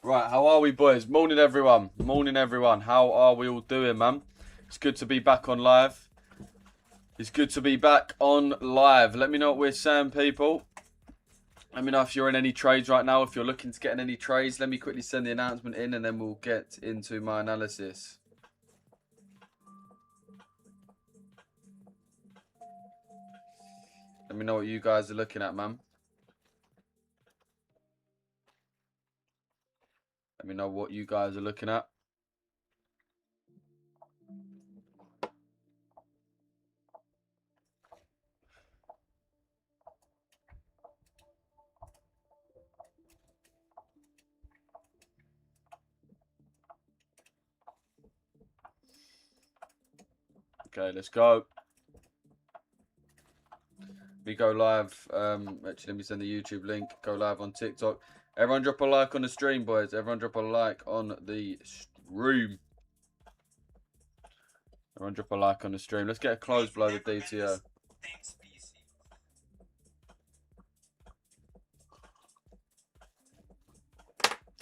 Right, how are we, boys? Morning, everyone. Morning, everyone. How are we all doing, man? It's good to be back on live. It's good to be back on live. Let me know what we're saying, people. Let me know if you're in any trades right now. If you're looking to get in any trades, let me quickly send the announcement in and then we'll get into my analysis. Let me know what you guys are looking at, man. Let me know what you guys are looking at. Okay, let's go. We go live. Actually, let me send the YouTube link. Go live on TikTok. Everyone drop a like on the stream, boys. Everyone drop a like on the stream. Everyone drop a like on the stream. Let's get a close blow to DTO.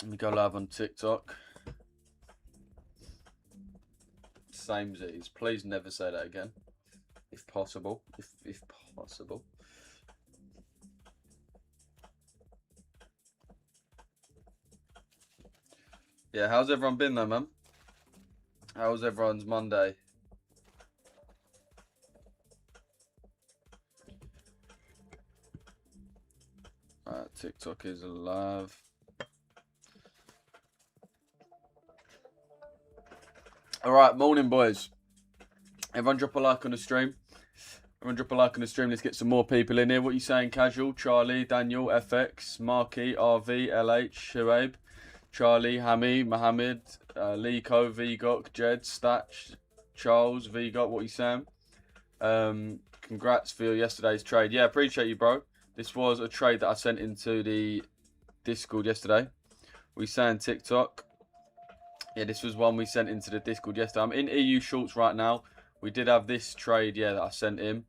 Let me go live on TikTok. Samesies. Please never say that again. If possible. If possible. Yeah, how's everyone been though, man? How's everyone's Monday? TikTok is alive. Alright, morning, boys. Everyone drop a like on the stream. Everyone drop a like on the stream. Let's get some more people in here. What are you saying, Casual? Charlie, Daniel, FX, Marky, RV, LH, Shuaib, Charlie, Hammy, Mohammed, Liko, Vgok, Jed, Statch, Charles, Vgok. What are you saying? Congrats for yesterday's trade. Yeah, appreciate you, bro. This was a trade that I sent into the Discord yesterday. We saying TikTok. Yeah, this was one we sent into the Discord yesterday. I'm in EU shorts right now. We did have this trade, yeah, that I sent in,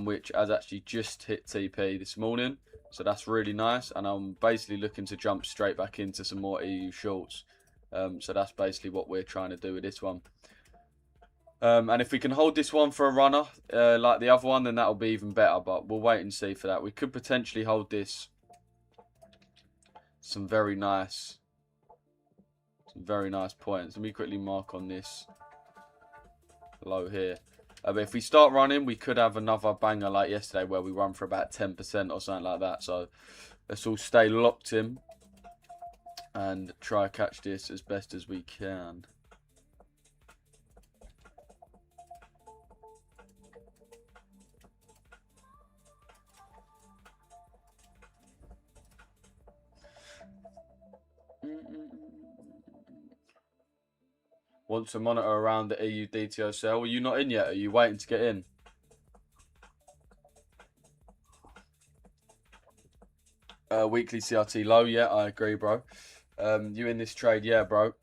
which has actually just hit TP this morning. So that's really nice. And I'm basically looking to jump straight back into some more EU shorts. So that's basically what we're trying to do with this one. And if we can hold this one for a runner, like the other one, then that'll be even better. But we'll wait and see for that. We could potentially hold this. Some very nice points. Let me quickly mark on this low here. But if we start running, we could have another banger like yesterday where we run for about 10% or something like that. So let's all stay locked in and try to catch this as best as we can. Want to monitor around the EU DTO sale? Are you not in yet? Are you waiting to get in? Weekly CRT low, yeah, I agree, bro. You in this trade? Yeah, bro.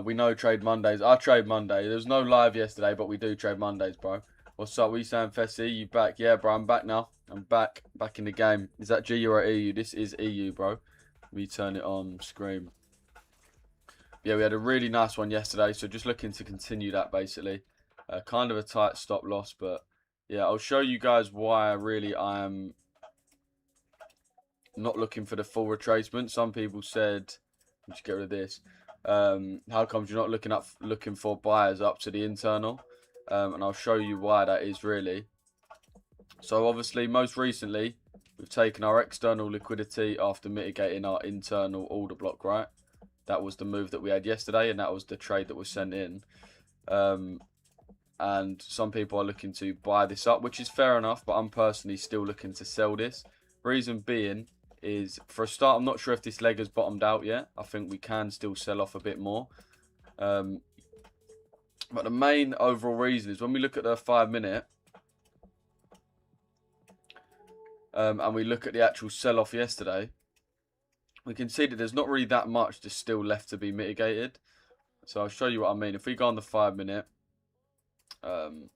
We know trade Mondays. I trade Monday. There was no live yesterday, but we do trade Mondays, bro. What's up? What you saying, Fessy? You back? Yeah, bro, I'm back now. I'm back in the game. Is that GU or EU? This is EU, bro. Let me turn it on screen. Yeah, we had a really nice one yesterday, so just looking to continue that, basically. Kind of a tight stop loss, but yeah, I'll show you guys why really I am not looking for the full retracement. Some people said, let's get rid of this. How comes you're not looking for buyers up to the internal? And I'll show you why that is really. So obviously, most recently, we've taken our external liquidity after mitigating our internal order block, right? That was the move that we had yesterday, and that was the trade that was sent in. And some people are looking to buy this up, which is fair enough, but I'm personally still looking to sell this. Reason being is, for a start, I'm not sure if this leg has bottomed out yet. I think we can still sell off a bit more. But the main overall reason is when we look at the 5 minute, and we look at the actual sell-off yesterday, we can see that there's not really that much that's still left to be mitigated. So I'll show you what I mean. If we go on the 5 minute, so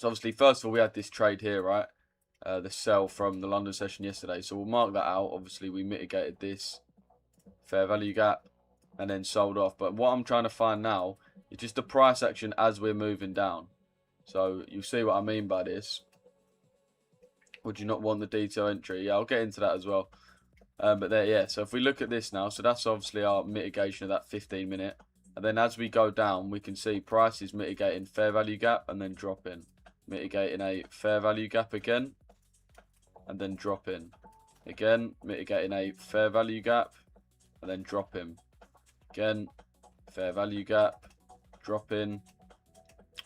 obviously, first of all, we had this trade here, right? The sell from the London session yesterday. So we'll mark that out. Obviously, we mitigated this fair value gap, and then sold off. But what I'm trying to find now is just the price action as we're moving down. So you see what I mean by this. Would you not want the detail entry? Yeah, I'll get into that as well. But there, yeah. So if we look at this now, so that's obviously our mitigation of that 15-minute. And then as we go down, we can see price is mitigating fair value gap and then dropping. Mitigating a fair value gap again, and then dropping. Again, mitigating a fair value gap, and then dropping. Again, fair value gap, dropping.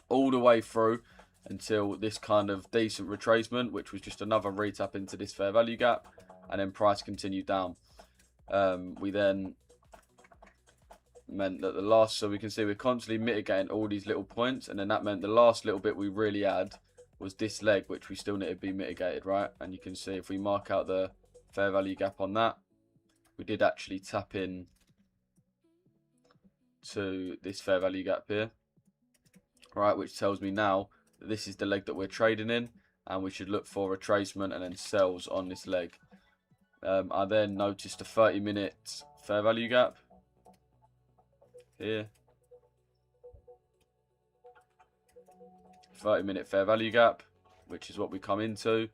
All the way through until this kind of decent retracement, which was just another retap into this fair value gap, and then price continued down. We then meant that the last, so we can see we're constantly mitigating all these little points, and then that meant the last little bit we really had was this leg, which we still need to be mitigated, right? And you can see if we mark out the fair value gap on that, we did actually tap in to this fair value gap here, right, which tells me now that this is the leg that we're trading in, and we should look for retracement and then sells on this leg. I then noticed a 30-minute fair value gap here, 30-minute fair value gap, which is what we come into.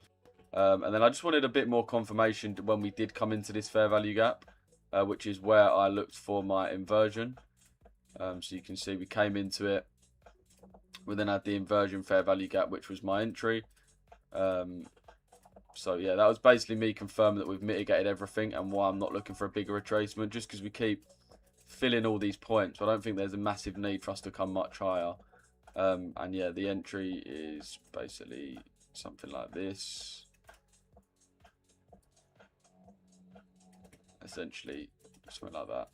And then I just wanted a bit more confirmation when we did come into this fair value gap, which is where I looked for my inversion. So you can see we came into it. We then had the inversion fair value gap, which was my entry. So yeah, that was basically me confirming that we've mitigated everything and why I'm not looking for a bigger retracement, just because we keep filling all these points. I don't think there's a massive need for us to come much higher. And yeah, the entry is basically something like this. Essentially, something like that.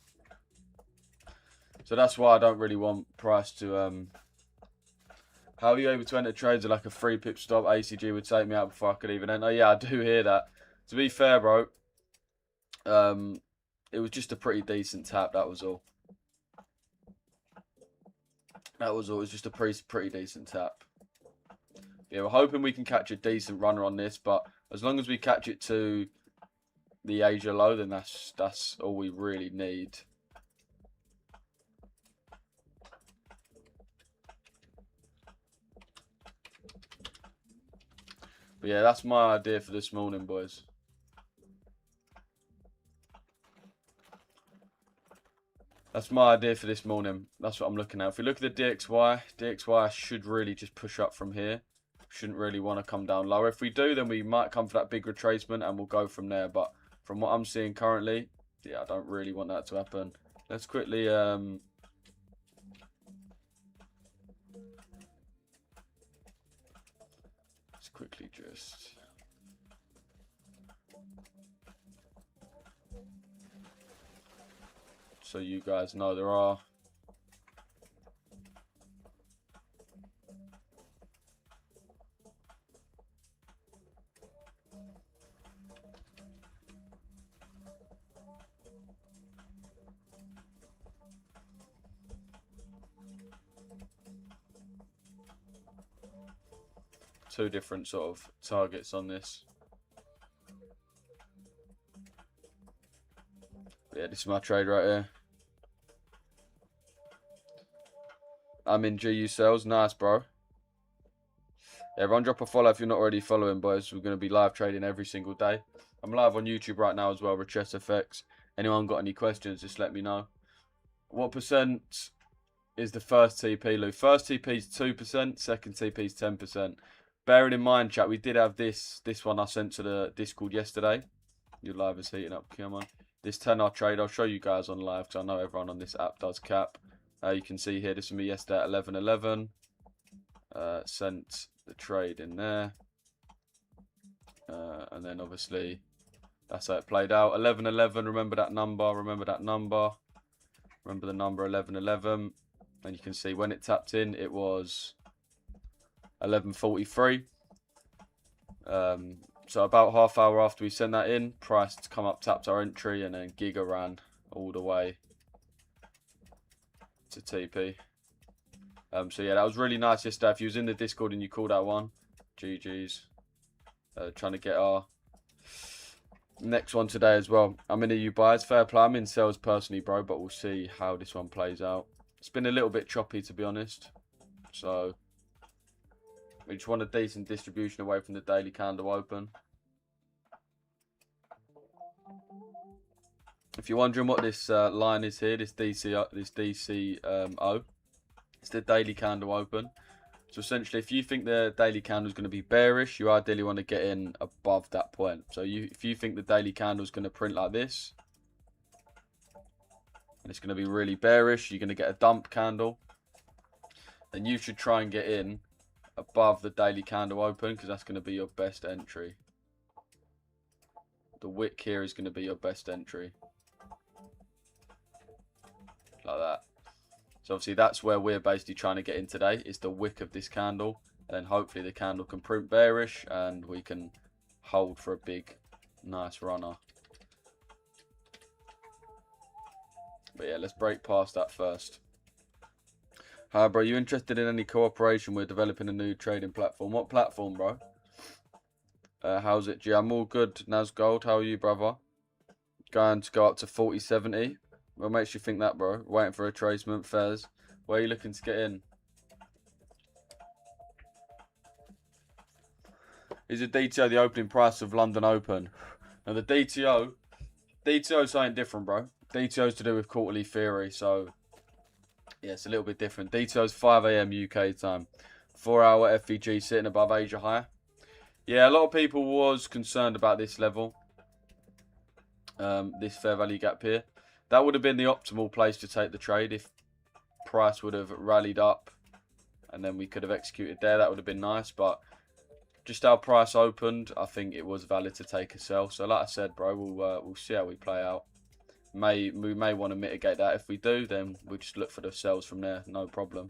So that's why I don't really want price to... How are you able to enter trades at like a 3-pip stop? ACG would take me out before I could even enter. Yeah, I do hear that. To be fair, bro, it was just a pretty decent tap. That was all. That was all. It was just a pretty decent tap. Yeah, we're hoping we can catch a decent runner on this, but as long as we catch it to the Asia low, then that's all we really need. But yeah, that's my idea for this morning, boys. That's my idea for this morning. That's what I'm looking at. If we look at the DXY should really just push up from here. Shouldn't really want to come down lower. If we do, then we might come for that big retracement and we'll go from there. But from what I'm seeing currently, yeah, I don't really want that to happen. Let's quickly... quickly just so you guys know, there are two different sort of targets on this. Yeah, this is my trade right here. I'm in GU sales. Nice, bro. Yeah, everyone drop a follow if you're not already following, boys. We're going to be live trading every single day. I'm live on YouTube right now as well, Richesse FX. Anyone got any questions, just let me know. What percent is the first TP, Lou? First TP is 2%, second TP is 10%. Bearing in mind, chat, we did have this one I sent to the Discord yesterday. Your live is heating up, come on. This 10-hour trade, I'll show you guys on live because I know everyone on this app does cap. You can see here, this was me yesterday at 11:11. Sent the trade in there. And then obviously, that's how it played out. 11:11, remember that number, remember that number. Remember the number 11:11. And you can see when it tapped in, it was 11:43. So about half hour after we sent that in, price to come up, tapped our entry, and then Giga ran all the way to TP. So yeah, that was really nice yesterday. If you was in the Discord and you called that one, GG's. Trying to get our Next one today as well. I'm in EU buys. Fair play. I'm in sales personally, bro, but we'll see how this one plays out. It's been a little bit choppy, to be honest. So we just want a decent distribution away from the daily candle open. If you're wondering what this line is here, this DCO, it's the daily candle open. So essentially, if you think the daily candle is going to be bearish, you ideally want to get in above that point. So if you think the daily candle is going to print like this, and it's going to be really bearish, you're going to get a dump candle, then you should try and get in above the daily candle open, because that's going to be your best entry. The wick here is going to be your best entry. Like that. So obviously that's where we're basically trying to get in today, is the wick of this candle. And then hopefully the candle can print bearish and we can hold for a big, nice runner. But yeah, let's break past that first. Hi bro, you interested in any cooperation? We're developing a new trading platform. What platform, bro? How's it, G? I'm all good. Nazgold, how are you, brother? Going to go up to 40.70. What makes you think that, bro? Waiting for a retracement, Fez. Where are you looking to get in? Is the DTO the opening price of London Open? Now the DTO is something different, bro. DTO is to do with quarterly theory, so yeah, it's a little bit different. DTO is 5 AM UK time. 4-hour FVG sitting above Asia high. Yeah, a lot of people was concerned about this level. This fair value gap here. That would have been the optimal place to take the trade if price would have rallied up and then we could have executed there. That would have been nice, but just how price opened, I think it was valid to take a sell. So like I said, bro, we'll see how we play out. We may want to mitigate that. If we do, then we'll just look for the sells from there, no problem.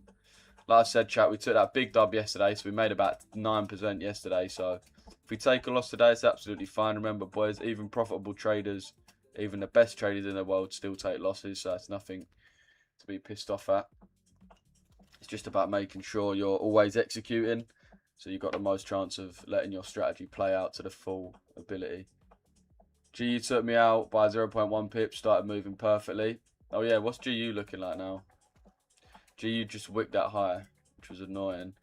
Like I said, chat, we took that big dub yesterday, so we made about 9% yesterday. So if we take a loss today, it's absolutely fine. Remember, boys, even profitable traders, even the best traders in the world still take losses, so it's nothing to be pissed off at. It's just about making sure you're always executing, so you've got the most chance of letting your strategy play out to the full ability. GU took me out by 0.1 pips, started moving perfectly. Oh yeah, what's GU looking like now? GU just wicked that high, which was annoying.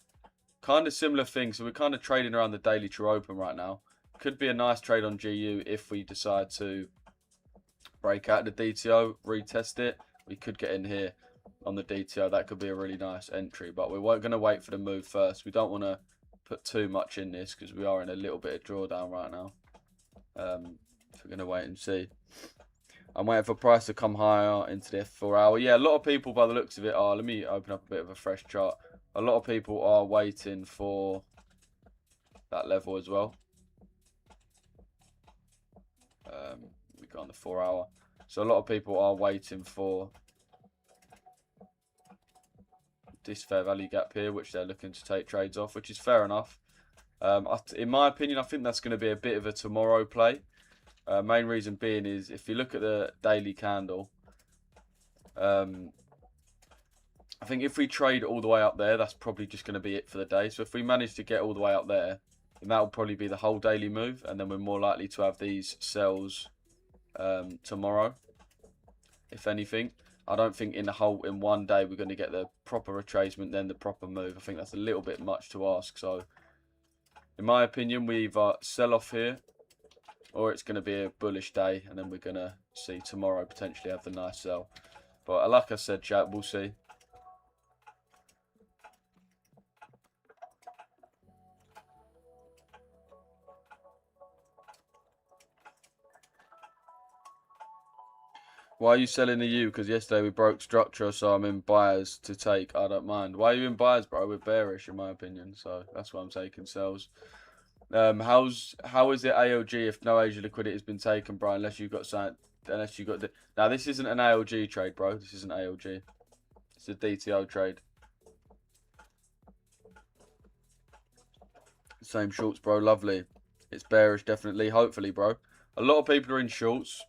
Kind of similar thing, so we're kind of trading around the daily true open right now. Could be a nice trade on GU if we decide to break out the DTO, retest it. We could get in here on the DTO. That could be a really nice entry, but we weren't going to wait for the move first. We don't want to put too much in this because we are in a little bit of drawdown right now. So we're going to wait and see. I'm waiting for price to come higher into the 4-hour. Yeah, a lot of people by the looks of it are. Let me open up a bit of a fresh chart. A lot of people are waiting for that level as well. We got on the 4-hour. So a lot of people are waiting for this fair value gap here, which they're looking to take trades off, which is fair enough. In my opinion, I think that's going to be a bit of a tomorrow play. Main reason being is if you look at the daily candle, I think if we trade all the way up there, that's probably just going to be it for the day. So if we manage to get all the way up there, then that will probably be the whole daily move, and then we're more likely to have these sells tomorrow, if anything. I don't think in one day we're going to get the proper retracement, then the proper move. I think that's a little bit much to ask. So in my opinion, we either sell off here or it's going to be a bullish day, and then we're going to see tomorrow potentially have the nice sell. But like I said, chat, we'll see. Why are you selling the U? Because yesterday we broke structure, so I'm in buyers to take. I don't mind. Why are you in buyers, bro? We're bearish, in my opinion, so that's why I'm taking sells. How is it ALG if no Asia liquidity has been taken, bro? Unless you've got something, now this isn't an ALG trade, bro. This isn't ALG. It's a DTO trade. Same shorts, bro. Lovely. It's bearish, definitely. Hopefully, bro. A lot of people are in shorts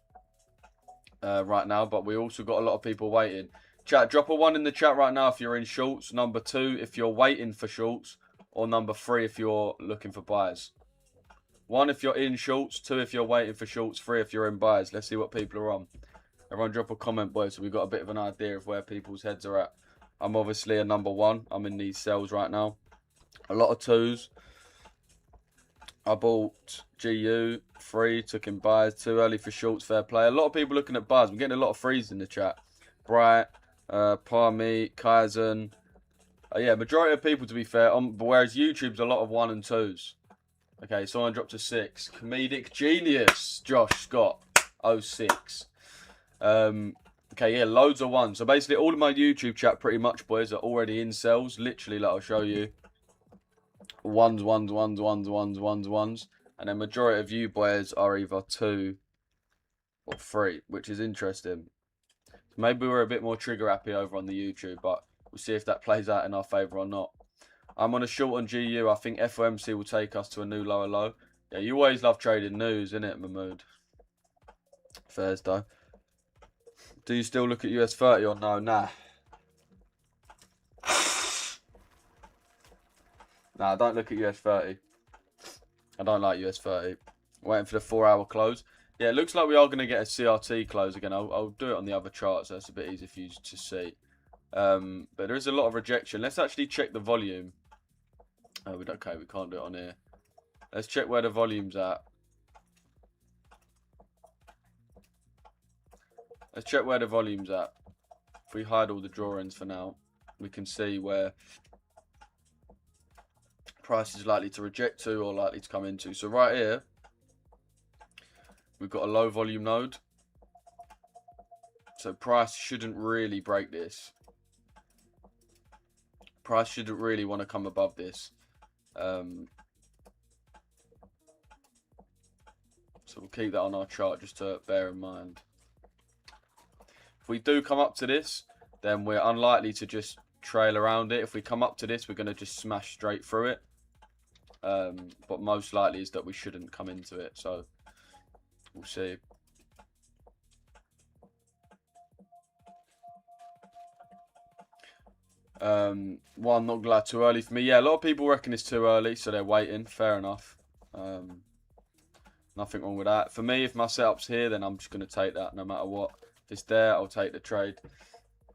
right now, but we also got a lot of people waiting. Chat, drop a 1 in the chat right now if you're in shorts. Number 2 if you're waiting for shorts, or number 3 if you're looking for buys. 1 if you're in shorts, 2 if you're waiting for shorts, 3 if you're in buys. Let's see what people are on. Everyone drop a comment, boys, so we've got a bit of an idea of where people's heads are at. I'm obviously a number 1. I'm in these sells right now. A lot of 2s. I bought GU, 3, took in buys, too early for shorts, fair play. A lot of people looking at buys. I'm getting a lot of 3s in the chat. Bright, Parmy, Kaizen. Yeah, majority of people, to be fair. Whereas YouTube's a lot of 1 and 2s. Okay, someone dropped a 6. Comedic genius, Josh Scott, 06. Okay, yeah, loads of 1s. So basically, all of my YouTube chat, pretty much, boys, are already in sells. Literally, like I'll show you. 1s, 1s, 1s, 1s, 1s, 1s, 1s. And then majority of you boys are either 2 or 3, which is interesting. Maybe we're a bit more trigger happy over on the YouTube, but we'll see if that plays out in our favour or not. I'm on a short on GU. I think FOMC will take us to a new lower low. Yeah, you always love trading news, innit, Mahmood? Fairs, though. Do you still look at US 30 or no? Nah. Nah, I don't look at US 30. I don't like US 30. Waiting for the 4-hour close. Yeah, it looks like we are going to get a CRT close again. I'll do it on the other chart, so it's a bit easier for you to see. But there is a lot of rejection. Let's actually check the volume. Oh, okay, we can't do it on here. Let's check where the volume's at. Let's check where the volume's at. If we hide all the drawings for now, we can see where price is likely to reject to or likely to come into. So right here, we've got a low volume node. So price shouldn't really break this. Price shouldn't really want to come above this. So we'll keep that on our chart just to bear in mind. If we do come up to this, then we're unlikely to just trail around it. If we come up to this, we're going to just smash straight through it. But most likely is that we shouldn't come into it. So we'll see. One, not glad too early for me. Yeah, a lot of people reckon it's too early, so they're waiting. Fair enough. Nothing wrong with that. For me, if my setup's here, then I'm just going to take that no matter what. If it's there, I'll take the trade.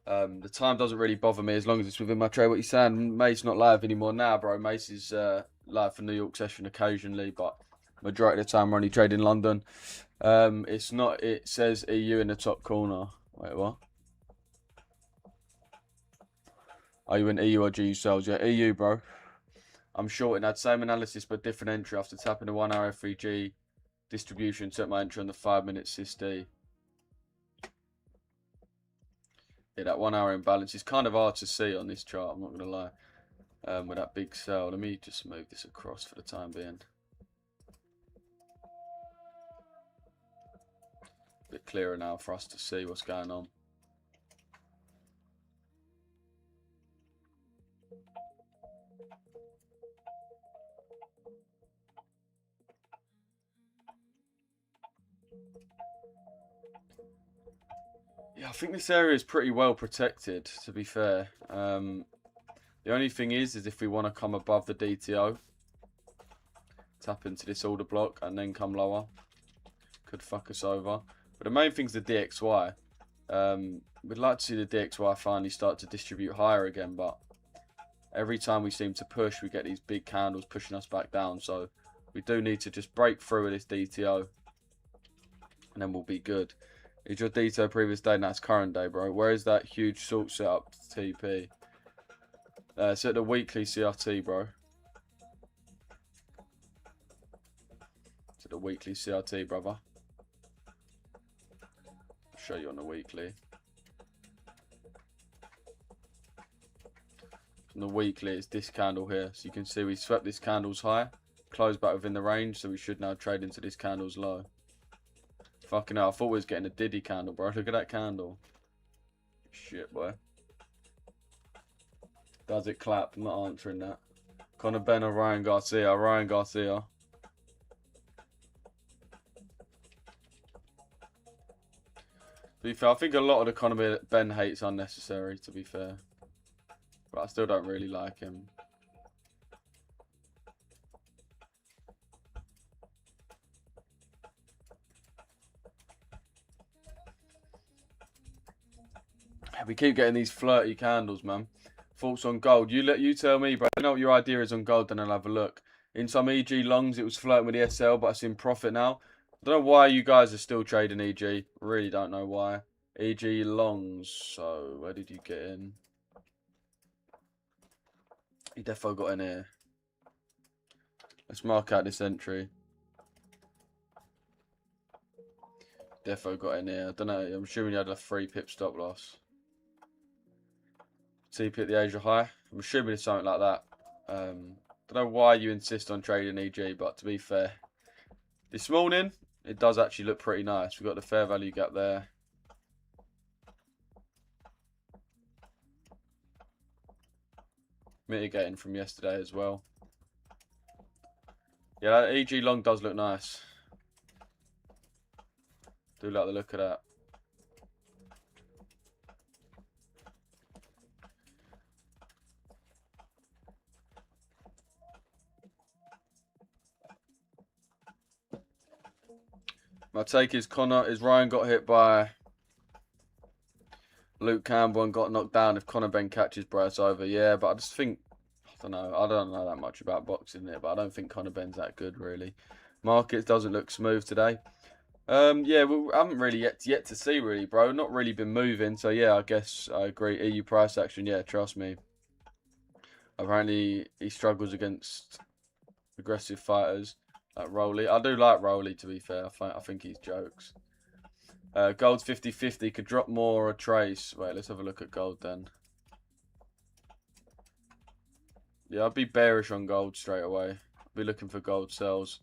The time doesn't really bother me as long as it's within my trade. What you saying? Mate's not live anymore now, bro. Mace is live for New York session occasionally, but majority of the time we're only trading London. It's not. It says EU in the top corner. Wait, what? Are you in EU or GU sales? Yeah, EU, bro. I'm shorting. Had same analysis but different entry after tapping the 1 hour F3G distribution. Took my entry on the 5-minute SysD. Yeah, that 1 hour imbalance is kind of hard to see on this chart. I'm not going to lie. With that big sell. Let me just move this across for the time being. A bit clearer now for us to see what's going on. Yeah, I think this area is pretty well protected, to be fair. The only thing is if we want to come above the DTO, tap into this order block and then come lower, could fuck us over. But the main thing is the DXY. We'd like to see the DXY finally start to distribute higher again, but every time we seem to push, we get these big candles pushing us back down. So we do need to just break through with this DTO, and then we'll be good. Is your DTO previous day? That's current day, bro. Where is that huge short setup TP? It's at the weekly CRT, bro. It's at the weekly CRT, brother. I'll show you on the weekly. On the weekly, it's this candle here. So you can see we swept this candle's high, closed back within the range, so we should now trade into this candle's low. Fucking hell, I thought we was getting a Diddy candle, bro. Look at that candle. Shit, boy. Does it clap? I'm not answering that. Conor Ben or Ryan Garcia? Ryan Garcia. To be fair, I think a lot of the Conor Ben hate's unnecessary, to be fair. But I still don't really like him. We keep getting these flirty candles, man. Thoughts on gold? You tell me, bro. I know what your idea is on gold, then I'll have a look. In some EG longs, it was flirting with the SL, but it's in profit now. I don't know why you guys are still trading EG. Really don't know why. EG longs. So where did you get in? You defo got in here. Let's mark out this entry. Defo got in here. I don't know. I'm assuming you had a 3 pip stop loss. TP at the Asia high. I'm assuming it's something like that. Don't know why you insist on trading EG, but to be fair, this morning it does actually look pretty nice. We've got the fair value gap there. Mitigating from yesterday as well. Yeah, that EG long does look nice. Do like the look of that. My take is Ryan got hit by Luke Campbell and got knocked down. If Conor Benn catches, bro, it's over. Yeah, but I just think, I don't know that much about boxing there, but I don't think Conor Benn's that good, really. Markets doesn't look smooth today. Yeah, we haven't really yet to see, really, bro. Not really been moving, so yeah, I guess I agree. EU price action, yeah, trust me. Apparently, he struggles against aggressive fighters like Rowley. I do like Rowley, to be fair. I think he's jokes. Gold's 50-50. Could drop more or trace. Wait, let's have a look at gold then. Yeah, I'd be bearish on gold straight away. I'd be looking for gold sells.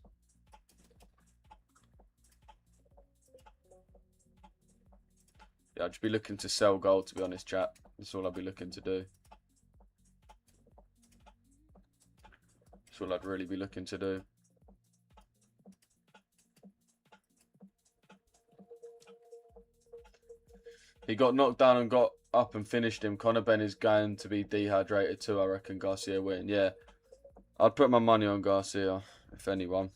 Yeah, I'd just be looking to sell gold, to be honest, chat. That's all I'd be looking to do. That's all I'd really be looking to do. He got knocked down and got up and finished him. Conor Benn is going to be dehydrated too, I reckon. Garcia win. Yeah. I'd put my money on Garcia, if anyone.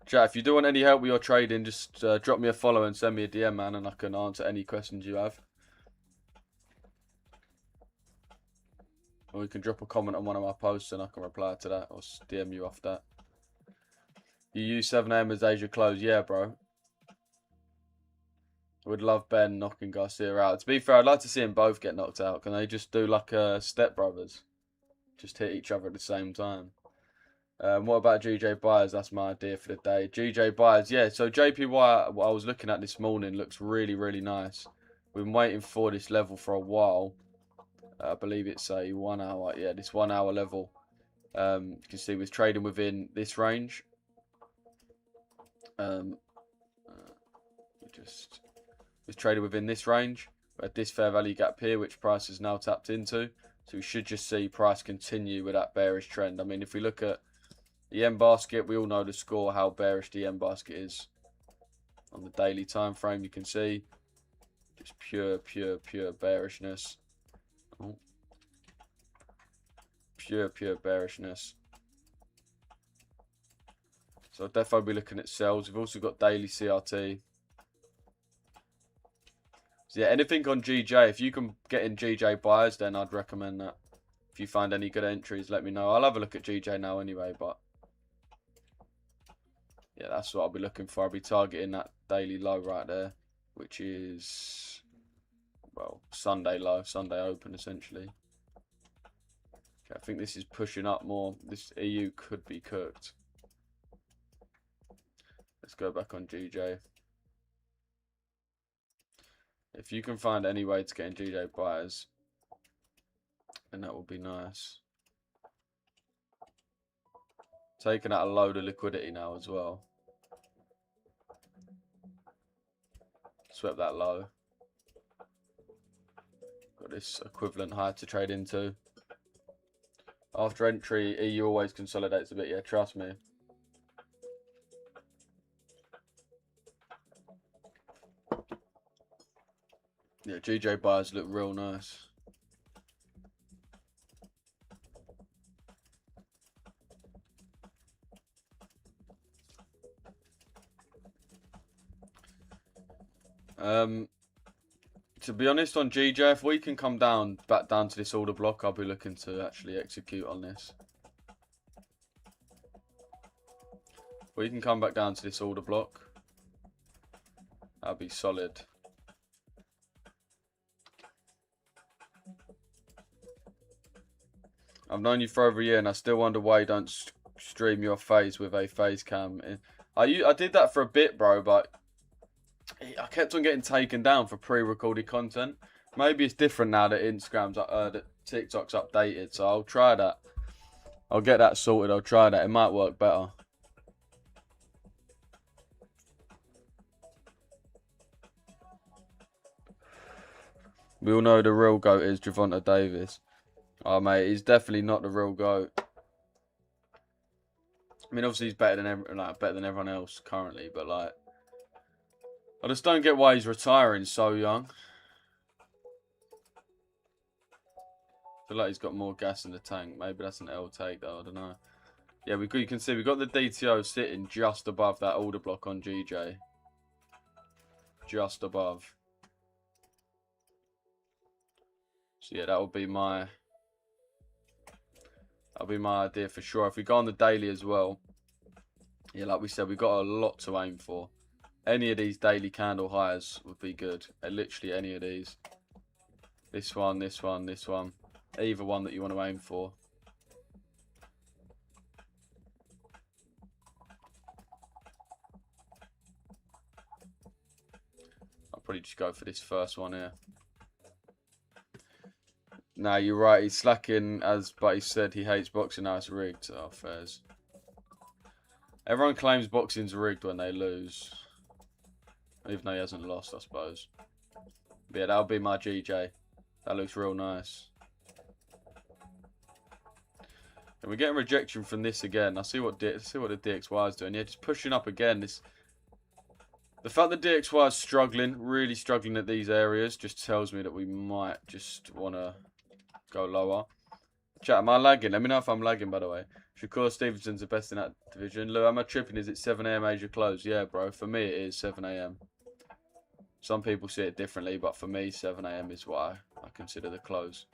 Chat, if you do want any help with your trading, just drop me a follow and send me a DM, man, and I can answer any questions you have. Or you can drop a comment on one of my posts and I can reply to that or DM you off that. You use 7 AM as Asia close. Yeah, bro. Would love Ben knocking Garcia out. To be fair, I'd like to see them both get knocked out. Can they just do like Step Brothers? Just hit each other at the same time. What about GJ Byers? That's my idea for the day. GJ Byers, yeah. So JPY, what I was looking at this morning, looks really, really nice. We've been waiting for this level for a while. I believe it's a 1 hour. Yeah, this 1 hour level. You can see we're trading within this range. We've traded within this range. We had this fair value gap here, which price is now tapped into. So we should just see price continue with that bearish trend. I mean, if we look at the M basket, we all know the score, how bearish the M basket is. On the daily time frame, you can see just pure bearishness. Oh. Pure bearishness. So I'll definitely be looking at sells. We've also got daily CRT. So yeah, anything on GJ, if you can get in GJ buyers, then I'd recommend that. If you find any good entries, let me know. I'll have a look at GJ now anyway, but yeah, that's what I'll be looking for. I'll be targeting that daily low right there, which is, well, Sunday low, Sunday open essentially. Okay, I think this is pushing up more. This EU could be cooked. Let's go back on GJ. If you can find any way to get in GJ buyers, then that would be nice. Taking out a load of liquidity now as well. Swept that low. Got this equivalent high to trade into. After entry, EU always consolidates a bit. Yeah, trust me. Yeah, GJ buyers look real nice. To be honest, on GJ, if we can come back down to this order block, I'll be looking to actually execute on this. We can come back down to this order block. That'll be solid. I've known you for over a year, and I still wonder why you don't stream your face with a face cam. I did that for a bit, bro, but I kept on getting taken down for pre-recorded content. Maybe it's different now that that TikTok's updated, so I'll try that. I'll get that sorted. I'll try that. It might work better. We all know the real GOAT is Javonte Davis. Oh, mate, he's definitely not the real GOAT. I mean, obviously he's better than everyone else currently, but like, I just don't get why he's retiring so young. I feel like he's got more gas in the tank. Maybe that's an L take though. I don't know. Yeah, you can see we got the DTO sitting just above that order block on GJ. Just above. So yeah, that'll be my idea for sure. If we go on the daily as well, yeah, like we said, we've got a lot to aim for. Any of these daily candle highs would be good. Literally any of these. This one, this one, this one. Either one that you want to aim for. I'll probably just go for this first one here. Nah, you're right. He's slacking, but he said he hates boxing. Now it's rigged. Oh, fairs. Everyone claims boxing's rigged when they lose. Even though he hasn't lost, I suppose. But yeah, that'll be my GJ. That looks real nice. And we're getting rejection from this again. I see what the DXY is doing. Yeah, just pushing up again. The fact that DXY is struggling, really struggling at these areas, just tells me that we might just want to go lower. Chat, am I lagging? Let me know if I'm lagging, by the way. Shakur Stevenson's the best in that division. Lou, am I tripping? Is it 7 AM Asia close? Yeah, bro. For me, it is 7 AM. Some people see it differently, but for me, 7 AM is what I consider the close.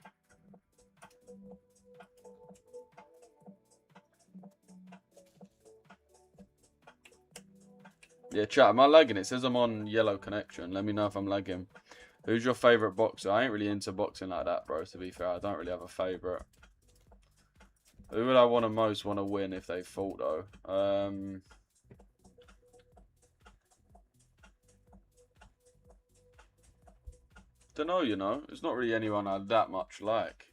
Yeah, chat, am I lagging? It says I'm on yellow connection. Let me know if I'm lagging. Who's your favourite boxer? I ain't really into boxing like that, bro, to be fair. I don't really have a favourite. Who would I most want to win if they fought, though? Don't know, you know. It's not really anyone I that much like.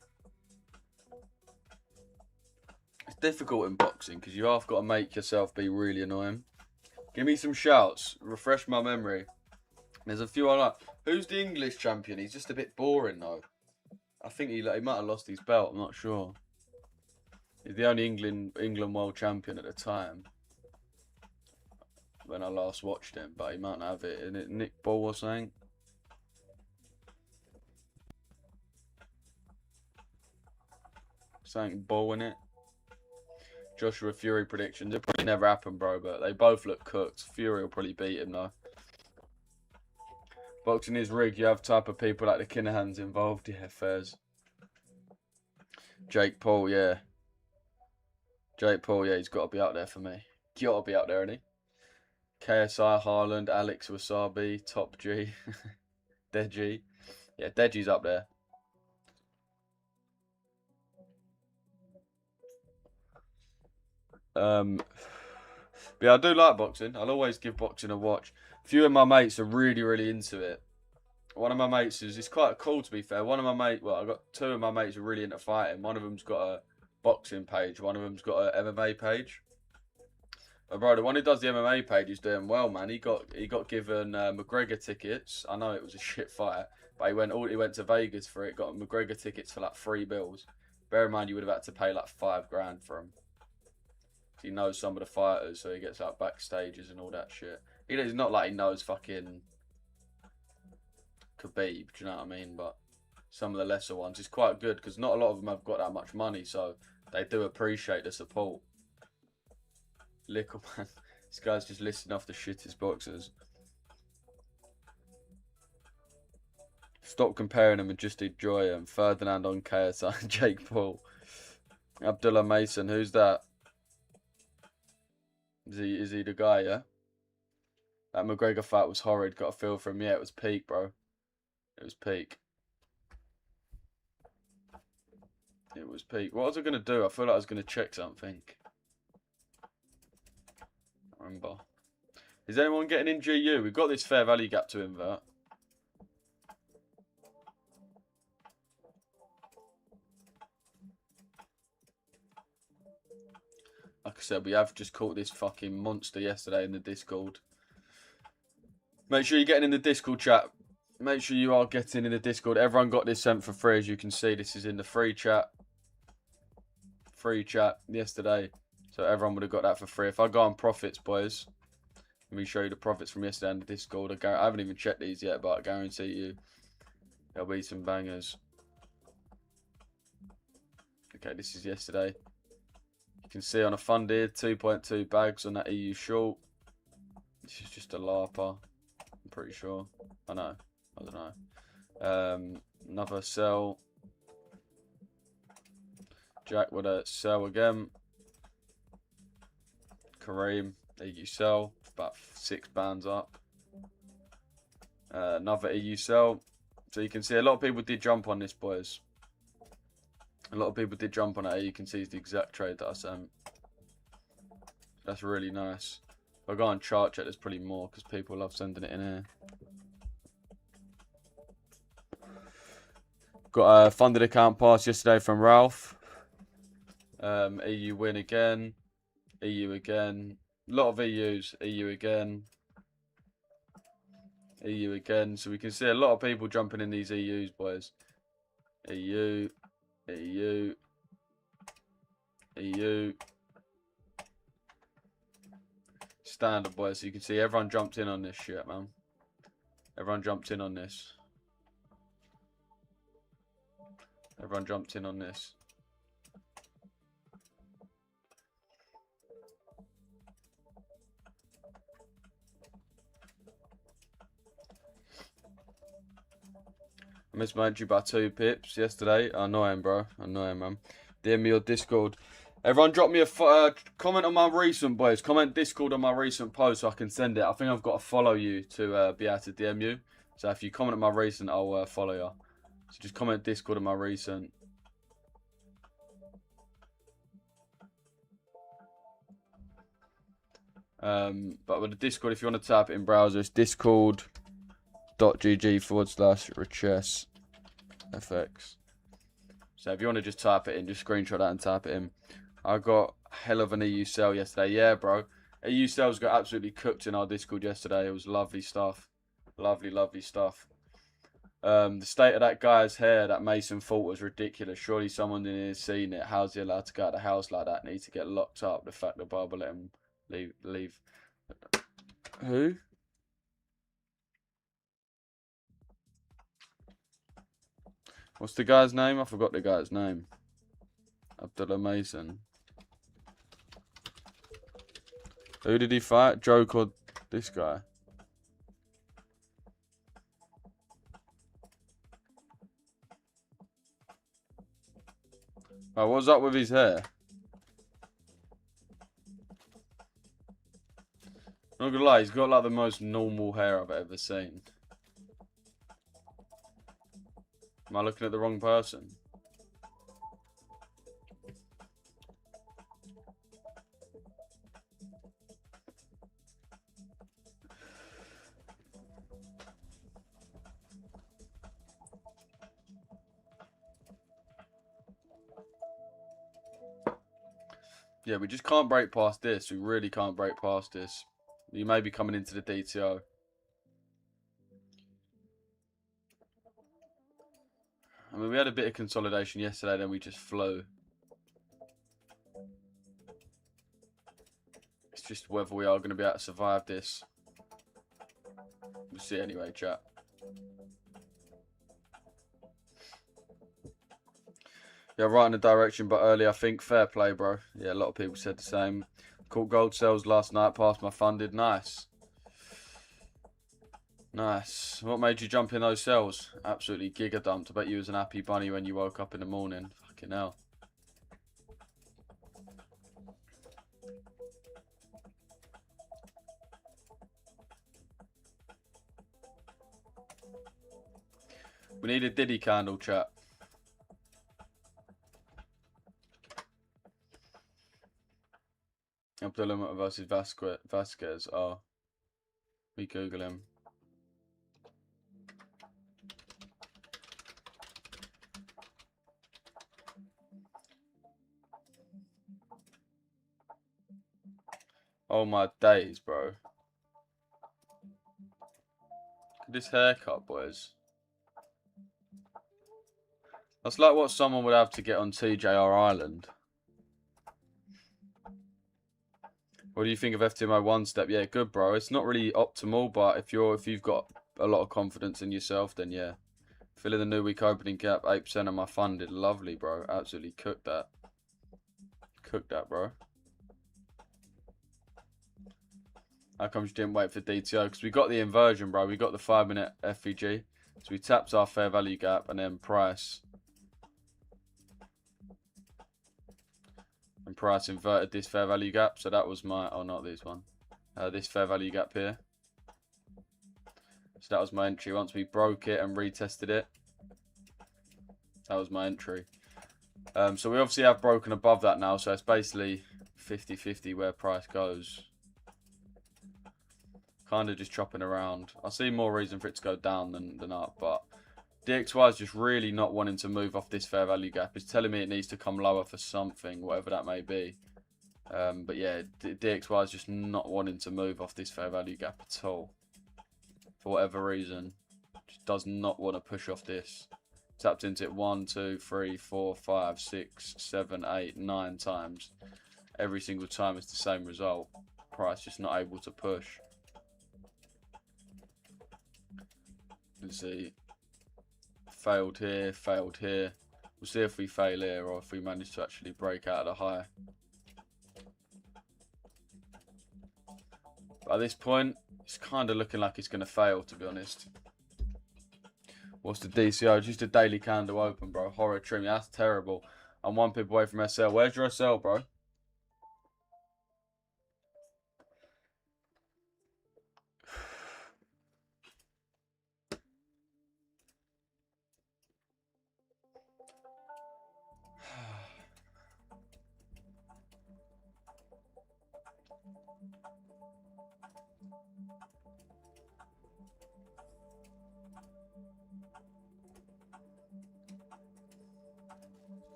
It's difficult in boxing because you have got to make yourself be really annoying. Give me some shouts. Refresh my memory. There's a few I like. Who's the English champion? He's just a bit boring, though. I think he might have lost his belt. I'm not sure. He's the only England world champion at the time. When I last watched him. But he might not have it. Isn't it Nick Ball or something? Something Ball in it. Joshua Fury predictions. It probably never happened, bro, but they both look cooked. Fury will probably beat him, though. Boxing is rigged. You have type of people like the Kinahans involved. Yeah, fairs. Jake Paul, yeah. Jake Paul, yeah, he's got to be out there for me. Got to be out there, isn't he? KSI, Haaland, Alex Wasabi, Top G. Deji. Yeah, Deji's up there. But yeah, I do like boxing. I'll always give boxing a watch. A few of my mates are really, really into it. One of my mates it's quite cool, to be fair. One of my mates, well, I got two of my mates who are really into fighting. One of them's got a boxing page. One of them's got an MMA page. But bro, the one who does the MMA page is doing well, man. He got given McGregor tickets. I know it was a shit fight, but he went to Vegas for it. Got McGregor tickets for like $3 bills. Bear in mind, you would have had to pay like $5 grand for him. He knows some of the fighters, so he gets like backstages and all that shit. It's not like he knows fucking Khabib, do you know what I mean? But some of the lesser ones, it's quite good because not a lot of them have got that much money, so they do appreciate the support. Lickle, man. This guy's just listing off the shittest boxers. Stop comparing them and just enjoy them. Ferdinand on KSI and Jake Paul. Abdullah Mason, who's that? Is he the guy, yeah? That McGregor fight was horrid. Got a feel for him. Yeah, it was peak, bro. It was peak. It was peak. What was I going to do? I feel like I was going to check something. I remember. Is anyone getting in GU? We've got this fair value gap to invert. Like I said, we have just caught this fucking monster yesterday in the Discord. Make sure you're getting in the Discord chat. Make sure you are getting in the Discord. Everyone got this sent for free, as you can see. This is in the free chat. Free chat yesterday. So everyone would have got that for free. If I go on profits, boys, let me show you the profits from yesterday in the Discord. I haven't even checked these yet, but I guarantee you there'll be some bangers. Okay, this is yesterday. You can see on a funded 2.2 bags on that EU short. This is just a larper. I'm pretty sure. I know. I don't know. Another sell. Jack with a sell again. Kareem, EU sell. About 6 bands up. Another EU sell. So you can see a lot of people did jump on this, boys. A lot of people did jump on it. You can see it's the exact trade that I sent. That's really nice. If I go on chart check, there's probably more because people love sending it in here. Got a funded account pass yesterday from Ralph. EU win again. EU again. A lot of EUs. EU again. EU again. So we can see a lot of people jumping in these EUs, boys. EU. EU. EU. Standard, boys. So you can see everyone jumped in on this shit, man. Everyone jumped in on this. Everyone jumped in on this. I mismanaged you by 2 pips yesterday. Annoying, bro. Annoying, man. DM me your Discord. Everyone drop me a comment on my recent, boys. Comment Discord on my recent post so I can send it. I think I've got to follow you to be able to DM you. So if you comment on my recent, I'll follow you. So just comment Discord on my recent. But with the Discord, if you want to type it in browser, it's discord.gg/Richesse FX. So if you want to just type it in, just screenshot that and type it in. I got hell of an EU sell yesterday. Yeah, bro. EU sales got absolutely cooked in our Discord yesterday. It was lovely stuff. Lovely, lovely stuff. The state of that guy's hair that Mason thought was ridiculous. Surely someone in here has seen it. How's he allowed to go out of the house like that? Need to get locked up. The fact that Barbara let him leave. Who? What's the guy's name? I forgot the guy's name. Abdullah Mason. Who did he fight? Joke or this guy? Oh, what's up with his hair? Not gonna lie, he's got like the most normal hair I've ever seen. Am I looking at the wrong person? Yeah, we just can't break past this. We really can't break past this. You may be coming into the DTO. I mean, we had a bit of consolidation yesterday, then we just flew. It's just whether we are going to be able to survive this. We'll see anyway, chat. Yeah, right in the direction, but early, I think. Fair play, bro. Yeah, a lot of people said the same. Caught gold sales last night, past my funded. Nice. Nice. What made you jump in those cells? Absolutely giga dumped. I bet you was an happy bunny when you woke up in the morning. Fucking hell. We need a Diddy candle, chat. Abdullah versus Vasquez. Oh. We Google him. Oh my days, bro. Look at this haircut, boys. That's like what someone would have to get on TJR Island. What do you think of FTMO one step? Yeah, good, bro. It's not really optimal, but if you've got a lot of confidence in yourself, then yeah. Filling the new week opening gap, 8% of my funded. Lovely, bro. Absolutely cooked that. Cooked that, bro. How come you didn't wait for DTO? Because we got the inversion, bro. We got the 5-minute FVG. So we tapped our fair value gap and then price. And price inverted this fair value gap. So that was my... Oh, not this one. This fair value gap here. So that was my entry. Once we broke it and retested it, that was my entry. So we obviously have broken above that now. So it's basically 50-50 where price goes. Kind of just chopping around. I see more reason for it to go down than up. But DXY is just really not wanting to move off this fair value gap. It's telling me it needs to come lower for something, whatever that may be. But yeah, DXY is just not wanting to move off this fair value gap at all. For whatever reason. Just does not want to push off this. Tapped into it 1, 2, 3, 4, 5, 6, 7, 8, 9 times. Every single time it's the same result. Price just not able to push. Let's see. Failed here, failed here. We'll see if we fail here or if we manage to actually break out of the high. But at this point, it's kind of looking like it's going to fail, to be honest. What's the DCO? Just a daily candle open, bro. Horror trim. That's terrible. I'm 1 pip away from SL. Where's your SL, bro?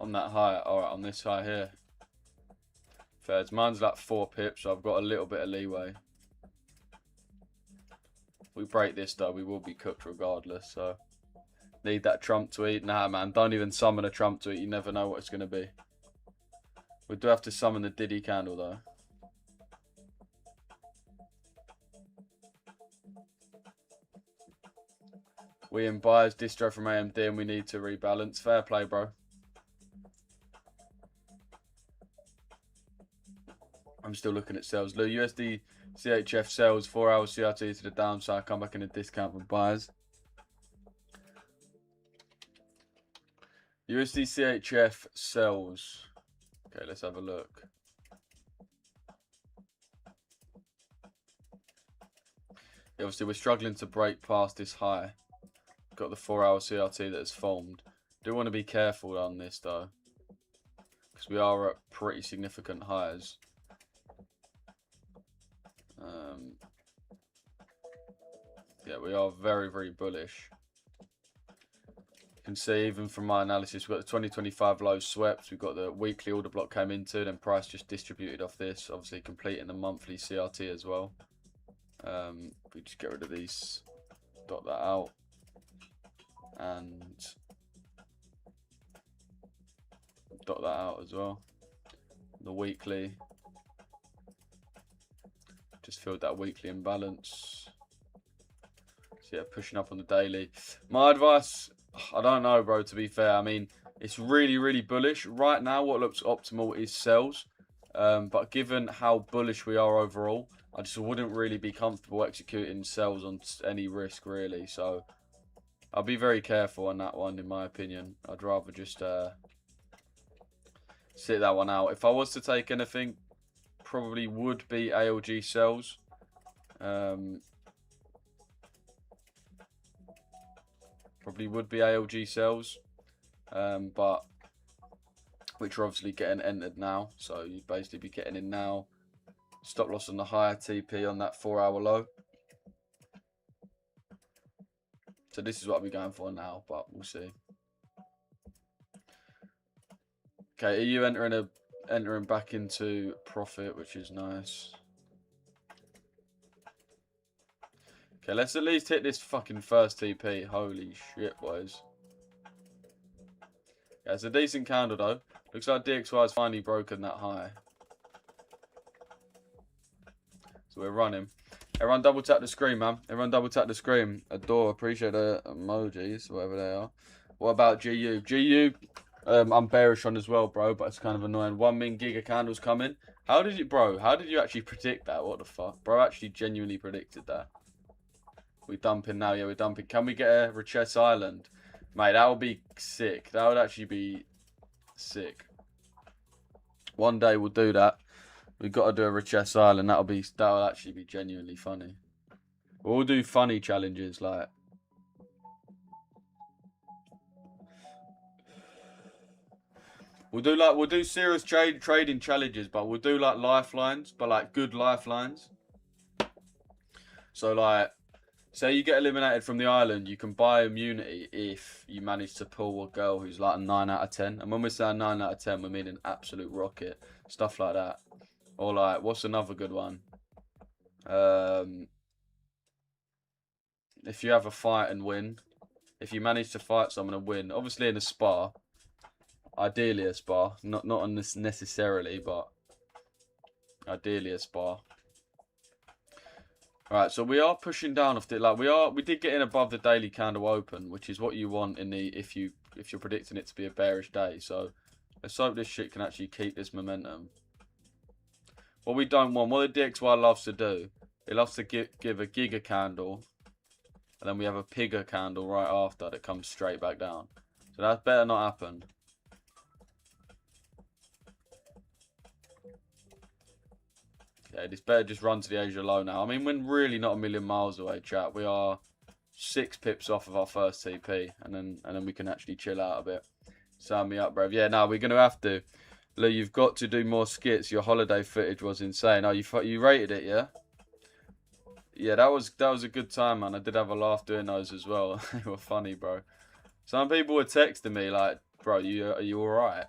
On that high. Alright, on this high here. Fairs. Mine's like 4 pips, so I've got a little bit of leeway. If we break this, though, we will be cooked regardless, so... Need that Trump tweet? Nah, man. Don't even summon a Trump tweet. You never know what it's going to be. We do have to summon the Diddy candle, though. We in buyers, distro from AMD, and we need to rebalance. Fair play, bro. I'm still looking at sales. Lou, USD CHF sells 4 hours CRT to the downside. Come back in a discount for buyers. USD CHF sells. Okay, let's have a look. Yeah, obviously, we're struggling to break past this high. Got the 4 hour CRT that has formed. Do want to be careful on this, though. Because we are at pretty significant highs. Yeah, we are very, very bullish. You can see even from my analysis, we've got the 2025 low swept. We've got the weekly order block came into, then price just distributed off this. Obviously completing the monthly CRT as well. If we just get rid of these, dot that out. And dot that out as well. The weekly. Just filled that weekly imbalance. So yeah, pushing up on the daily. My advice, I don't know, bro, to be fair. I mean, it's really, really bullish. Right now, what looks optimal is sells. But given how bullish we are overall, I just wouldn't really be comfortable executing sells on any risk, really. So I'll be very careful on that one, in my opinion. I'd rather just sit that one out. If I was to take anything, probably would be ALG sells. Probably would be ALG sells. But which are obviously getting entered now. So you'd basically be getting in now. Stop loss on the higher TP on that 4-hour low. So this is what we're going for now, but we'll see. Okay, EU entering back into profit, which is nice. Okay, let's at least hit this fucking first TP. Holy shit, boys. Yeah, it's a decent candle though. Looks like DXY has finally broken that high. So we're running. Everyone double tap the screen, man. Everyone double tap the screen. Adore, appreciate the emojis, whatever they are. What about GU? GU, I'm bearish on as well, bro, but it's kind of annoying. 1 min giga candles coming. How did you, bro? How did you actually predict that? What the fuck? Bro actually genuinely predicted that. We dumping now, yeah, we're dumping. Can we get a Richesse Island? Mate, that would be sick. That would actually be sick. One day we'll do that. We've got to do a Richesse Island. That'll actually be genuinely funny. We'll do funny challenges like. We'll do serious trading challenges, but we'll do like lifelines, but like good lifelines. So like, say you get eliminated from the island, you can buy immunity if you manage to pull a girl who's like a 9 out of 10. And when we say 9 out of 10, we mean an absolute rocket. Stuff like that. Or like, what's another good one? If you have a fight and win. If you manage to fight someone and win. Obviously in a spa. Ideally a spa. Not on this necessarily, but ideally a spa. Right, so we are pushing down off the, like we did get in above the daily candle open, which is what you want in the if you're predicting it to be a bearish day. So let's hope this shit can actually keep this momentum. What we don't want, what the DXY loves to do, it loves to give a giga candle, and then we have a pigger candle right after that comes straight back down. So that better not happen. Yeah, this better just run to the Asia low now. I mean, we're really not a million miles away, chat. We are 6 pips off of our first TP, and then we can actually chill out a bit. Sign me up, bro. Yeah, no, we're gonna have to. Lou, you've got to do more skits. Your holiday footage was insane. Oh, you rated it, yeah? Yeah, that was a good time, man. I did have a laugh doing those as well. They were funny, bro. Some people were texting me like, "Bro, are you all right?"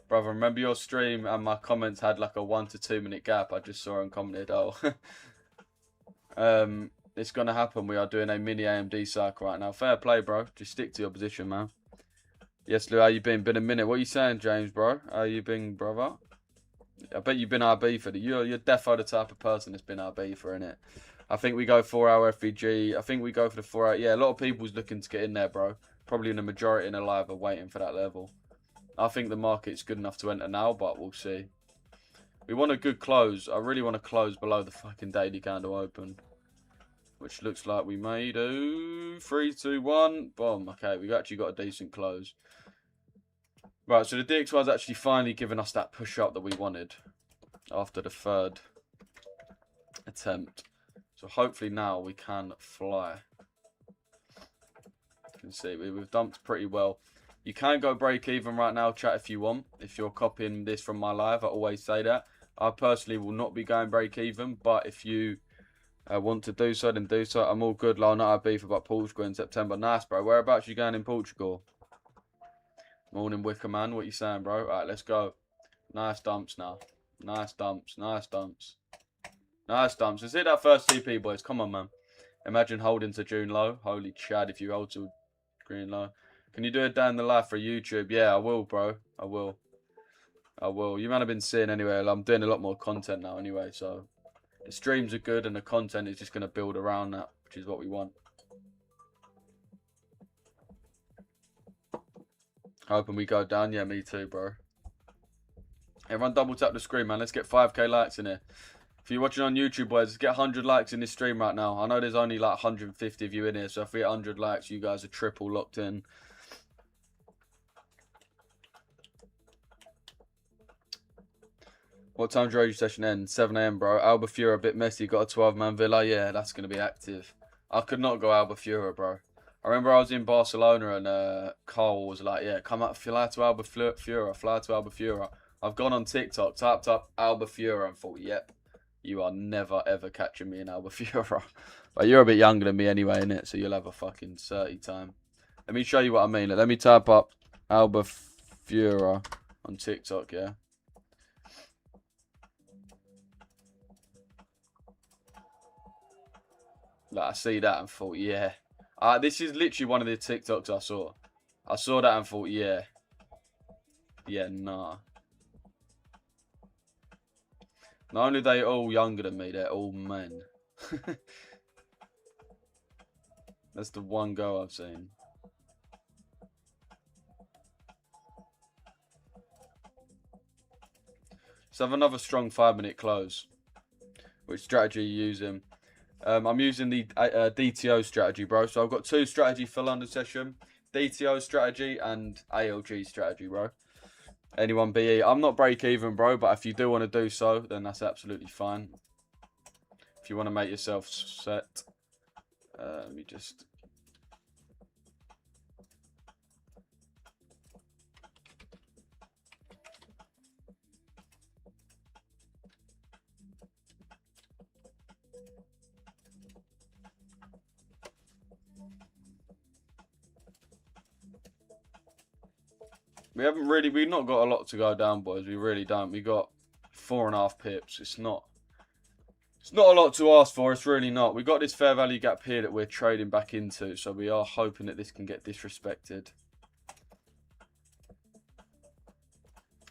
Brother, remember your stream and my comments had like a 1 to 2 minute gap. I just saw and commented, oh. It's going to happen. We are doing a mini AMD cycle right now. Fair play, bro. Just stick to your position, man. Yes, Lou, how you been? Been a minute. What are you saying, James, bro? How you been, brother? I bet you've been RB for the... You're defo the type of person that's been RB for, innit? I think we go 4-hour FVG. I think we go for the 4-hour... Yeah, a lot of people's looking to get in there, bro. Probably in the majority in the live are waiting for that level. I think the market's good enough to enter now, but we'll see. We want a good close. I really want to close below the fucking daily candle open. Which looks like we may do. 3, 2, 1. Boom. Okay, we've actually got a decent close. Right, so the DXY's actually finally given us that push up that we wanted. After the 3rd attempt. So hopefully now we can fly. You can see we've dumped pretty well. You can go break even right now, chat, if you want. If you're copying this from my live, I always say that. I personally will not be going break even, but if you want to do so, then do so. I'm all good. Like, not have beef about Portugal in September. Nice, bro. Whereabouts you going in Portugal? Morning, Wicker Man. What you saying, bro? All right, let's go. Nice dumps now. Nice dumps. Nice dumps. Nice dumps. Let's hit that first TP, boys. Come on, man. Imagine holding to June low. Holy Chad, if you hold to green low. Can you do it down the live for YouTube? Yeah, I will, bro. I will. I will. You might have been seeing anyway. I'm doing a lot more content now anyway, so The streams are good and the content is just going to build around that, which is what we want. Hoping we go down. Yeah, me too, bro. Everyone double tap the screen, man. Let's get 5k likes in here. If you're watching on YouTube, boys, let's get 100 likes in this stream right now. I know there's only like 150 of you in here, so if we get 100 likes, you guys are triple locked in. What time's your radio session end? 7 AM, bro. Albufeira, a bit messy. Got a 12-man villa. Yeah, that's going to be active. I could not go Albufeira, bro. I remember I was in Barcelona and Carl was like, yeah, come up, fly to Albufeira, fly to Albufeira. I've gone on TikTok, typed up Albufeira and thought, yep, you are never, ever catching me in Albufeira. But you're a bit younger than me anyway, innit? So you'll have a fucking 30 time. Let me show you what I mean. Let me type up Albufeira on TikTok, yeah? Like, I see that and thought, yeah. This is literally one of the TikToks I saw. I saw that and thought, yeah. Yeah, nah. Not only are they all younger than me, they're all men. That's the one go I've seen. Let's have another strong 5-minute close. Which strategy are you using? I'm using the DTO strategy, bro. So I've got 2 strategy for London session. DTO strategy and ALG strategy, bro. Anyone BE. I'm not break even, bro. But if you do want to do so, then that's absolutely fine. If you want to make yourself set. Let me just... We've not got a lot to go down, boys. We really don't. We got 4.5 pips. It's not a lot to ask for. It's really not. We got this fair value gap here that we're trading back into, so we are hoping that this can get disrespected.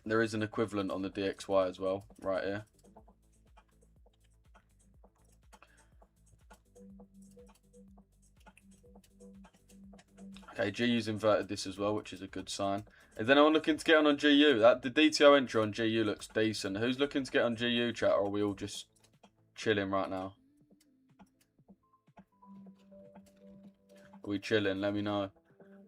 There is an equivalent on the DXY as well, right here. Okay, GU's inverted this as well, which is a good sign. Is anyone looking to get on GU? The DTO entry on GU looks decent. Who's looking to get on GU, chat, or are we all just chilling right now? Are we chilling? Let me know.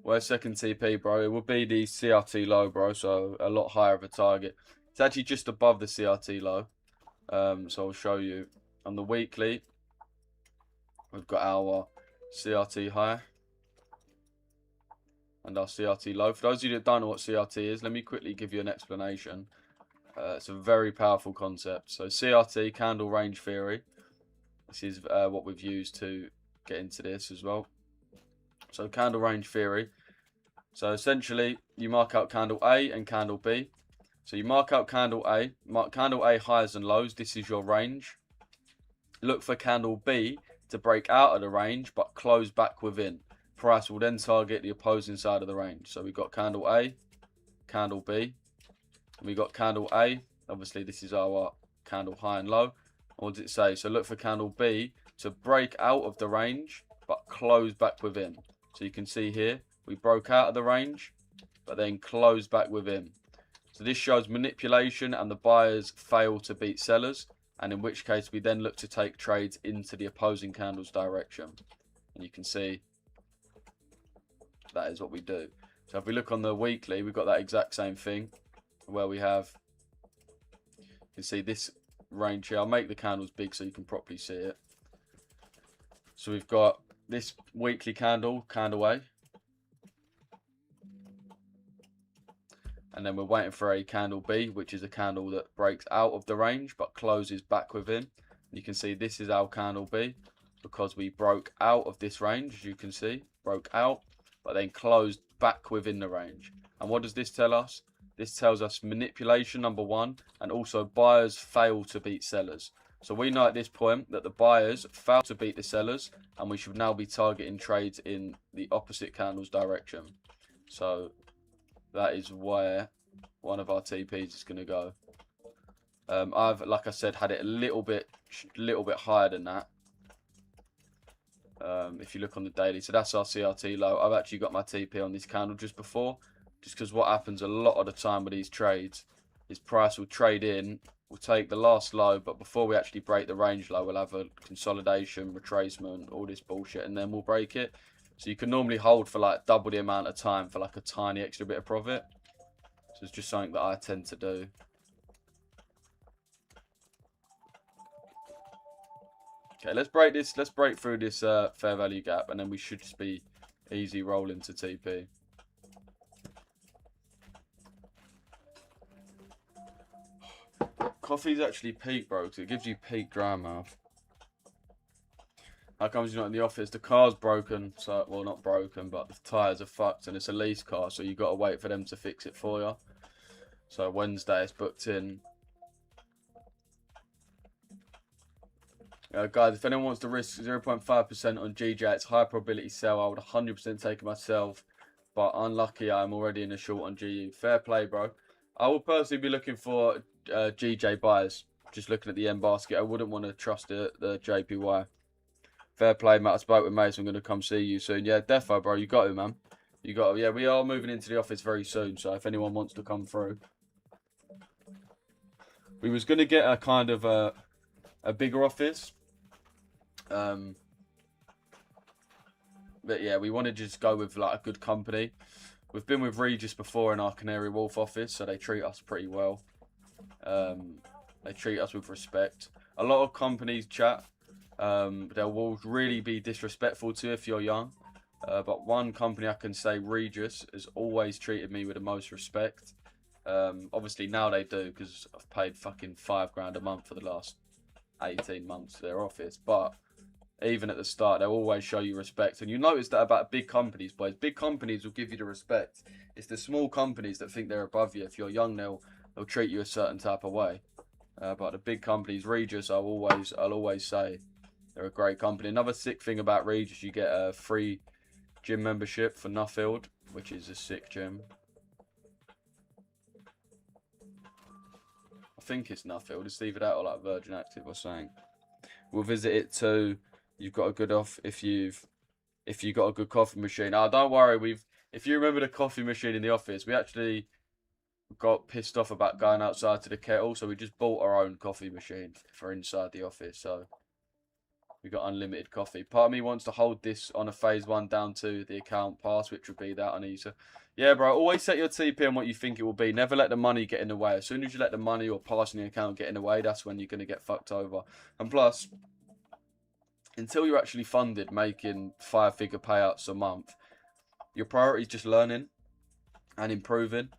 Where's second TP, bro? It will be the CRT low, bro, so a lot higher of a target. It's actually just above the CRT low. So I'll show you. On the weekly, we've got our CRT high and our CRT low. For those of you that don't know what CRT is, let me quickly give you an explanation. It's a very powerful concept. So CRT, candle range theory. This is what we've used to get into this as well. So candle range theory. So essentially, you mark out candle A and candle B. So you mark out candle A, mark candle A highs and lows. This is your range. Look for candle B to break out of the range, but close back within. Price will then target the opposing side of the range. So we've got candle A, candle B. And we've got candle A. Obviously, this is our candle high and low. What does it say? So look for candle B to break out of the range, but close back within. So you can see here, we broke out of the range, but then closed back within. So this shows manipulation and the buyers fail to beat sellers. And in which case, we then look to take trades into the opposing candle's direction. And you can see that is what we do. So if we look on the weekly, we've got that exact same thing where we have, you can see this range here. I'll make the candles big so you can properly see it. So we've got this weekly candle, candle A. And then we're waiting for a candle B, which is a candle that breaks out of the range but closes back within. You can see this is our candle B because we broke out of this range, as you can see, broke out, but then closed back within the range. And what does this tell us? This tells us manipulation, number one, and also buyers fail to beat sellers. So we know at this point that the buyers fail to beat the sellers, and we should now be targeting trades in the opposite candle's direction. So that is where one of our TPs is going to go. I've, like I said, had it a little bit higher than that. If you look on the daily, so that's our CRT low. I've actually got my TP on this candle just before, just because what happens a lot of the time with these trades is price will trade in, we'll take the last low, but before we actually break the range low, we'll have a consolidation, retracement, all this bullshit, and then we'll break it. So you can normally hold for like double the amount of time for like a tiny extra bit of profit. So it's just something that I tend to do. Okay, let's break this. Let's break through this fair value gap, and then we should just be easy rolling to TP. Coffee's actually peak, bro, because it gives you peak dry mouth. How comes you're not in the office? The car's broken. So, well, not broken, but the tyres are fucked, and it's a lease car, so you got to wait for them to fix it for you. So Wednesday it's booked in. Guys, if anyone wants to risk 0.5% on GJ, it's high probability sell. I would 100% take it myself, but unlucky I'm already in a short on GU. Fair play, bro. I will personally be looking for GJ buyers. Just looking at the end basket, I wouldn't want to trust the JPY. Fair play, Matt. I spoke with Mace. I'm going to come see you soon. Yeah, defo, bro. You got it, man. You got it. Yeah, we are moving into the office very soon, so if anyone wants to come through. We was going to get a kind of a bigger office. But yeah, we want to just go with like a good company. We've been with Regis before in our Canary Wharf office, so they treat us pretty well. They treat us with respect. A lot of companies chat. They will really be disrespectful to you if you're young. But one company I can say, Regis, has always treated me with the most respect. Obviously now they do, because I've paid fucking £5 a month for the last 18 months to their office. But even at the start, they'll always show you respect. And you notice that about big companies, boys. Big companies will give you the respect. It's the small companies that think they're above you. If you're young, they'll treat you a certain type of way. But the big companies, Regis, I'll always say they're a great company. Another sick thing about Regis, you get a free gym membership for Nuffield, which is a sick gym. I think it's Nuffield. It's either that or like Virgin Active or something. We'll visit it too. You've got a good off if you got a good coffee machine. Oh, don't worry. If you remember the coffee machine in the office, we actually got pissed off about going outside to the kettle, so we just bought our own coffee machine for inside the office. So we got unlimited coffee. Part of me wants to hold this on a phase 1 down to the account pass, which would be that on ESA. Yeah, bro. Always set your TP on what you think it will be. Never let the money get in the way. As soon as you let the money or passing the account get in the way, that's when you're going to get fucked over. And plus, until you're actually funded making 5-figure payouts a month, your priority is just learning and improving.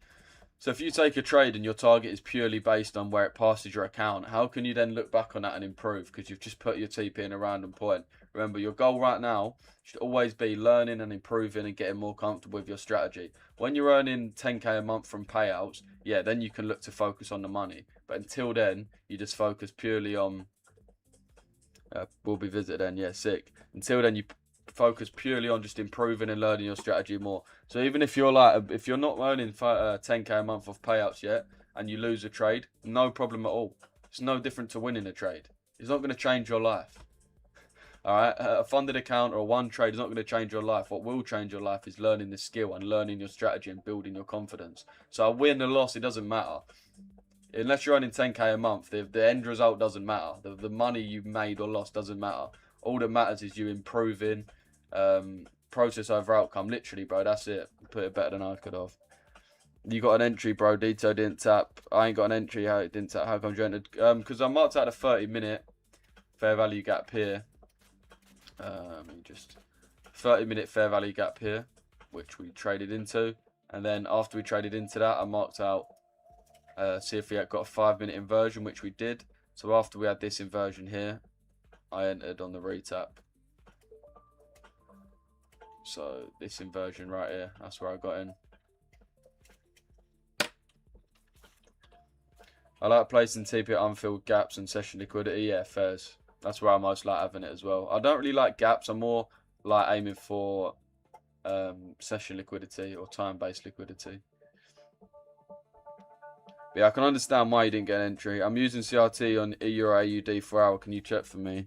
So if you take a trade and your target is purely based on where it passes your account, how can you then look back on that and improve? Because you've just put your TP in a random point. Remember, your goal right now should always be learning and improving and getting more comfortable with your strategy. When you're earning 10k a month from payouts, yeah, then you can look to focus on the money. But until then, you just focus purely on... we'll be visited then, yeah, sick. Until then, you focus purely on just improving and learning your strategy more. So even if you're if you're not earning 10k a month off payouts yet and you lose a trade, no problem at all. It's no different to winning a trade. It's not going to change your life. All right, a funded account or one trade is not going to change your life. What will change your life is learning the skill and learning your strategy and building your confidence. So a win or loss, it doesn't matter. Unless you're earning 10k a month, the end result doesn't matter. The money you've made or lost doesn't matter. All that matters is you improving, process over outcome. Literally, bro, that's it. Put it better than I could have. You got an entry, bro. Dito didn't tap. I ain't got an entry. How it didn't tap? How come you entered? Because I marked out a 30-minute fair value gap here. Just 30-minute fair value gap here, which we traded into, and then after we traded into that, I marked out. See if we had got a 5-minute inversion, which we did. So after we had this inversion here, I entered on the retap. So this inversion right here, that's where I got in. I like placing TP at unfilled gaps and session liquidity. Yeah, fairs. That's where I most like having it as well. I don't really like gaps. I'm more like aiming for session liquidity or time-based liquidity. But yeah, I can understand why you didn't get an entry. I'm using CRT on EU or AUD 4 hour. Can you check for me?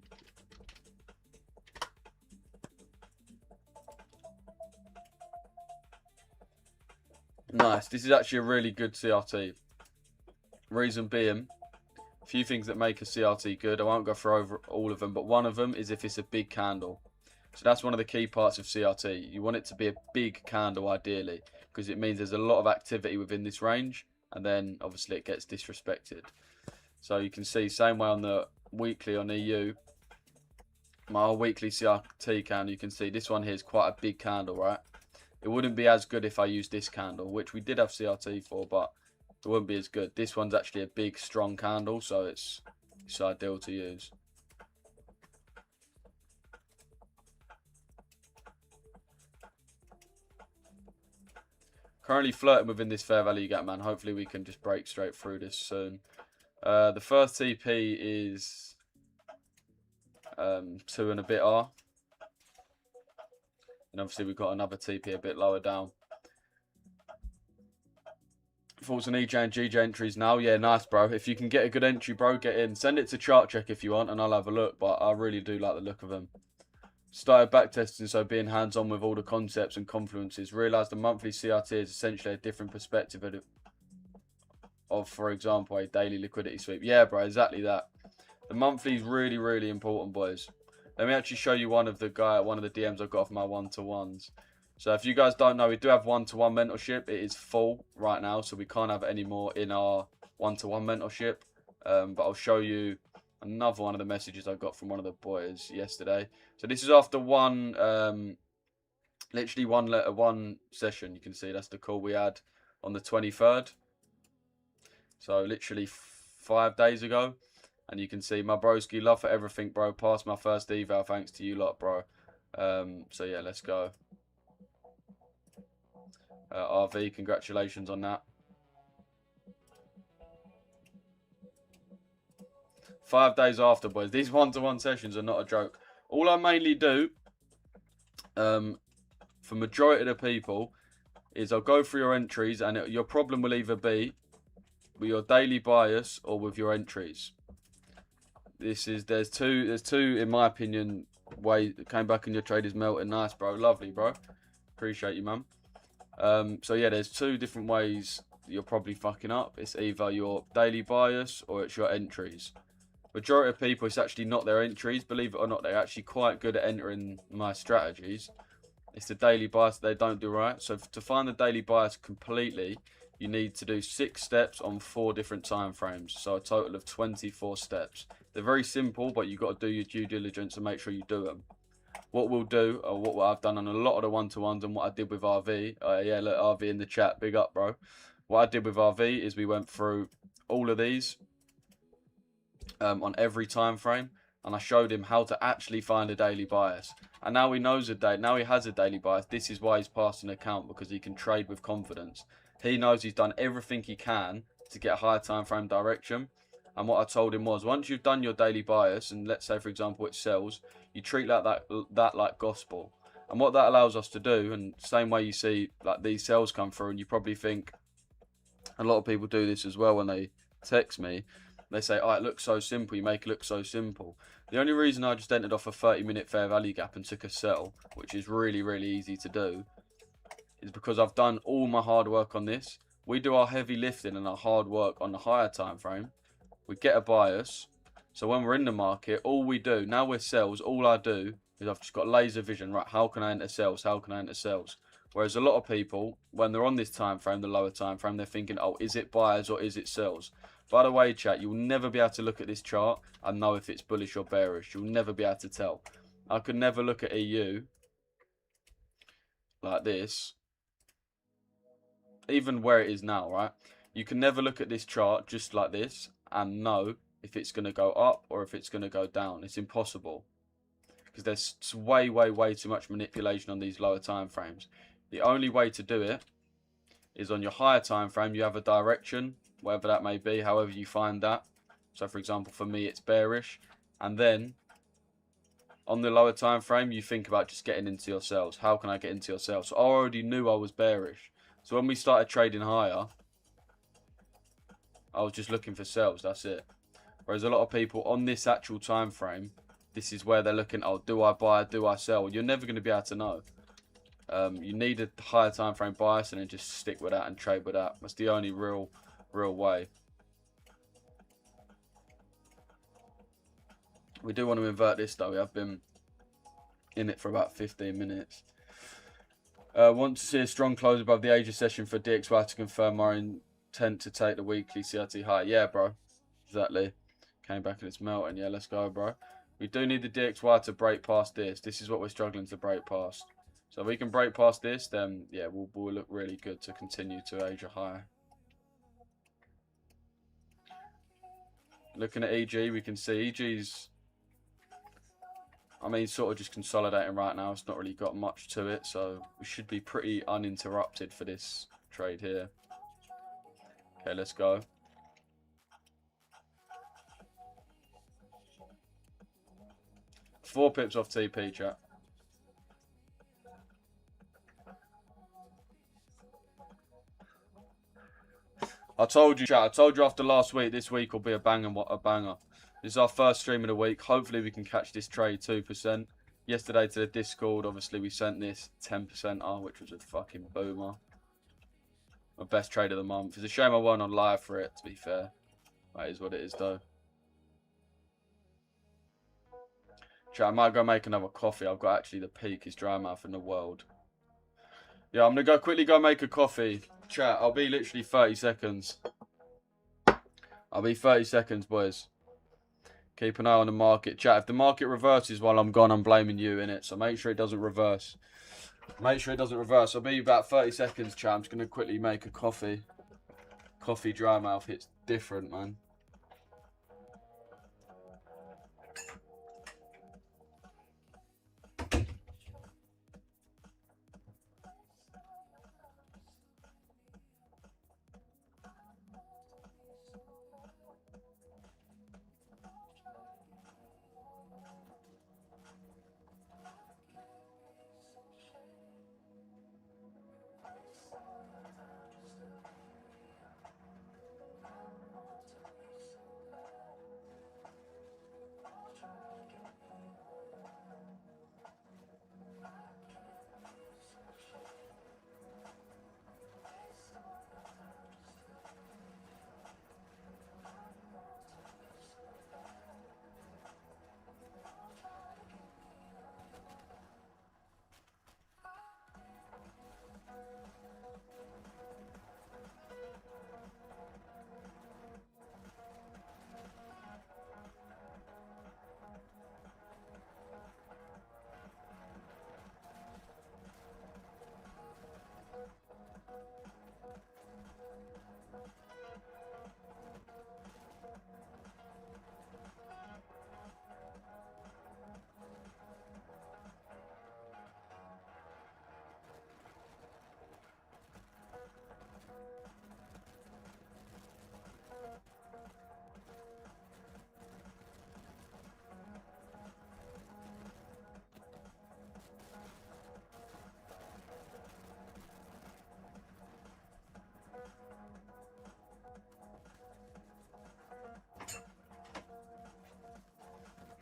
Nice. This is actually a really good CRT. Reason being, a few things that make a CRT good. I won't go through over all of them, but one of them is if it's a big candle. So that's one of the key parts of CRT. You want it to be a big candle ideally, because it means there's a lot of activity within this range, and then obviously it gets disrespected. So you can see same way on the weekly on EU, my weekly CRT candle, you can see this one here is quite a big candle, right? It wouldn't be as good if I used this candle, which we did have CRT for, but it wouldn't be as good. This one's actually a big, strong candle, so it's ideal to use. Currently flirting within this fair value gap, man. Hopefully we can just break straight through this soon. The first TP is 2 and a bit R. And obviously we've got another TP a bit lower down. Thoughts on EJ and GJ entries now? Yeah, nice, bro. If you can get a good entry, bro, get in. Send it to Chart Check if you want, and I'll have a look. But I really do like the look of them. Started backtesting, so being hands-on with all the concepts and confluences. Realised the monthly CRT is essentially a different perspective of, for example, a daily liquidity sweep. Yeah, bro, exactly that. The monthly is really, really important, boys. Let me actually show you one of the DMs I got off my one-to-ones. So if you guys don't know, we do have one-to-one mentorship. It is full right now, so we can't have any more in our one-to-one mentorship. But I'll show you another one of the messages I got from one of the boys yesterday. So this is after literally one session. You can see that's the call we had on the 23rd. So literally 5 days ago. And you can see my broski, love for everything, bro. Passed my first eval, thanks to you lot, bro. So yeah, let's go. RV, congratulations on that. 5 days after, boys. These one-to-one sessions are not a joke. All I mainly do, for majority of the people, is I'll go through your entries, and your problem will either be with your daily bias or with your entries. There's two in my opinion way. Came back and your trade is melting. Nice, bro. Lovely, bro. Appreciate you, man. So yeah, there's 2 different ways you're probably fucking up. It's either your daily bias or it's your entries. Majority of people, it's actually not their entries. Believe it or not, they're actually quite good at entering my strategies. It's the daily bias that they don't do right. So to find the daily bias completely, you need to do 6 steps on 4 different time frames. So a total of 24 steps. They're very simple, but you've got to do your due diligence and make sure you do them. What we'll do, or what I've done on a lot of the one-to-ones and what I did with RV. Yeah, look, RV in the chat. Big up, bro. What I did with RV is we went through all of these on every time frame. And I showed him how to actually find a daily bias. And now he knows now he has a daily bias. This is why he's passed an account, because he can trade with confidence. He knows he's done everything he can to get a higher time frame direction. And what I told him was, once you've done your daily bias, and let's say for example it sells, you treat that like gospel. And what that allows us to do, and same way you see like these sales come through, and you probably think a lot of people do this as well when they text me. They say, oh, it looks so simple. You make it look so simple. The only reason I just entered off a 30-minute fair value gap and took a sell, which is really, really easy to do, is because I've done all my hard work on this. We do our heavy lifting and our hard work on the higher time frame. We get a bias. So when we're in the market, all we do, now we're sells, all I do is I've just got laser vision. Right, how can I enter sells? How can I enter sells? Whereas a lot of people, when they're on this time frame, the lower time frame, they're thinking, oh, is it buyers or is it sells? By the way, chat, you'll never be able to look at this chart and know if it's bullish or bearish. You'll never be able to tell. I could never look at EU like this, even where it is now, right? You can never look at this chart just like this and know if it's going to go up or if it's going to go down. It's impossible, because there's way, way, way too much manipulation on these lower time frames. The only way to do it is on your higher time frame. You have a direction, whatever that may be, however you find that. So for example, for me, it's bearish. And then on the lower time frame, you think about just getting into your sales. How can I get into your sales? So I already knew I was bearish. So when we started trading higher, I was just looking for sells. That's it. Whereas a lot of people on this actual time frame, this is where they're looking, oh, do I buy, do I sell? You're never going to be able to know. You need a higher time frame bias and then just stick with that and trade with that. That's the only real way. We do want to invert this though. We have been in it for about 15 minutes. Want to see a strong close above the Asia session for DXY to confirm our intent to take the weekly CRT high. Yeah, bro. Exactly. Came back and it's melting. Yeah, let's go, bro. We do need the DXY to break past this. This is what we're struggling to break past. So if we can break past this, then yeah, we'll look really good to continue to Asia high. Looking at EG, we can see EG's, I mean, sort of just consolidating right now. It's not really got much to it, so we should be pretty uninterrupted for this trade here. Okay, let's go. Four pips off TP, chat. I told you, chat. I told you after last week, this week will be a banger. This is our first stream of the week. Hopefully we can catch this trade 2%. Yesterday to the Discord, obviously we sent this 10%, which was a fucking boomer. My best trade of the month. It's a shame I weren't on live for it, to be fair. That is what it is, though. Chat, I might go make another coffee. I've got actually the peakest dry mouth in the world. Yeah, I'm going to quickly go make a coffee. Chat, I'll be literally 30 seconds. I'll be 30 seconds, boys. Keep an eye on the market. Chat, if the market reverses while I'm gone, I'm blaming you, innit? So make sure it doesn't reverse. Make sure it doesn't reverse. I'll be about 30 seconds, chat. I'm just going to quickly make a coffee. Coffee dry mouth hits different, man.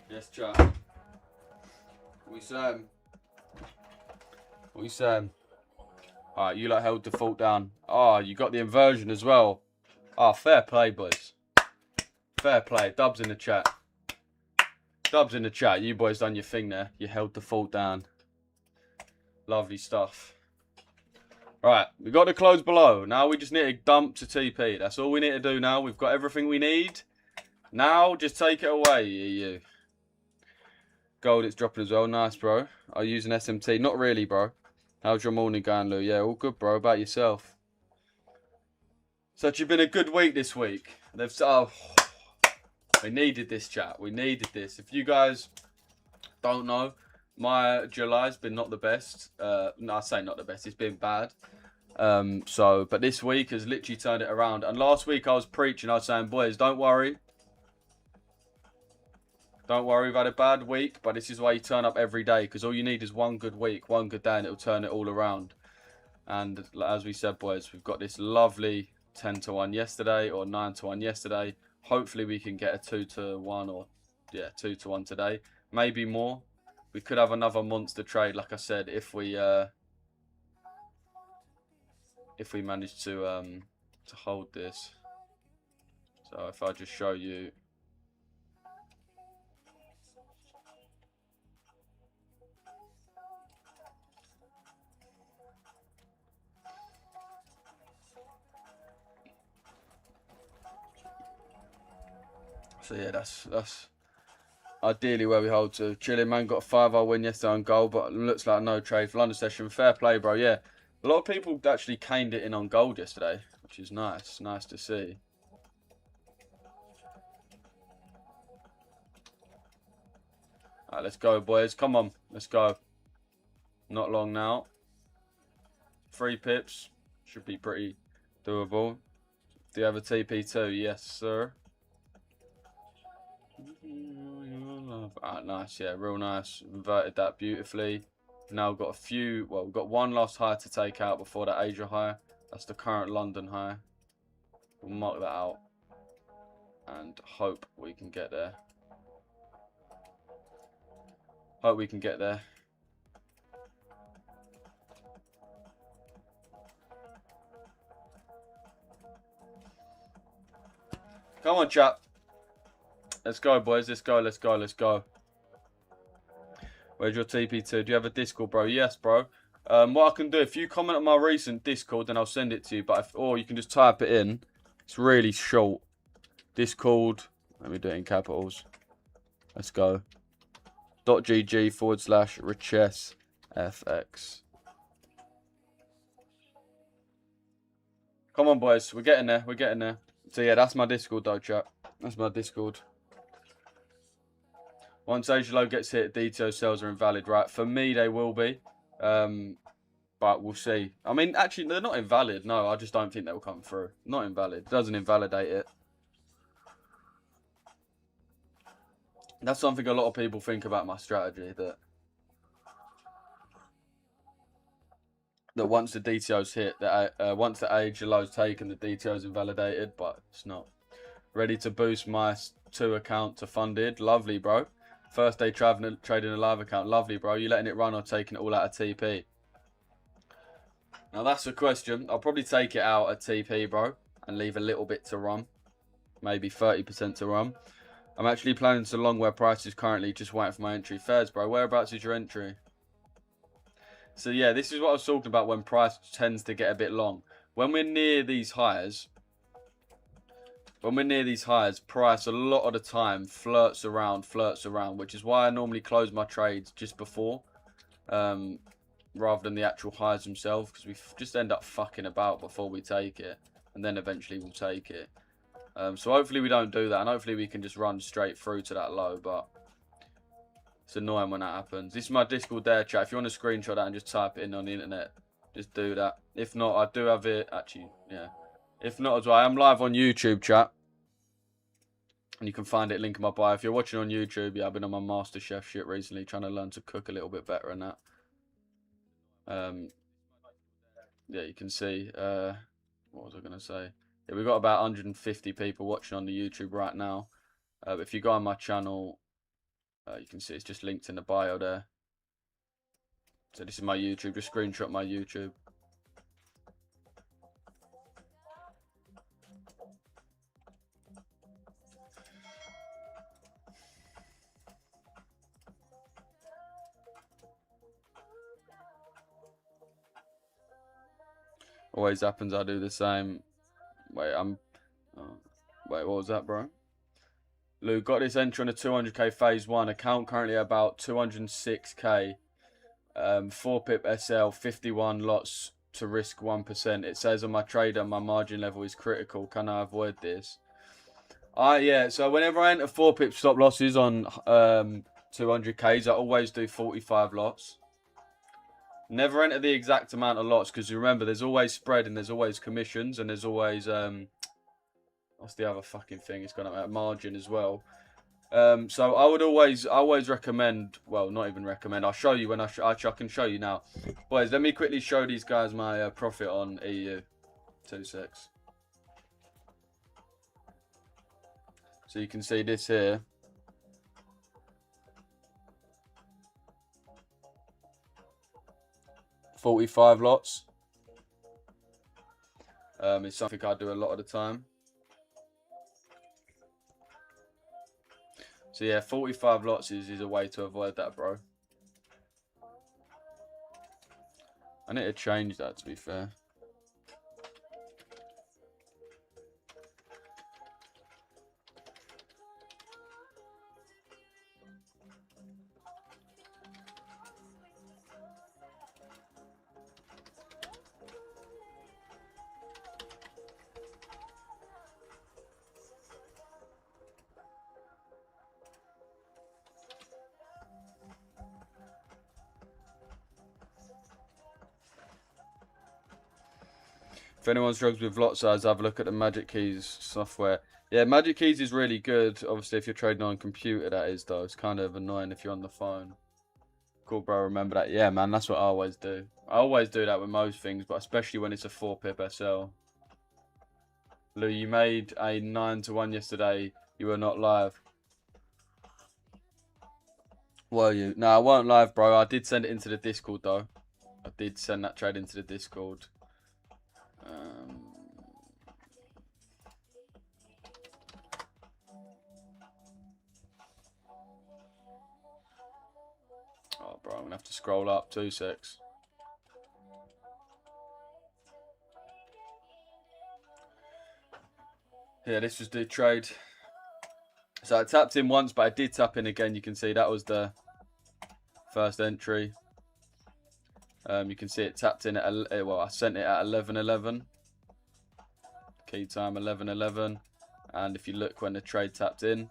Yes, chat. What we saying? What we saying? Alright, you lot held default down. Oh, you got the inversion as well. Oh, fair play, boys. Fair play. Dubs in the chat. Dubs in the chat. You boys done your thing there. You held default down. Lovely stuff. Right, we got the close below. Now we just need to dump to TP. That's all we need to do now. We've got everything we need. Now, just take it away, you. Gold, it's dropping as well. Nice, bro. I'll use an SMT. Not really, bro. How's your morning going, Lou? Yeah, all good, bro. About yourself? Such a been a good week this week. We needed this, chat. We needed this. If you guys don't know, my July's been not the best. No, I say not the best. It's been bad. But this week has literally turned it around. And last week I was preaching. I was saying, boys, don't worry. Don't worry, we've had a bad week, but this is why you turn up every day, because all you need is one good week, one good day, and it'll turn it all around. And as we said, boys, we've got this lovely 10 to 1 yesterday or 9 to 1 yesterday. Hopefully we can get a 2 to 1 or, yeah, 2 to 1 today. Maybe more. We could have another monster trade, like I said, if we manage to hold this. So if I just show you. So yeah, that's ideally where we hold to. Chilling, man, got a 5-0 win yesterday on goal, but looks like no trade for London session. Fair play, bro. Yeah, a lot of people actually caned it in on gold yesterday, which is nice. Nice to see. All right, let's go, boys. Come on, let's go. Not long now. 3 pips. Should be pretty doable. Do you have a TP2? Yes, sir. Alright, nice, yeah, real nice. Inverted that beautifully. Now got a few, well, we've got one last high to take out before that Asia high. That's the current London high. We'll mark that out and hope we can get there. Hope we can get there. Come on, chap. Let's go, boys. Let's go, let's go, let's go. Where's your TP2? Do you have a Discord, bro? Yes, bro. What I can do, if you comment on my recent Discord, then I'll send it to you. But or you can just type it in. It's really short. Discord. Let me do it in capitals. Let's go. .gg/Richesse FX. Come on, boys. We're getting there. We're getting there. So yeah, that's my Discord, though, chat. That's my Discord. Once Asia low gets hit, DTO cells are invalid, right? For me, they will be. But we'll see. I mean, actually, they're not invalid. No, I just don't think they'll come through. Not invalid. Doesn't invalidate it. That's something a lot of people think about my strategy. That once the DTO's hit, that once the Asia low's taken, the DTO's invalidated. But it's not. Ready to boost my 2 account to funded. Lovely, bro. First day trading a live account. Lovely, bro. You letting it run or taking it all out of TP? Now, that's a question. I'll probably take it out at TP, bro. And leave a little bit to run. Maybe 30% to run. I'm actually planning to long where price is currently. Just waiting for my entry. Fairs, bro. Whereabouts is your entry? So, yeah, this is what I was talking about when price tends to get a bit long. When we're near these highs... price a lot of the time flirts around, which is why I normally close my trades just before, rather than the actual highs themselves, because we just end up fucking about before we take it, and then eventually we'll take it. So hopefully we don't do that, and hopefully we can just run straight through to that low, but it's annoying when that happens. This is my Discord there, chat. If you want to screenshot that and just type it in on the internet, just do that. If not, I do have it, actually, yeah. If not as well, I am live on YouTube, chat. And you can find it, link in my bio. If you're watching on YouTube, yeah, I've been on my Master Chef shit recently, trying to learn to cook a little bit better and that. Yeah, you can see, what was I going to say? Yeah, we've got about 150 people watching on the YouTube right now. If you go on my channel, you can see it's just linked in the bio there. So this is my YouTube, just screenshot my YouTube. Always happens, I do the same. Wait, wait, what was that, bro? Lou, got this entry on a 200k phase 1. Account currently about 206k. 4-pip SL, 51 lots to risk 1%. It says on my trader my margin level is critical. Can I avoid this? Yeah, so whenever I enter 4-pip stop losses on 200ks, I always do 45 lots. Never enter the exact amount of lots, because remember, there's always spread and there's always commissions and there's always what's the other fucking thing? It's got a margin as well. So I always recommend. Well, not even recommend. I'll show you when I can show you now, boys. Let me quickly show these guys my profit on EU. 2 secs. So you can see this here. $45 lots. It's something I do a lot of the time. So yeah, 45 lots is a way to avoid that, bro. I need to change that, to be fair. If anyone struggles with lot size, have a look at the Magic Keys software. Yeah, Magic Keys is really good. Obviously, if you're trading on a computer, that is, though. It's kind of annoying if you're on the phone. Cool, bro. Remember that. Yeah, man, that's what I always do. I always do that with most things, but especially when it's a 4-pip SL. Lou, you made a 9-1 yesterday. You were not live. Were you? No, I weren't live, bro. I did send it into the Discord, though. I did send that trade into the Discord. Oh, bro, I'm going to have to scroll up 2 secs. Yeah, this was the trade. So I tapped in once, but I did tap in again. You can see that was the first entry. You can see it tapped in at, well, I sent it at 11:11. Key time 11:11. And if you look when the trade tapped in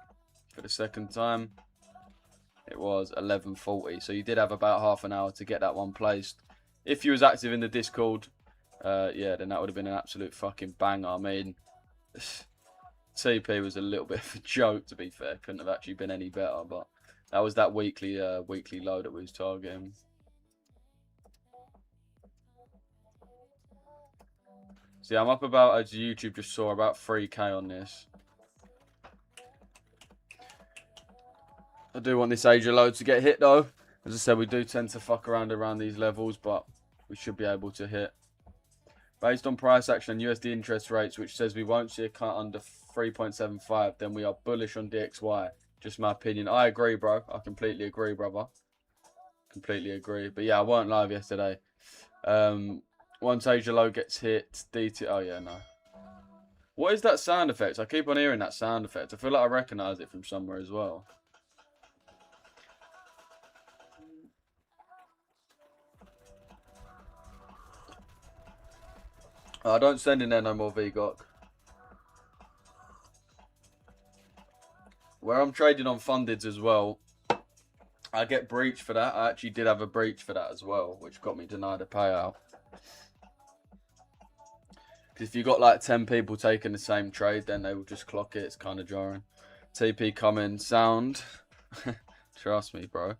for the second time, it was 11:40. So you did have about half an hour to get that one placed. If you was active in the Discord, yeah, then that would have been an absolute fucking banger. I mean, TP was a little bit of a joke, to be fair. Couldn't have actually been any better, but that was that weekly low that we was targeting. See, I'm up about, as YouTube just saw, about 3k on this. I do want this Asia load to get hit, though. As I said, we do tend to fuck around these levels, but we should be able to hit. Based on price action and USD interest rates, which says we won't see a cut under 3.75, then we are bullish on DXY. Just my opinion. I agree, bro. I completely agree, brother. Completely agree. But yeah, I weren't live yesterday. Once Asia low gets hit, DT... Oh, yeah, no. What is that sound effect? I keep on hearing that sound effect. I feel like I recognise it from somewhere as well. Oh, don't send in there no more, VGOC. Where I'm trading on fundeds as well, I get breached for that. I actually did have a breach for that as well, which got me denied a payout. Because if you got like 10 people taking the same trade, then they will just clock it. It's kind of jarring. TP coming, sound. Trust me, bro.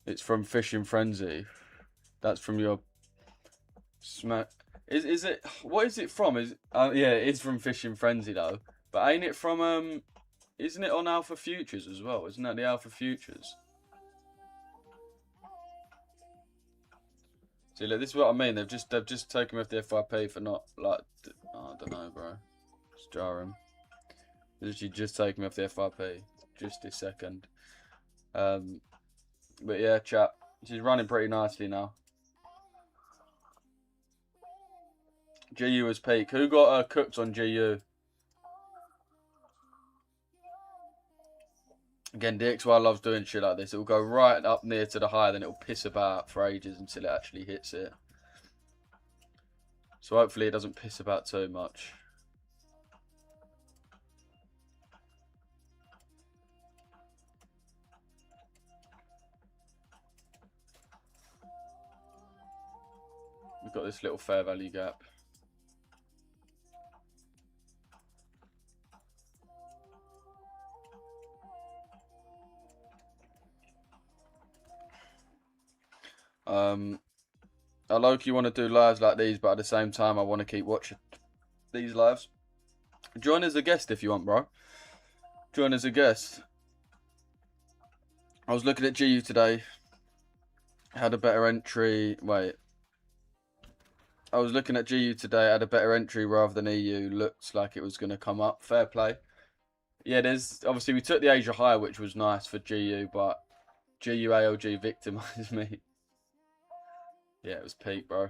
It's from Fishing Frenzy. That's from your smack. Is it? What is it from? Yeah, it is from Fishing Frenzy though. But ain't it from Isn't it on Alpha Futures as well? Isn't that the Alpha Futures? See, look, this is what I mean. They've just taken me off the FYP for not like. Oh, I don't know, bro. It's jarring. They've literally just taken me off the FYP. Just a second. But yeah, chat. She's running pretty nicely now. GU was peak. Who got cooked on GU? Again, DXY loves doing shit like this. It will go right up near to the high, then it will piss about for ages until it actually hits it. So hopefully it doesn't piss about too much. We've got this little fair value gap. I low-key want to do lives like these, but at the same time, I want to keep watching these lives. Join as a guest if you want, bro. Join as a guest. I was looking at GU today. Had a better entry. Wait. I was looking at GU today. Had a better entry rather than EU. Looks like it was going to come up. Fair play. Yeah, there's obviously we took the Asia higher, which was nice for GU, but GU ALG victimized me. Yeah, it was peak, bro.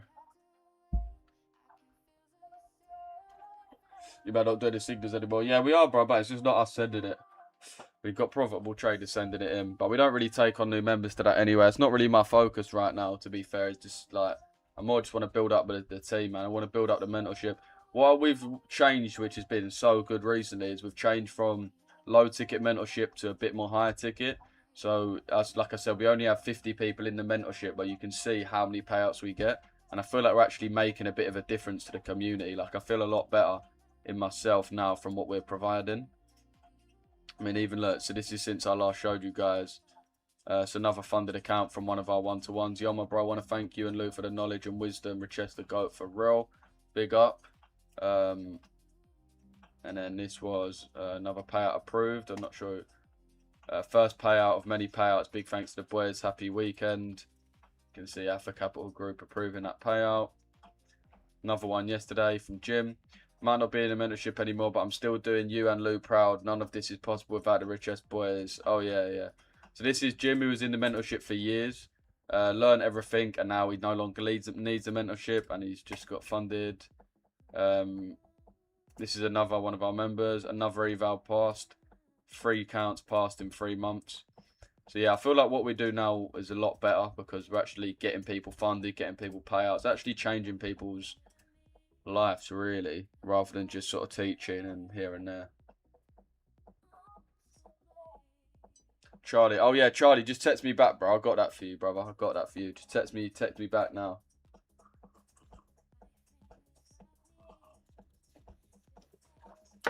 You better not do the signals anymore. Yeah, we are, bro, but it's just not us sending it. We've got profitable traders sending it in, but we don't really take on new members to that anyway. It's not really my focus right now, to be fair. It's just like, I more just want to build up the team, man. I want to build up the mentorship. What we've changed, which has been so good recently, is we've changed from low ticket mentorship to a bit more higher ticket. So, as like I said, we only have 50 people in the mentorship, but you can see how many payouts we get. And I feel like we're actually making a bit of a difference to the community. Like, I feel a lot better in myself now from what we're providing. I mean, even look, so this is since I last showed you guys. It's another funded account from one of our one-to-ones. Yoma, bro, I want to thank you and Lou for the knowledge and wisdom. Richesse the GOAT for real. Big up. And then this was another payout approved. I'm not sure. First payout of many payouts. Big thanks to the boys. Happy weekend. You can see Alpha Capital Group approving that payout. Another one yesterday from Jim. Might not be in a mentorship anymore, but I'm still doing you and Lou proud. None of this is possible without the Richesse boys. Oh, yeah, yeah. So this is Jim, who was in the mentorship for years. Learned everything, and now he no longer needs a mentorship, and he's just got funded. This is another one of our members. Another eval passed. 3 counts passed in 3 months. So, yeah, I feel like what we do now is a lot better because we're actually getting people funded, getting people payouts, actually changing people's lives, really, rather than just sort of teaching and here and there. Charlie, oh yeah, Charlie, just text me back, bro. I got that for you, brother. I got that for you. Just text me back now.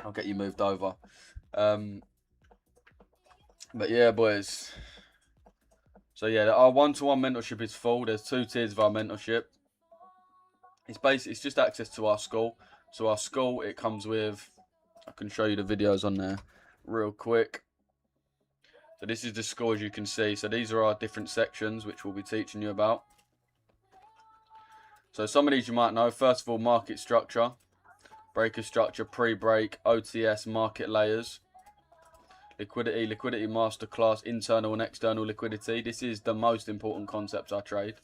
I'll get you moved over. But yeah, boys. So yeah, our one-to-one mentorship is full. There's 2 tiers of our mentorship. It's just access to our school. So our school, it comes with, I can show you the videos on there real quick. So this is the school, as you can see. So these are our different sections, which we'll be teaching you about. So some of these you might know. First of all, market structure, breaker structure, pre-break, OTS, market layers, liquidity masterclass, internal and external liquidity. This is the most important concepts I trade.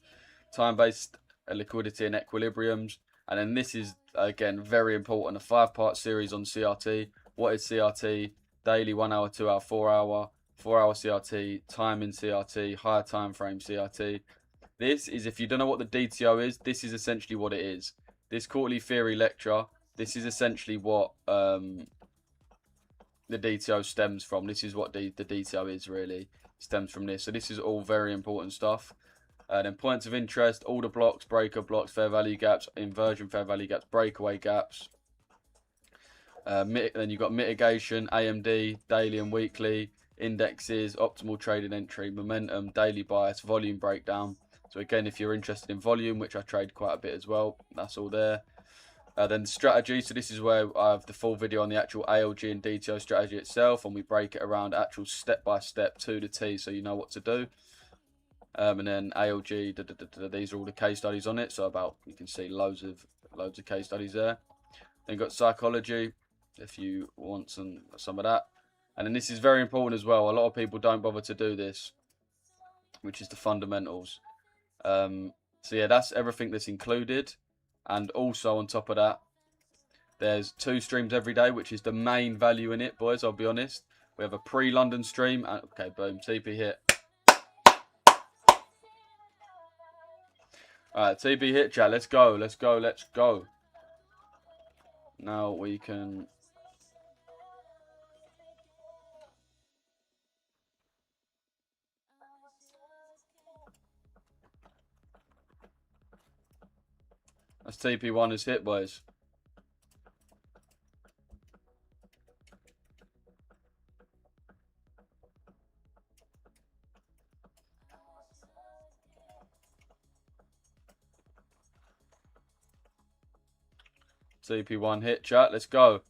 Time-based liquidity and equilibriums. And then this is, again, very important, a 5-part series on CRT. What is CRT? Daily, 1 hour, 2 hour, 4 hour, 4 hour CRT, time in CRT, higher time frame CRT. This is, if you don't know what the DTO is, this is essentially what it is. This quarterly theory lecture, this is essentially what the DTO stems from. This is what the DTO is, really. It stems from this. So this is all very important stuff. Then points of interest, order blocks, breaker blocks, fair value gaps, inversion fair value gaps, breakaway gaps. Then you've got mitigation, AMD, daily and weekly, indexes, optimal trading entry, momentum, daily bias, volume breakdown. So again, if you're interested in volume, which I trade quite a bit as well, that's all there. Then the strategy. So this is where I have the full video on the actual ALG and DTO strategy itself, and we break it around actual step-by-step to the T, so you know what to do. And then ALG, these are all the case studies on it. So you can see loads of case studies there. Then you've got psychology, if you want some of that. And then this is very important as well. A lot of people don't bother to do this, which is the fundamentals. So yeah, that's everything that's included. And also on top of that, there's 2 streams every day, which is the main value in it, boys. I'll be honest. We have a pre-London stream. And, okay, boom, TP hit. Alright, TP hit, chat. Let's go. Let's go. Let's go. Now we can... That's TP1 is hit, boys. CP1 hit, chat. Let's go.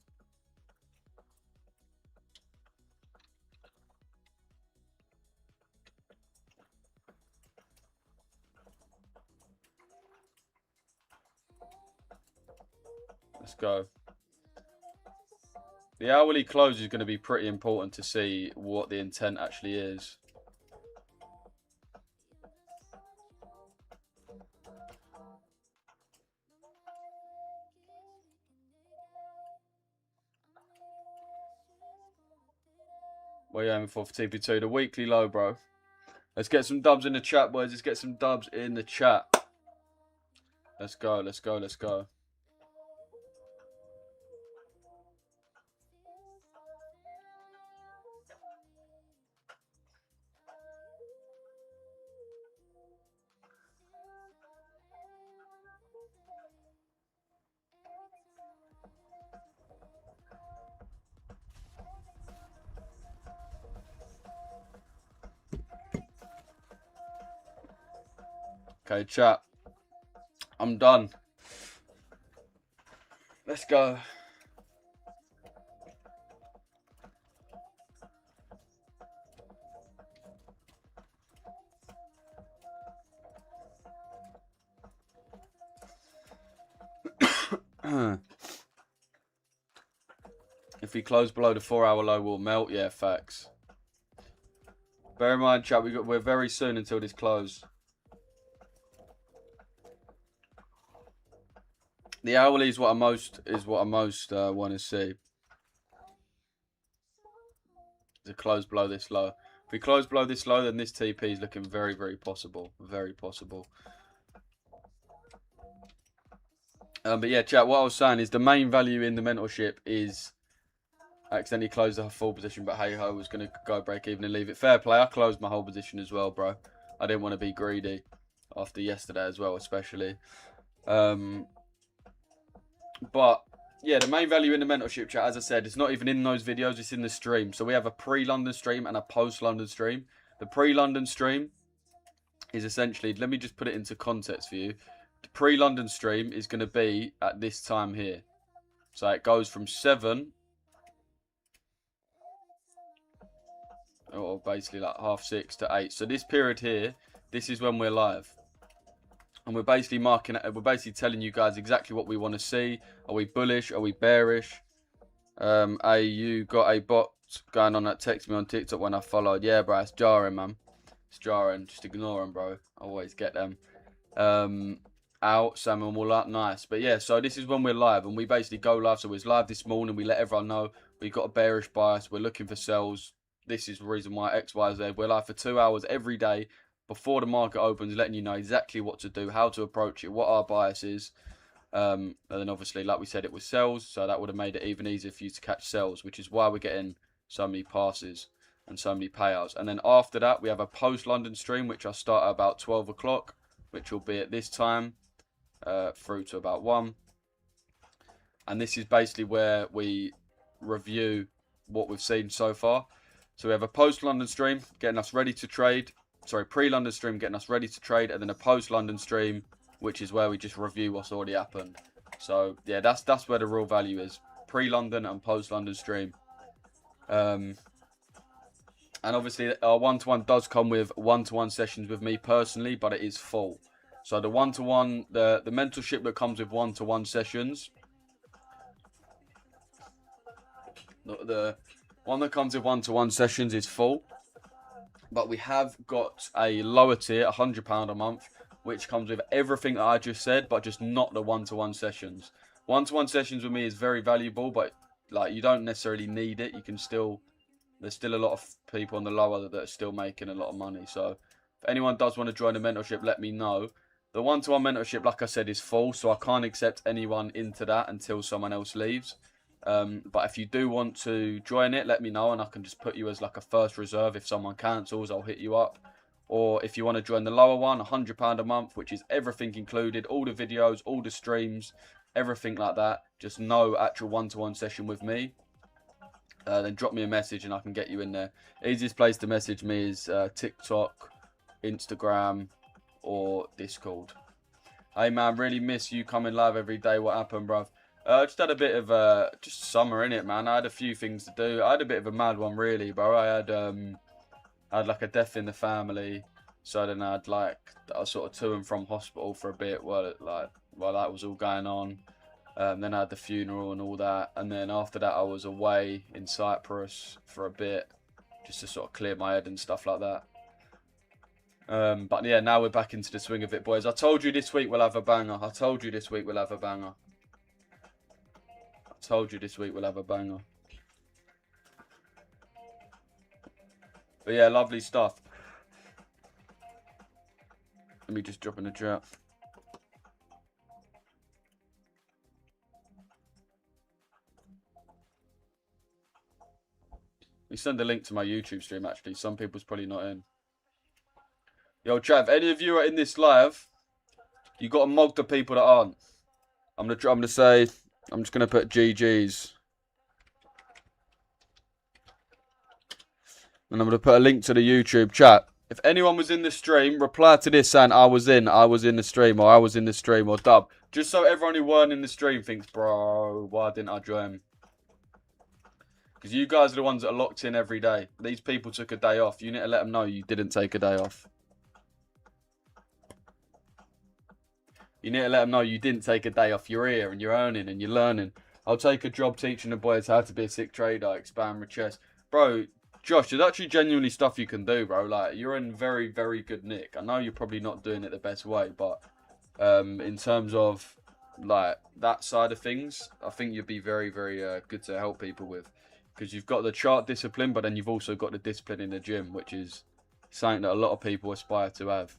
Let's go. The hourly close is going to be pretty important to see what the intent actually is. What are you aiming for TP2? The weekly low, bro. Let's get some dubs in the chat, boys. Let's get some dubs in the chat. Let's go, let's go, let's go. Okay, chat. I'm done. Let's go. If we close below the 4-hour low, we'll melt. Yeah, facts. Bear in mind, chat, we're very soon until this close. The hourly is what I most want to see. To close below this low. If we close below this low, then this TP is looking very, very possible. Very possible. But yeah, chat, what I was saying is the main value in the mentorship is accidentally closed the full position, but hey ho, was going to go break even and leave it. Fair play. I closed my whole position as well, bro. I didn't want to be greedy after yesterday as well, especially. But yeah, the main value in the mentorship, chat, as I said, it's not even in those videos, it's in the stream. So we have a pre-London stream and a post-London stream. The pre-London stream is essentially, let me just put it into context for you. The pre-London stream is going to be at this time here. So it goes from 7, or basically like 6:30 to 8. So this period here, this is when we're live. And we're basically we're basically telling you guys exactly what we want to see. Are we bullish? Are we bearish? Hey, you got a bot going on that text me on TikTok when I followed. Yeah, bro, it's jarring, man. It's jarring. Just ignore them, bro. I always get them. Out, Samuel Muller, nice. But yeah, so this is when we're live. And we basically go live. So we was live this morning. We let everyone know we've got a bearish bias. We're looking for sells. This is the reason why X, Y, Z. We're live for 2 hours every day before the market opens, letting you know exactly what to do, how to approach it, what our bias is. And then obviously, like we said, it was sells, so that would have made it even easier for you to catch sells, which is why we're getting so many passes and so many payouts. And then after that, we have a post-London stream, which I start at about 12 o'clock, which will be at this time through to about 1. And this is basically where we review what we've seen so far. So we have a post-London stream getting us ready to trade. Sorry, pre-London stream getting us ready to trade, and then a post-London stream, which is where we just review what's already happened. So yeah, that's where the real value is. Pre-London and post-London stream. And obviously our one-to-one does come with one-to-one sessions with me personally, but it is full. So the one-to-one, the mentorship that comes with one-to-one sessions, the one that comes with one-to-one sessions is full. But we have got a lower tier, £100 a month, which comes with everything that I just said, but just not the one-to-one sessions. One-to-one sessions with me is very valuable, but like you don't necessarily need it. You can still, there's still a lot of people on the lower that are still making a lot of money. So if anyone does want to join the mentorship, let me know. The one-to-one mentorship, like I said, is full, so I can't accept anyone into that until someone else leaves. But if you do want to join it, let me know, and I can just put you as like a first reserve. If someone cancels, I'll hit you up. Or if you want to join the lower one, £100 a month, which is everything included, all the videos, all the streams, everything like that. Just no actual one-to-one session with me. Then drop me a message and I can get you in there. Easiest place to message me is TikTok, Instagram, or Discord. Hey man, really miss you coming live every day. What happened, bruv? Just had a bit of just summer in it, man. I had a few things to do. I had a bit of a mad one, really, bro. I had like a death in the family, so then I was sort of to and from hospital for a bit while that was all going on. Then I had the funeral and all that, and then after that I was away in Cyprus for a bit, just to sort of clear my head and stuff like that. But yeah, now we're back into the swing of it, boys. I told you this week we'll have a banger. I told you this week we'll have a banger. I told you this week we'll have a banger. But yeah, lovely stuff. Let me just drop in the chat. We send a link to my YouTube stream, actually. Some people's probably not in. Yo, chat, if any of you are in this live, you got to mog the people that aren't. I'm just going to put GG's. And I'm going to put a link to the YouTube chat. If anyone was in the stream, reply to this saying I was in the stream, or I was in the stream, or dub. Just so everyone who weren't in the stream thinks, bro, why didn't I join? Because you guys are the ones that are locked in every day. These people took a day off. You need to let them know you didn't take a day off. You need to let them know you didn't take a day off. You're here and you're earning and you're learning. I'll take a job teaching the boys how to be a sick trader, expand Richesse. Bro, Josh, there's actually genuinely stuff you can do, bro. Like, you're in very, very good nick. I know you're probably not doing it the best way, but in terms of, like, that side of things, I think you'd be very, very good to help people with. Because you've got the chart discipline, but then you've also got the discipline in the gym, which is something that a lot of people aspire to have.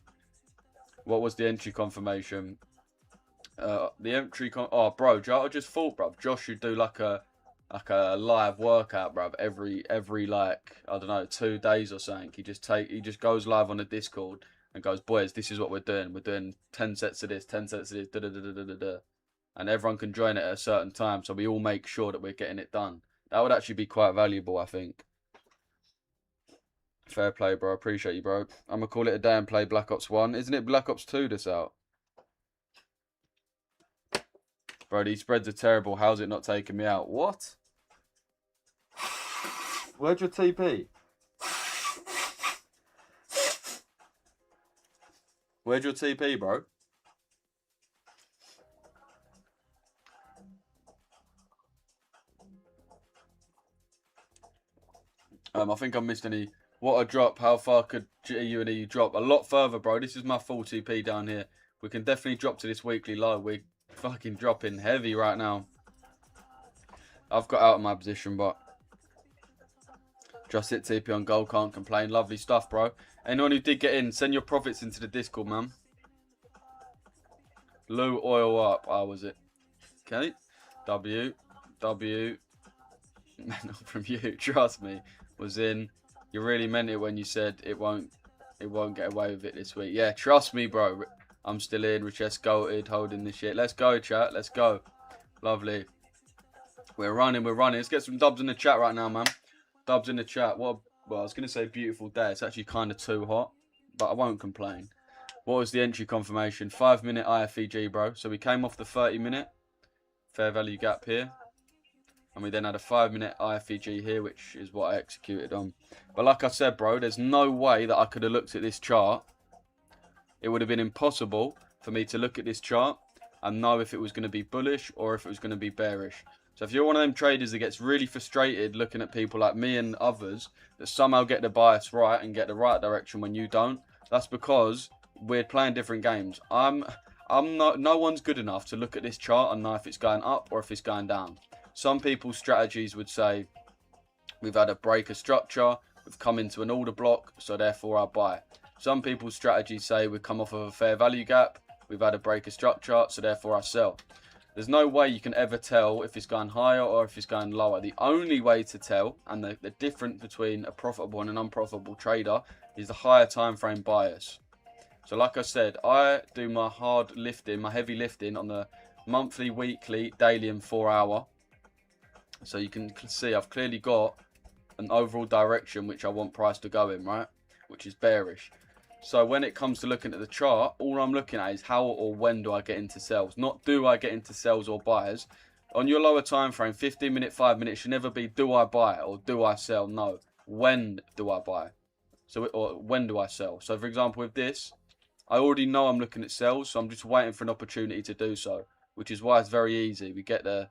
What was the entry confirmation? Oh, bro, I just thought, bro, Josh should do like a live workout, bro. Every like, I don't know, 2 days or something. He just goes live on the Discord and goes, boys, this is what we're doing. We're doing 10 sets of this, 10 sets of this, da da da da da da. And everyone can join it at a certain time, so we all make sure that we're getting it done. That would actually be quite valuable, I think. Fair play, bro. Appreciate you, bro. I'm going to call it a day and play Black Ops 1. Isn't it Black Ops 2 that's out? Bro, these spreads are terrible. How's it not taking me out? What? Where'd your TP? Where'd your TP, bro? I think I missed any. What a drop. How far could GU and EU drop? A lot further, bro. This is my full TP down here. We can definitely drop to this weekly low. We're fucking dropping heavy right now. I've got out of my position, but just hit TP on gold. Can't complain. Lovely stuff, bro. Anyone who did get in, send your profits into the Discord, man. Lou oil up. Oh, was it? Okay. W. Not from you. Trust me. Was in. You really meant it when you said it won't get away with it this week. Yeah, trust me, bro. I'm still in. Richesse goated, holding this shit. Let's go, chat. Let's go. Lovely. We're running. Let's get some dubs in the chat right now, man. Dubs in the chat. Well, I was going to say beautiful day. It's actually kind of too hot, but I won't complain. What was the entry confirmation? 5-minute IFEG, bro. So we came off the 30-minute fair value gap here. And we then had a 5-minute IFEG here, which is what I executed on. But like I said, bro, there's no way that I could have looked at this chart. It would have been impossible for me to look at this chart and know if it was going to be bullish or if it was going to be bearish. So if you're one of them traders that gets really frustrated looking at people like me and others that somehow get the bias right and get the right direction when you don't, that's because we're playing different games. No one's good enough to look at this chart and know if it's going up or if it's going down. Some people's strategies would say, we've had a break of structure, we've come into an order block, so therefore I buy. Some people's strategies say we've come off of a fair value gap, we've had a break of structure, so therefore I sell. There's no way you can ever tell if it's going higher or if it's going lower. The only way to tell, and the difference between a profitable and an unprofitable trader, is the higher time frame bias. So like I said, I do my hard lifting, my heavy lifting on the monthly, weekly, daily and 4-hour. So you can see I've clearly got an overall direction which I want price to go in, right? Which is bearish. So when it comes to looking at the chart, all I'm looking at is how or when do I get into sells. Not do I get into sells or buys, On your lower time frame, 15 minute, 5 minutes should never be do I buy or do I sell? No. When do I buy? Or when do I sell? So for example, with this, I already know I'm looking at sells, so I'm just waiting for an opportunity to do so, which is why it's very easy. We get the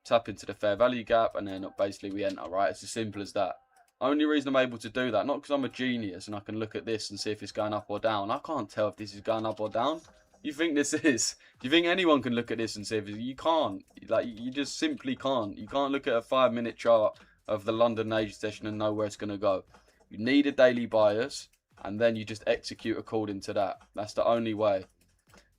tap into the fair value gap, and then basically we enter, right? It's as simple as that. Only reason I'm able to do that, not because I'm a genius and I can look at this and see if it's going up or down. I can't tell if this is going up or down. You think this is? Do you think anyone can look at this and see if you can't? Like, you just simply can't. You can't look at a 5-minute chart of the London Asia session and know where it's going to go. You need a daily bias, and then you just execute according to that. That's the only way.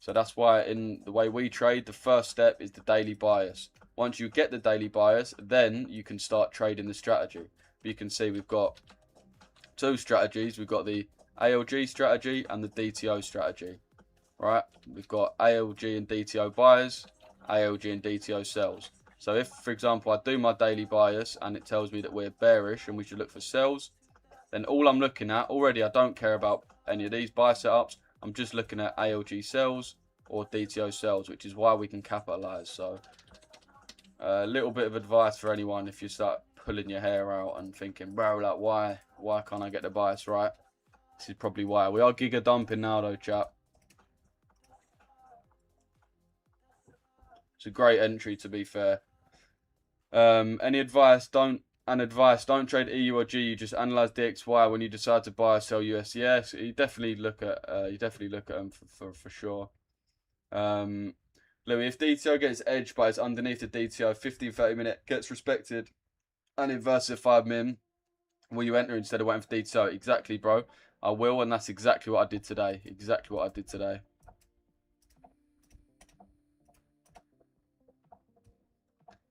So that's why in the way we trade, the first step is the daily bias. Once you get the daily bias, then you can start trading the strategy. You can see we've got two strategies. We've got the ALG strategy and the DTO strategy. Right? We've got ALG and DTO buyers, ALG and DTO sells. So if, for example, I do my daily bias and it tells me that we're bearish and we should look for sells, then all I'm looking at, already I don't care about any of these buy setups. I'm just looking at ALG sells or DTO sells, which is why we can capitalize. So a little bit of advice for anyone if you start pulling your hair out and thinking, bro, like why can't I get the bias right? This is probably why. We are giga dumping now though, chap. It's a great entry, to be fair. Any advice? Don't trade EU or G. You just analyze DXY when you decide to buy or sell US. Yes, you definitely look at them for sure. Louis, if DTO gets edged but it's underneath the DTO, 15-30 minute gets respected, and it versus 5 min, will you enter instead of waiting for DTO? Exactly, bro. I will, and that's exactly what I did today. Exactly what I did today.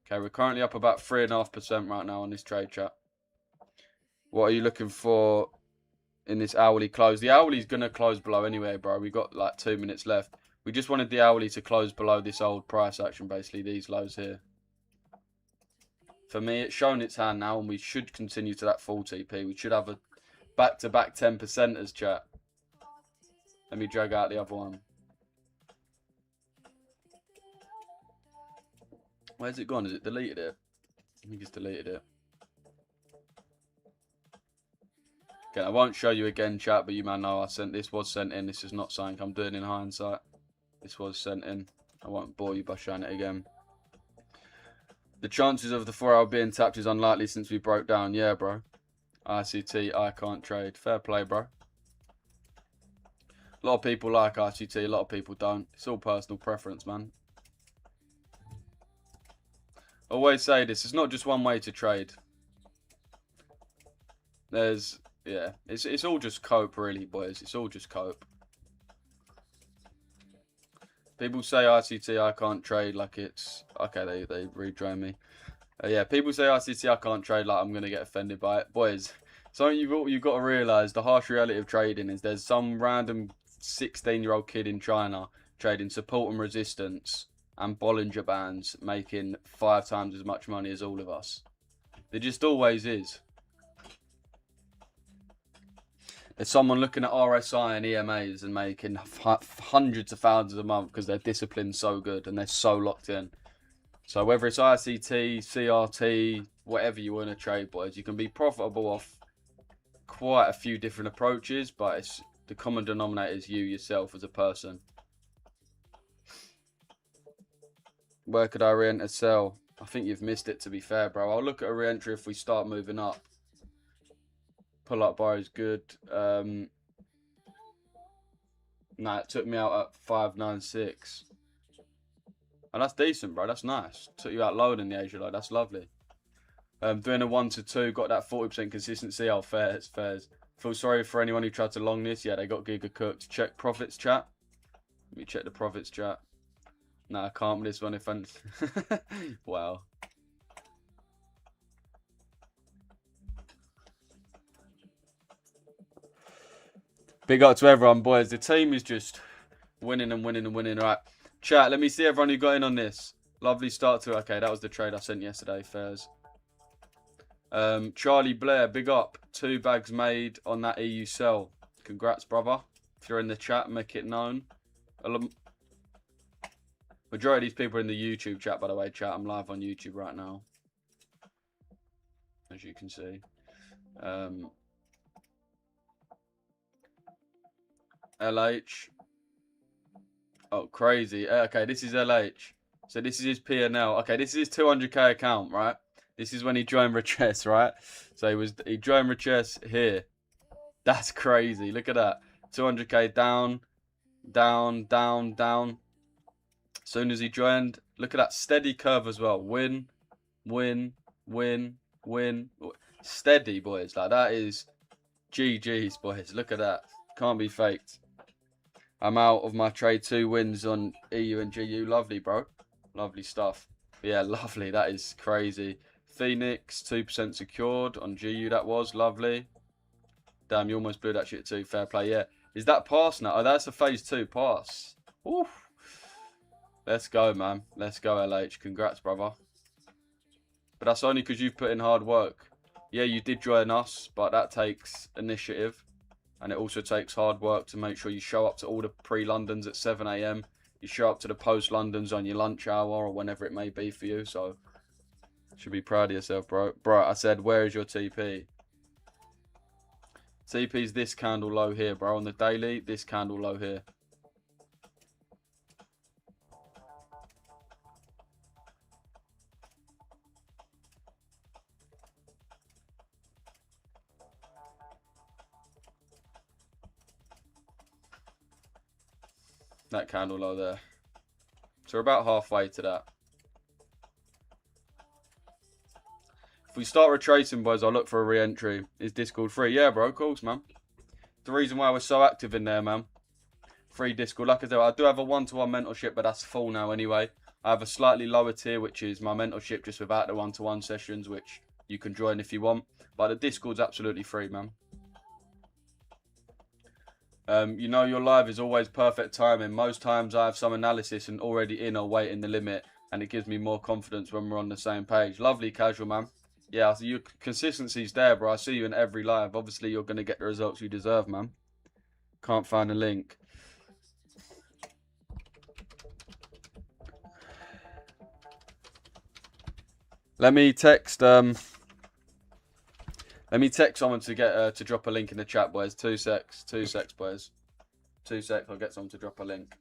Okay, we're currently up about 3.5% right now on this trade, chat. What are you looking for in this hourly close? The hourly's going to close below anyway, bro. We got like 2 minutes left. We just wanted the hourly to close below this old price action, basically, these lows here. For me, it's shown its hand now, and we should continue to that full TP. We should have a back-to-back 10%ers, chat. Let me drag out the other one. Where's it gone? Has it deleted it? I think it's deleted it. Okay, I won't show you again, chat, but you man know this was sent in. This is not something I'm doing in hindsight. This was sent in. I won't bore you by showing it again. The chances of the 4-hour being tapped is unlikely since we broke down. Yeah, bro. ICT, I can't trade. Fair play, bro. A lot of people like ICT, a lot of people don't. It's all personal preference, man. Always say this, it's not just one way to trade. Yeah, it's all just cope, really, boys. It's all just cope. People say ICT, I can't trade like it's... Okay, they redrain me. Yeah, people say ICT, I can't trade like I'm going to get offended by it. Boys, something you've got to realise, the harsh reality of trading is there's some random 16-year-old kid in China trading support and resistance and Bollinger Bands making 5 times as much money as all of us. There just always is. There's someone looking at RSI and EMAs and making hundreds of thousands a month because their discipline's so good and they're so locked in. So whether it's ICT, CRT, whatever you want to trade, boys, you can be profitable off quite a few different approaches, but the common denominator is you yourself as a person. Where could I re-enter sell? I think you've missed it, to be fair, bro. I'll look at a re-entry if we start moving up. Pull up bar is good. Nah, it took me out at 596. Oh, that's decent, bro. That's nice. Took you out lower than the Asia low. That's lovely. Doing a 1 to 2, got that 40% consistency. Oh, fairs. Feel sorry for anyone who tried to long this. Yeah, they got giga cooked. Check profits, chat. Let me check the profits, chat. Nah, I can't with this one if I'm... Wow. Big up to everyone, boys. The team is just winning and winning and winning. All right, chat, let me see everyone who got in on this. Lovely start to... Okay, that was the trade I sent yesterday, fairs. Charlie Blair, big up. 2 bags made on that EU sell. Congrats, brother. If you're in the chat, make it known. Majority of these people are in the YouTube chat, by the way, chat. I'm live on YouTube right now, as you can see. LH. Oh, crazy. Okay, this is LH. So this is his P&L. Okay, this is his 200k account, right? This is when he joined Richesse, right? So he joined Richesse here. That's crazy. Look at that. 200k down, down, down, down. As soon as he joined, look at that steady curve as well. Win, win, win, win. Steady, boys. Like, that is GG's, boys. Look at that. Can't be faked. I'm out of my trade. 2 wins on EU and GU. Lovely, bro. Lovely stuff. Yeah, lovely. That is crazy. Phoenix, 2% secured on GU. That was lovely. Damn, you almost blew that shit too. Fair play. Yeah. Is that pass now? Oh, that's a phase 2 pass. Oof. Let's go, man. Let's go, LH. Congrats, brother. But that's only because you've put in hard work. Yeah, you did join us, but that takes initiative. And it also takes hard work to make sure you show up to all the pre-Londons at 7 a.m. You show up to the post-Londons on your lunch hour or whenever it may be for you. So, you should be proud of yourself, bro. Bro, I said, where is your TP? TP's this candle low here, bro. On the daily, this candle low here. That candle low there. So we're about halfway to that. If we start retracing, boys, I'll look for a re-entry. Is Discord free? Yeah, bro, of course, man. The reason why we're so active in there, man. Free Discord. Like I said, I do have a one-to-one mentorship, but that's full now anyway. I have a slightly lower tier, which is my mentorship just without the one-to-one sessions, which you can join if you want. But the Discord's absolutely free, man. You know, your live is always perfect timing. Most times I have some analysis and already in or waiting the limit, and it gives me more confidence when we're on the same page. Lovely, casual, man. Yeah, so your consistency's there, bro. I see you in every live. Obviously, you're going to get the results you deserve, man. Can't find a link. Let me text someone to get to drop a link in the chat, boys. 2 secs, boys. 2 secs. I'll get someone to drop a link.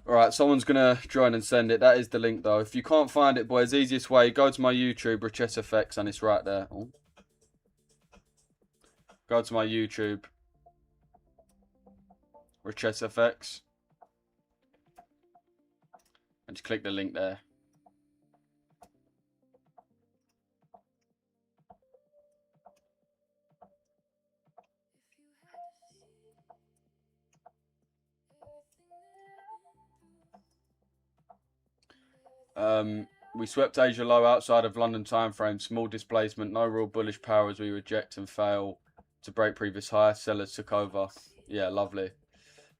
Alright, someone's going to join and send it. That is the link, though. If you can't find it, boys, easiest way, go to my YouTube, Richesse, and it's right there. Oh. Go to my YouTube, Richesse, and just click the link there. We swept Asia low outside of London timeframe. Small displacement, no real bullish power as we reject and fail to break previous high. Sellers took over. Yeah, lovely.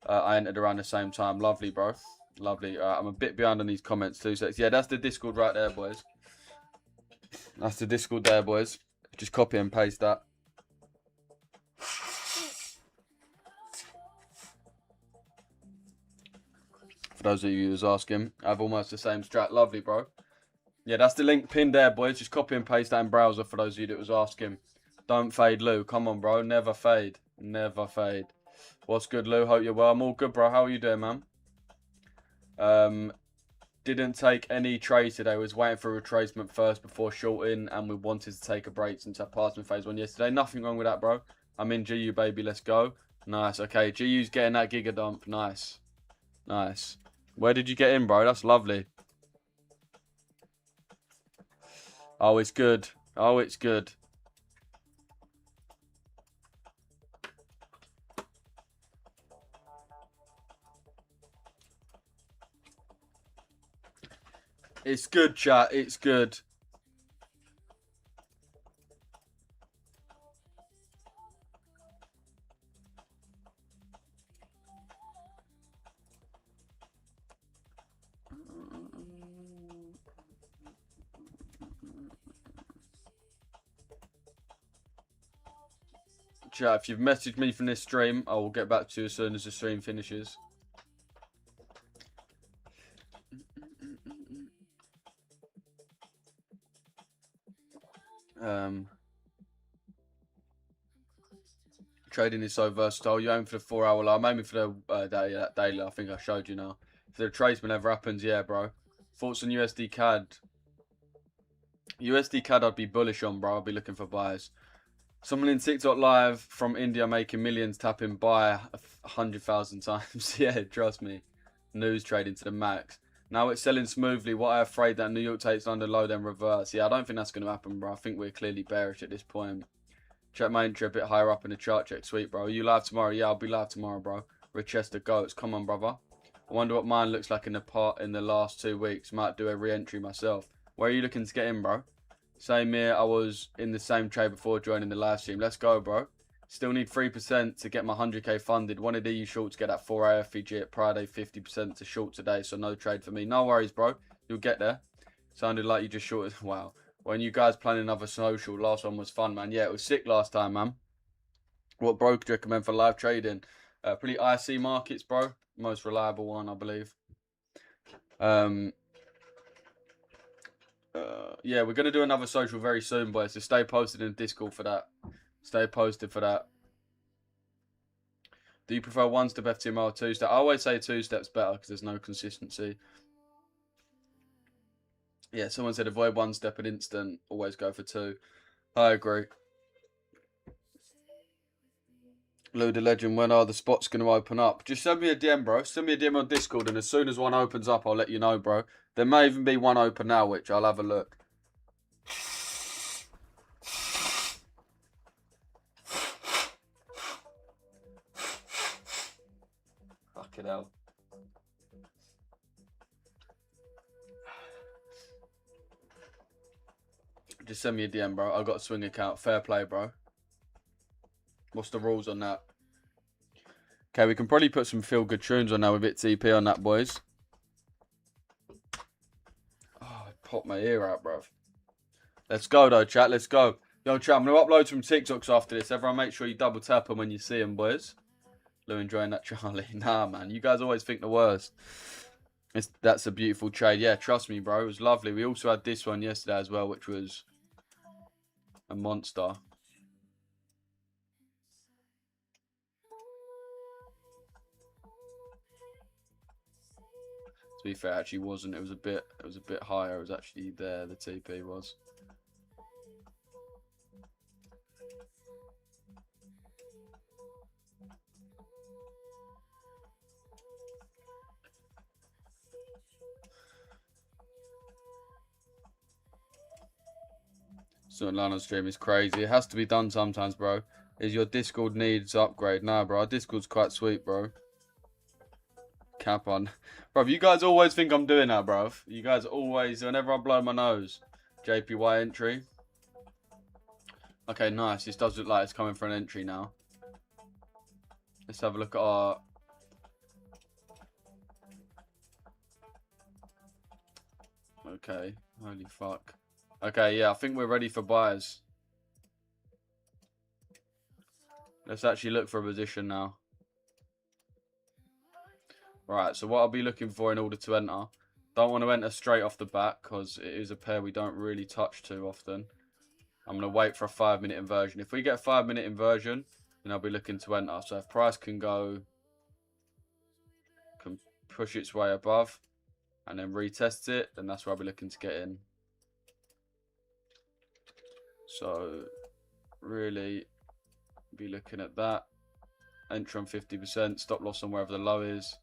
I entered around the same time. Lovely, bro. Lovely. I'm a bit behind on these comments too. So yeah, that's the Discord right there, boys. That's the Discord there, boys. Just copy and paste that. For those of you who's asking, I have almost the same strat. Lovely, bro. Yeah, that's the link pinned there, boys. Just copy and paste that in browser for those of you that was asking. Don't fade, Lou. Come on, bro. Never fade. Never fade. What's good, Lou? Hope you're well. I'm all good, bro. How are you doing, man? Didn't take any trade today. Was waiting for a retracement first before shorting, and we wanted to take a break since I passed in phase 1 yesterday. Nothing wrong with that, bro. I'm in GU, baby. Let's go. Nice. Okay, GU's getting that giga dump. Nice. Nice. Where did you get in, bro? That's lovely. Oh, it's good. Oh, it's good. It's good, chat. It's good. Chat, if you've messaged me from this stream, I will get back to you as soon as the stream finishes. Trading is so versatile. You aim for the 4 hour low. I'm aiming for the daily. I think I showed you now. If the retracement ever happens, yeah, bro. Thoughts on USD CAD? USD CAD I'd be bullish on, bro. I'd be looking for buyers. Someone in TikTok live from India making millions tapping buy 100,000 times. Yeah, trust me. News trading to the max. Now it's selling smoothly. What I'm afraid that New York takes London low then reverse. Yeah, I don't think that's going to happen, bro. I think we're clearly bearish at this point. Check my entry a bit higher up in the chart. Check sweet, bro. Are you live tomorrow? Yeah, I'll be live tomorrow, bro. Richesse the goats. Come on, brother. I wonder what mine looks like in the last 2 weeks. Might do a re-entry myself. Where are you looking to get in, bro? Same here. I was in the same trade before joining the live stream. Let's go, bro. Still need 3% to get my 100k funded. One of you shorts get that 4 AFVG at Friday, 50% to short today. So no trade for me. No worries, bro. You'll get there. Sounded like you just shorted. Wow. When you guys plan another social, last one was fun, man. Yeah, it was sick last time, man. What broker do you recommend for live trading? Pretty IC markets, bro. Most reliable one, I believe. Yeah, we're going to do another social very soon, boys. So stay posted in the Discord for that. Stay posted for that. Do you prefer one-step FTMO or two-step? I always say two-step's better because there's no consistency. Yeah, someone said avoid one-step and instant. Always go for two. I agree. Lou the Legend, when are the spots going to open up? Just send me a DM, bro. Send me a DM on Discord, and as soon as one opens up, I'll let you know, bro. There may even be one open now, which I'll have a look. Fucking hell. Just send me a DM, bro. I've got a swing account. Fair play, bro. What's the rules on that? Okay, we can probably put some feel-good tunes on now with it TP on that, boys. Oh, I popped my ear out, bro. Let's go, though, chat. Let's go. Yo, chat, I'm going to upload some TikToks after this. Everyone make sure you double tap them when you see them, boys. Lou enjoying that, Charlie. Nah, man. You guys always think the worst. That's a beautiful trade. Yeah, trust me, bro. It was lovely. We also had this one yesterday as well, which was a monster. To be fair, actually wasn't. It was a bit higher. It was actually there. The TP was. Certain line on stream is crazy. It has to be done sometimes, bro. Is your Discord needs upgrade? Nah, bro. Our Discord's quite sweet, bro. Cap on. Bro, you guys always think I'm doing that, bro. You guys always, whenever I blow my nose. JPY entry. Okay, nice. This does look like it's coming for an entry now. Let's have a look at our... Okay. Holy fuck. Okay, yeah, I think we're ready for buyers. Let's actually look for a position now. Right, so what I'll be looking for in order to enter. Don't want to enter straight off the bat because it is a pair we don't really touch too often. I'm going to wait for a 5-minute inversion. If we get a 5-minute inversion, then I'll be looking to enter. So if price can push its way above and then retest it, then that's where I'll be looking to get in. So really be looking at that. Entry on 50%, stop loss on wherever the low is.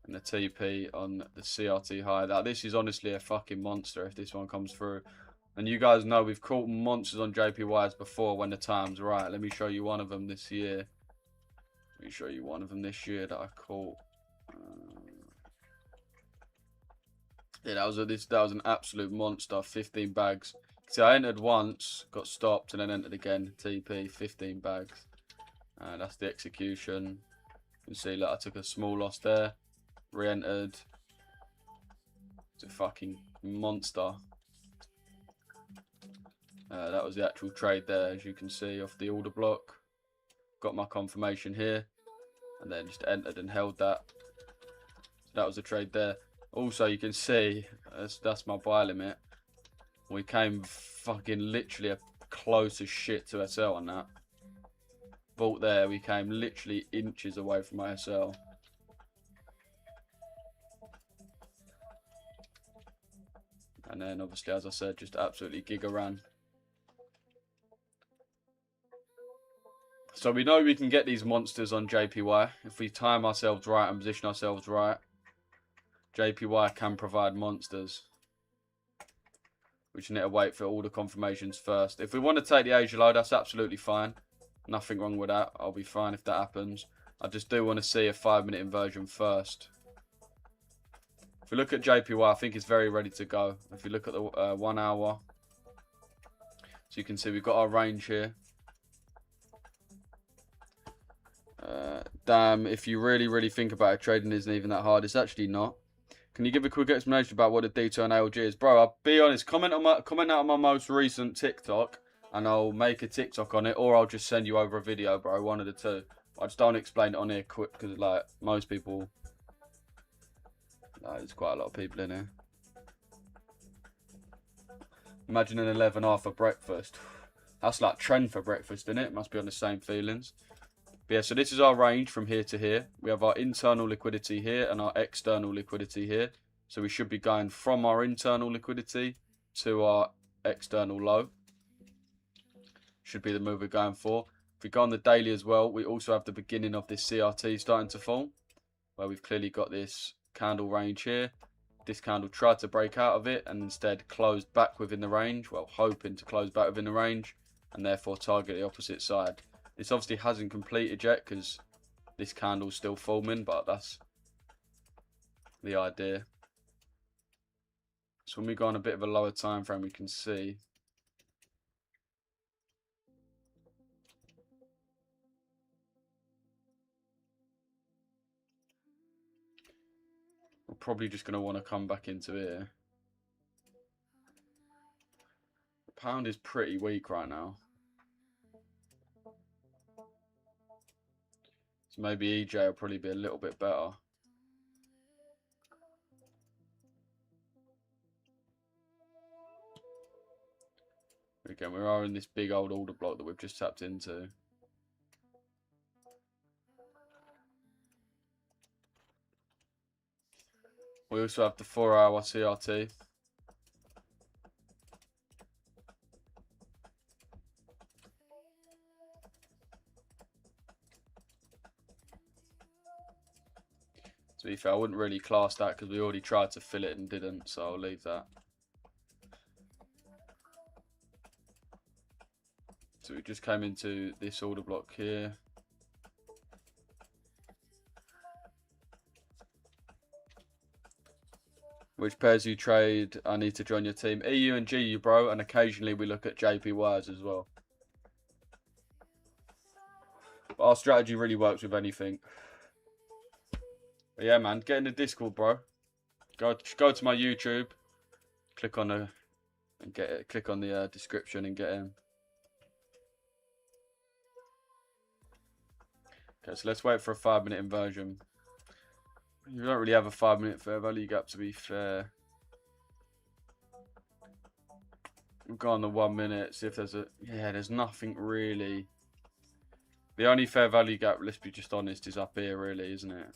And the TP on the CRT high. Now, this is honestly a fucking monster if this one comes through. And you guys know we've caught monsters on JPYs before when the time's right. Let me show you one of them this year. Let me show you one of them this year that I caught. Yeah, that was an absolute monster. 15 bags. See, I entered once, got stopped, and then entered again. TP, 15 bags. That's the execution. You can see, look, I took a small loss there. Re-entered. It's a fucking monster. That was the actual trade there, as you can see, off the order block. got my confirmation here, and then just entered and held that. So that was a trade there. Also, you can see that's my buy limit. We came fucking literally close as shit to SL on that. Bought there, we came literally inches away from my SL. And then obviously, as I said, just absolutely giga ran. So we know we can get these monsters on JPY. If we time ourselves right and position ourselves right, JPY can provide monsters. We just need to wait for all the confirmations first. If we want to take the Asia low, that's absolutely fine. Nothing wrong with that. I'll be fine if that happens. I just do want to see a 5-minute inversion first. If we look at JPY, I think it's very ready to go. If you look at the 1 hour, so you can see we've got our range here. Damn, if you really think about it, trading isn't even that hard. It's actually not. Can you give a quick explanation about what a D2 and ALG is? Bro, I'll be honest, comment out on my most recent TikTok and I'll make a TikTok on it, or I'll just send you over a video, bro. One of the two. I just don't explain it on here quick because, like, most people... there's quite a lot of people in here. Imagine an 11 after breakfast. That's like trend for breakfast, isn't it? Must be on the same feelings. But yeah, so this is our range from here to here. We have our internal liquidity here and our external liquidity here. So we should be going from our internal liquidity to our external low. Should be the move we're going for. If we go on the daily as well, we also have the beginning of this CRT starting to form, where we've clearly got this candle range here. This candle tried to break out of it and instead closed back within the range. Well, hoping to close back within the range and therefore target the opposite side. This obviously hasn't completed yet because this candle's still forming, but that's the idea. So when we go on a bit of a lower time frame, we can see we're probably just going to want to come back into here. The pound is pretty weak right now. So maybe EJ will probably be a little bit better. Again, we are in this big old order block that we've just tapped into. We also have the 4-hour CRT. To be fair, I wouldn't really class that because we already tried to fill it and didn't, so I'll leave that. So we just came into this order block here. Which pairs you trade? I need to join your team. EU and GU, bro, and occasionally we look at JPYs as well. But our strategy really works with anything. But yeah, man, get in the Discord, bro. Go to my YouTube, click on the and get it. Click on the description and get in. Okay, so let's wait for a 5-minute inversion. You don't really have a 5-minute fair value gap, to be fair. We'll go on the 1 minute, see if there's a... Yeah, there's nothing really. The only fair value gap, let's be just honest, is up here, really, isn't it?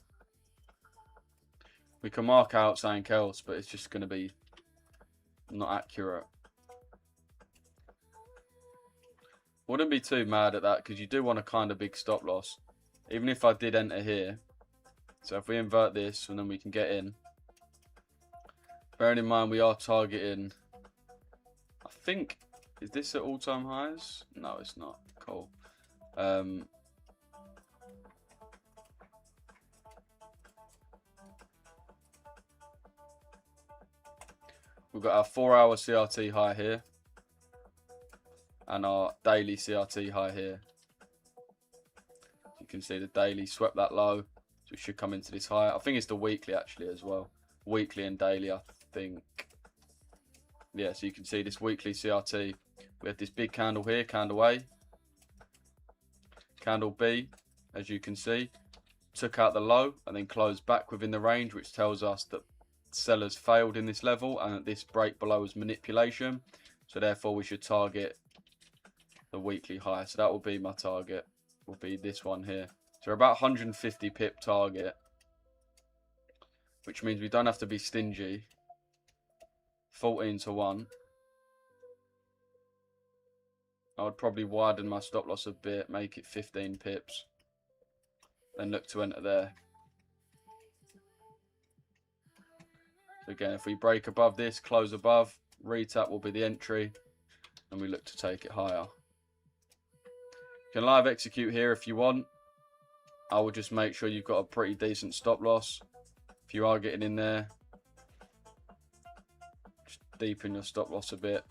We can mark out something else, but it's just going to be not accurate. Wouldn't be too mad at that, because you do want a kind of big stop loss. Even if I did enter here. So if we invert this, and then we can get in. Bearing in mind, we are targeting... I think... Is this at all-time highs? No, it's not. Cool. We've got our 4-hour CRT high here. And our daily CRT high here. You can see the daily swept that low. So we should come into this high. I think it's the weekly actually as well. Weekly and daily, I think. Yeah, so you can see this weekly CRT. We had this big candle here, candle A. Candle B, as you can see, took out the low and then closed back within the range, which tells us that sellers failed in this level and that this break below was manipulation. So therefore we should target the weekly high. So that will be my target, will be this one here. So we're about 150 pip target, which means we don't have to be stingy. 14 to 1. I would probably widen my stop loss a bit, make it 15 pips, then look to enter there. So again, if we break above this, close above, retap will be the entry, and we look to take it higher. You can live execute here if you want. I would just make sure you've got a pretty decent stop loss. If you are getting in there, just deepen your stop loss a bit.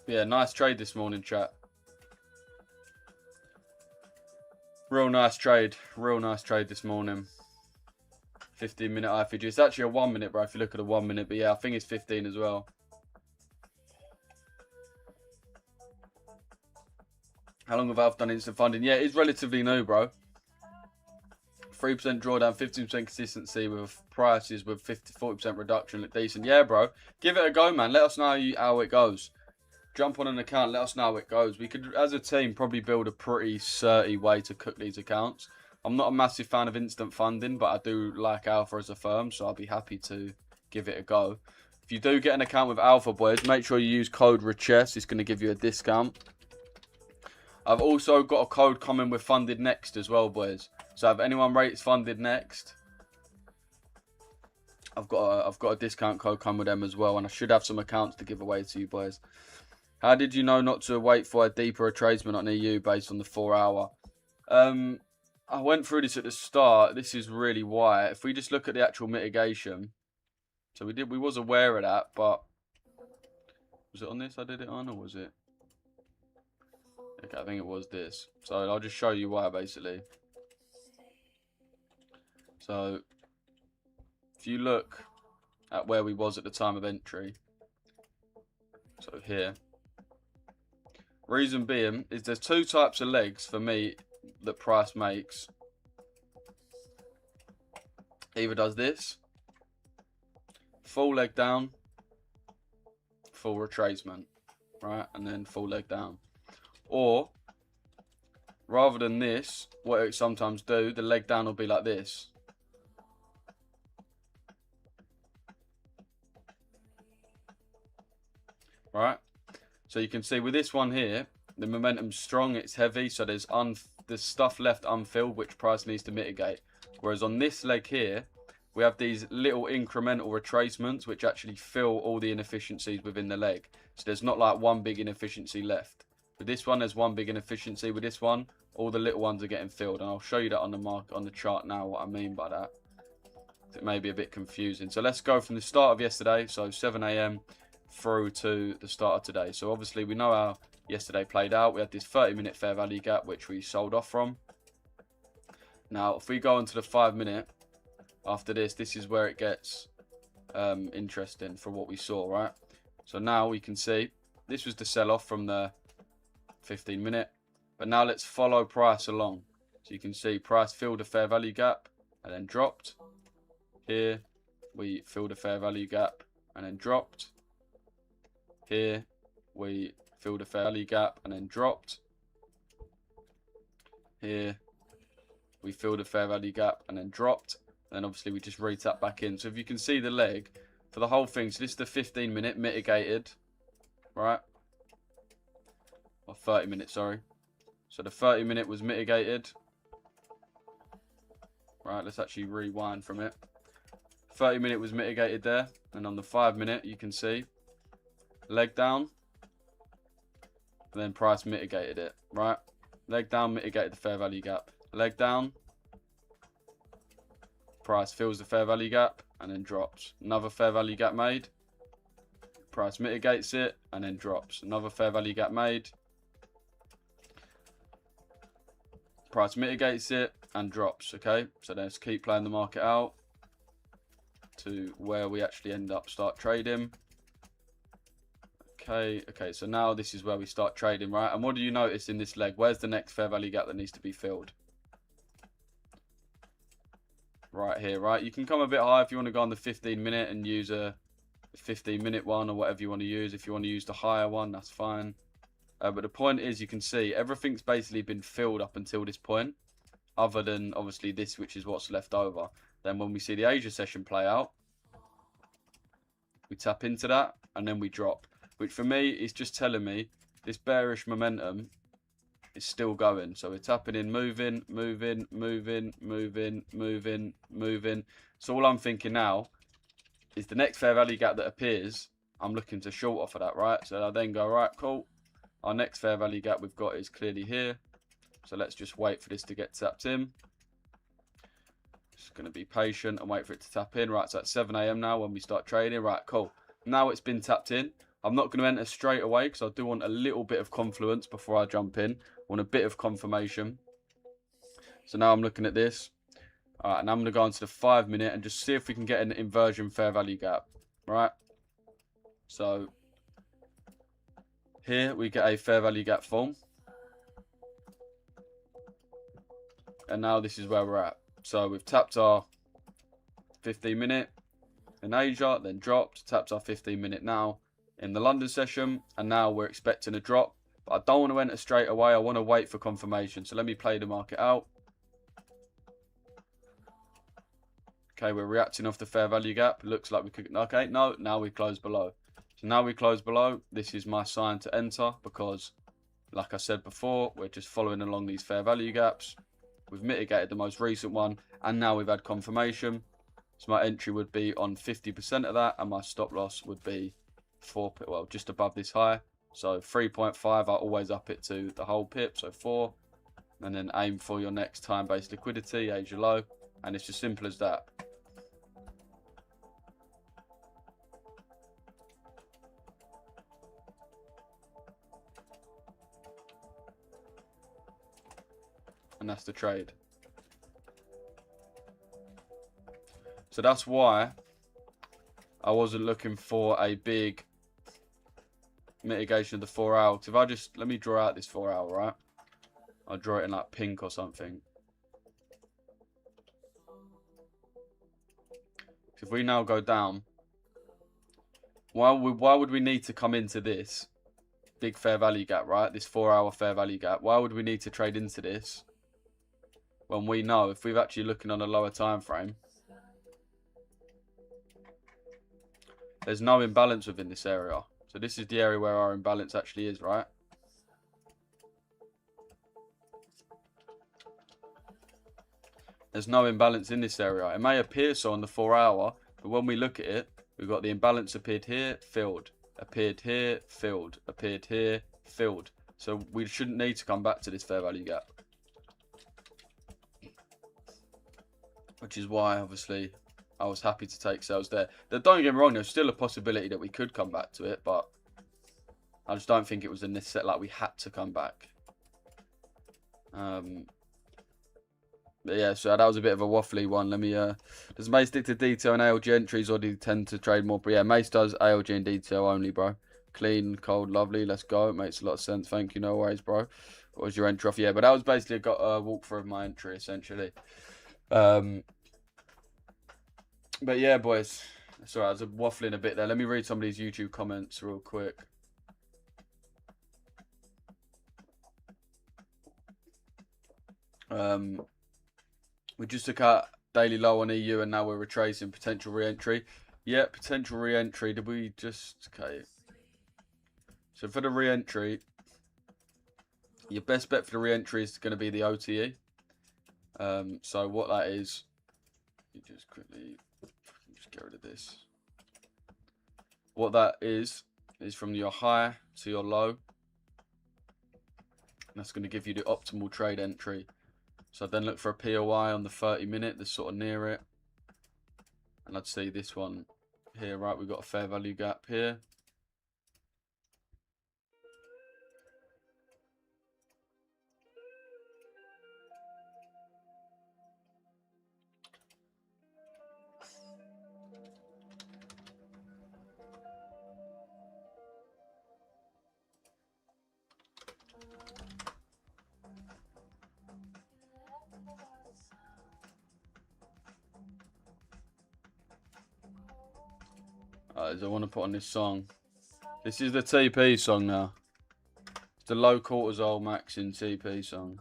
Yeah, nice trade this morning, chat. Real nice trade this morning. 15-minute IFG. It's actually a 1 minute, bro, if you look at a 1 minute. But yeah, I think it's 15 as well. How long have Alf done instant funding? Yeah, it's relatively new, bro. 3% drawdown, 15% consistency with prices with 40% reduction. Look decent. Yeah, bro. Give it a go, man. Let us know how it goes. Jump on an account, let us know how it goes. We could, as a team, probably build a pretty certy way to cook these accounts. I'm not a massive fan of instant funding, but I do like Alpha as a firm, so I'll be happy to give it a go. If you do get an account with Alpha, boys, make sure you use code Richesse. It's going to give you a discount. I've also got a code coming with Funded Next as well, boys. So if anyone rates Funded Next, I've got a discount code coming with them as well, and I should have some accounts to give away to you, boys. How did you know not to wait for a deeper retracement on EU based on the 4 hour? I went through this at the start. This is really why. If we just look at the actual mitigation. So we was aware of that, but was it on this I did it on, or was it? Okay, I think it was this. So I'll just show you why, basically. So if you look at where we was at the time of entry. So here. Reason being is there's two types of legs for me that price makes. Either does this, full leg down, full retracement, right? And then full leg down. Or, rather than this, what it sometimes do, the leg down will be like this. Right? So you can see with this one here, the momentum's strong, it's heavy, so there's stuff left unfilled, which price needs to mitigate. Whereas on this leg here, we have these little incremental retracements, which actually fill all the inefficiencies within the leg. So there's not like one big inefficiency left. With this one, there's one big inefficiency. With this one, all the little ones are getting filled. And I'll show you that on the chart now, what I mean by that. It may be a bit confusing. So let's go from the start of yesterday, so 7 AM, through to the start of today. So obviously we know how yesterday played out. We had this 30-minute fair value gap, which we sold off from. Now, if we go into the 5-minute, after this is where it gets interesting for what we saw, right? So now we can see this was the sell-off from the 15-minute. But now let's follow price along. So you can see price filled a fair value gap and then dropped. Here, we filled a fair value gap and then dropped. Here, we filled a fair value gap and then dropped. Here, we filled a fair value gap and then dropped. Then obviously we just retap back in. So if you can see the leg for the whole thing, so this is the 15-minute mitigated, right? Or 30-minute, sorry. So the 30-minute was mitigated. Right, let's actually rewind from it. 30-minute was mitigated there. And on the 5-minute, you can see leg down. And then price mitigated it, right? Leg down, mitigated the fair value gap. Leg down. Price fills the fair value gap and then drops. Another fair value gap made. Price mitigates it and then drops. Another fair value gap made. Price mitigates it and drops. Okay, so let's keep playing the market out to where we actually end up start trading. Okay, so now this is where we start trading, right? And what do you notice in this leg? Where's the next fair value gap that needs to be filled? Right here, right? You can come a bit higher if you want to go on the 15-minute and use a 15-minute one or whatever you want to use. If you want to use the higher one, that's fine. But the point is, you can see everything's basically been filled up until this point, other than obviously this, which is what's left over. Then when we see the Asia session play out, we tap into that and then we drop, which for me is just telling me this bearish momentum is still going. So we're tapping in, moving. So all I'm thinking now is the next fair value gap that appears, I'm looking to short off of that, right? So I then go, right, cool. Our next fair value gap we've got is clearly here. So let's just wait for this to get tapped in. Just going to be patient and wait for it to tap in. Right, so it's 7 AM now when we start trading. Right, cool. Now it's been tapped in. I'm not going to enter straight away because I do want a little bit of confluence before I jump in. I want a bit of confirmation. So now I'm looking at this. All right, and I'm going to go into the 5-minute and just see if we can get an inversion fair value gap. Right. So here we get a fair value gap form. And now this is where we're at. So we've tapped our 15-minute in Asia, then dropped, tapped our 15-minute now in the London session, and now we're expecting a drop. But I don't want to enter straight away. I want to wait for confirmation. So let me play the market out. Okay, we're reacting off the fair value gap. Looks like we could. Okay, no, now we close below. So now we close below. This is my sign to enter because, like I said before, we're just following along these fair value gaps. We've mitigated the most recent one, and now we've had confirmation. So my entry would be on 50% of that, and my stop loss would be just above this high. So 3.5, I always up it to the whole pip, so 4. And then aim for your next time-based liquidity, Asia low. And it's as simple as that. And that's the trade. So that's why I wasn't looking for a big mitigation of the 4 hour. If I just, let me draw out this 4 hour, right? I'll draw it in like pink or something. If we now go down, why would we need to come into this big fair value gap, right? This 4 hour fair value gap. Why would we need to trade into this when we know if we're actually looking on a lower time frame, there's no imbalance within this area. So this is the area where our imbalance actually is, right? There's no imbalance in this area. It may appear so on the 4 hour, but when we look at it, we've got the imbalance appeared here, filled. Appeared here, filled. Appeared here, filled. So we shouldn't need to come back to this fair value gap. Which is why, obviously, I was happy to take sales there. Don't get me wrong, there's still a possibility that we could come back to it, but I just don't think it was a necessity, like we had to come back. But yeah, so that was a bit of a waffly one. Let me, does Mace stick to detail and ALG entries, or do you tend to trade more? But yeah, Mace does ALG and detail only, bro. Clean, cold, lovely. Let's go. It makes a lot of sense. Thank you. No worries, bro. What was your entry off? Yeah, but that was basically a walkthrough of my entry, essentially. But yeah, boys. Sorry, I was waffling a bit there. Let me read some of these YouTube comments real quick. We just took out daily low on EU and now we're retracing potential re-entry. Yeah, potential re-entry. Did we just... Okay. So for the re-entry, your best bet for the re-entry is going to be the OTE. So what that is, you just quickly just get rid of this. What that is from your high to your low. And that's going to give you the optimal trade entry. So then look for a POI on the 30-minute that's sort of near it. And I'd see this one here, right? We've got a fair value gap here. guys. I want to put on this song. This is the TP song now. It's the low cortisol max in TP song.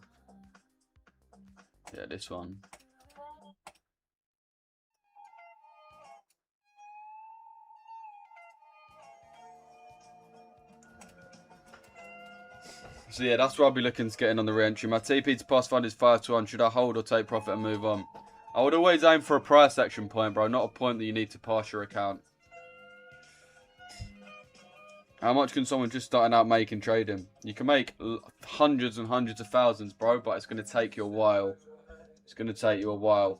Yeah, this one. So yeah, that's where I'll be looking to get in on the re-entry. My TP to pass fund is 5-1. Should I hold or take profit and move on? I would always aim for a price action point, bro. Not a point that you need to pass your account. How much can someone just starting out making trading? You can make hundreds and hundreds of thousands, bro, but it's going to take you a while. It's going to take you a while.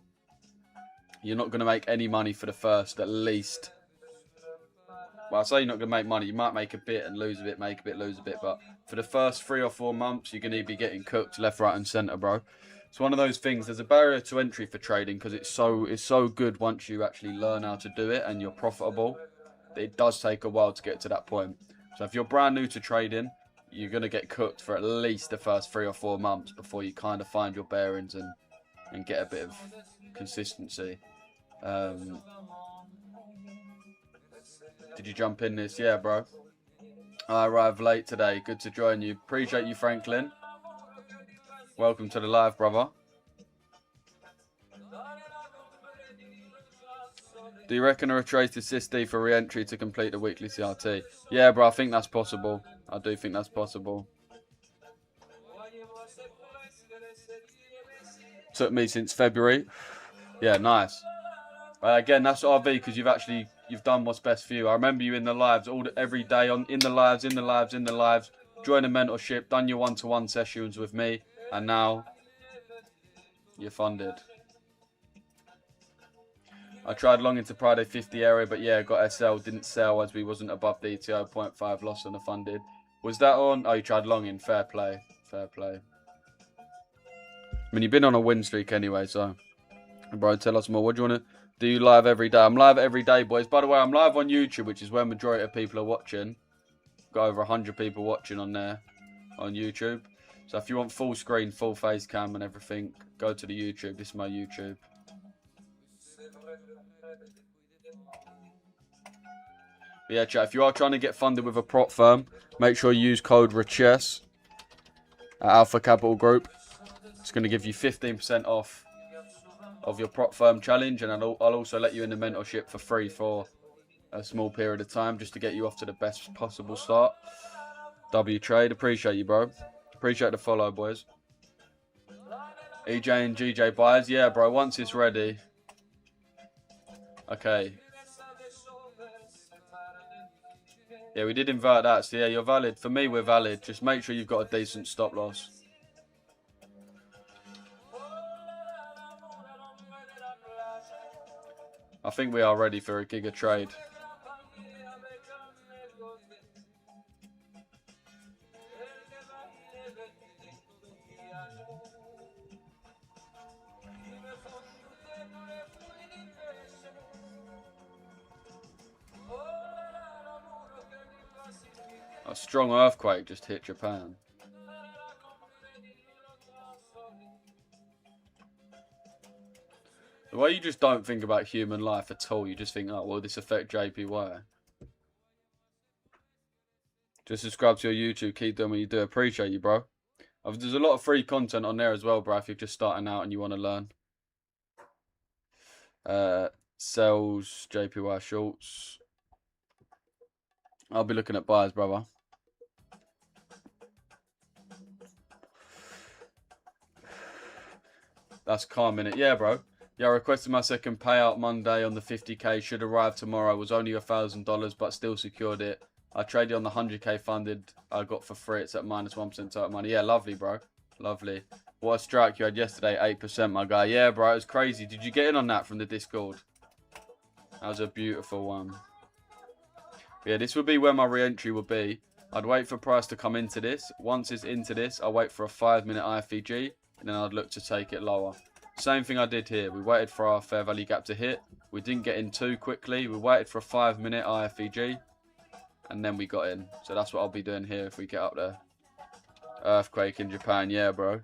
You're not going to make any money for the first, at least. Well, I say you're not going to make money. You might make a bit and lose a bit, make a bit, lose a bit. But for the first 3 or 4 months, you're going to be getting cooked left, right, and centre, bro. It's one of those things. There's a barrier to entry for trading because it's so good once you actually learn how to do it and you're profitable. It does take a while to get to that point. So if you're brand new to trading, you're going to get cooked for at least the first 3 or 4 months before you kind of find your bearings and get a bit of consistency. Did you jump in this? Yeah, bro. I arrived late today. Good to join you. Appreciate you, Franklin. Welcome to the live, brother. Do you reckon a retrace is SysD for re-entry to complete the weekly CRT? Yeah, bro, I think that's possible. I do think that's possible. Took me since February. Yeah, nice. Again, that's RV because you've done what's best for you. I remember you in the lives every day in the lives, join a mentorship, done your one-to-one sessions with me, and now you're funded. I tried long into Friday 50 area, but yeah, got SL, didn't sell as we wasn't above DTO, 0.5 loss on the funded. Was that on? Oh, you tried long in. Fair play. Fair play. I mean, you've been on a win streak anyway, so. Bro, tell us more. What do you want to do? You live every day? I'm live every day, boys. By the way, I'm live on YouTube, which is where majority of people are watching. Got over 100 people watching on there, on YouTube. So if you want full screen, full face cam and everything, go to the YouTube. This is my YouTube. But yeah, chat, if you are trying to get funded with a prop firm, make sure you use code Richesse at Alpha Capital Group. It's going to give you 15% off of your prop firm challenge, and I'll also let you in the mentorship for free for a small period of time just to get you off to the best possible start. W Trade, appreciate you, bro. Appreciate the follow, boys. EJ and GJ buys, yeah, bro. Once it's ready. Okay. Yeah, we did invert that. So yeah, you're valid. For me, we're valid. Just make sure you've got a decent stop loss. I think we are ready for a giga trade. A strong earthquake just hit Japan. The way you just don't think about human life at all, you just think, oh, will this affect JPY? Just subscribe to your YouTube, keep doing what you do. Appreciate you, bro. There's a lot of free content on there as well, bro, if you're just starting out and you want to learn. Sells, JPY shorts. I'll be looking at buys, brother. That's calm, innit? Yeah, bro. Yeah, I requested my second payout Monday on the 50k. Should arrive tomorrow. It was only $1,000, but still secured it. I traded on the 100k funded. I got for free. It's at minus 1% total money. Yeah, lovely, bro. Lovely. What a strike you had yesterday. 8%, my guy. Yeah, bro. It was crazy. Did you get in on that from the Discord? That was a beautiful one. Yeah, this would be where my re-entry would be. I'd wait for price to come into this. Once it's into this, I'll wait for a 5-minute IFEG. And then I'd look to take it lower. Same thing I did here. We waited for our fair value gap to hit. We didn't get in too quickly. We waited for a 5-minute IFEG. And then we got in. So that's what I'll be doing here if we get up there. Earthquake in Japan. Yeah, bro.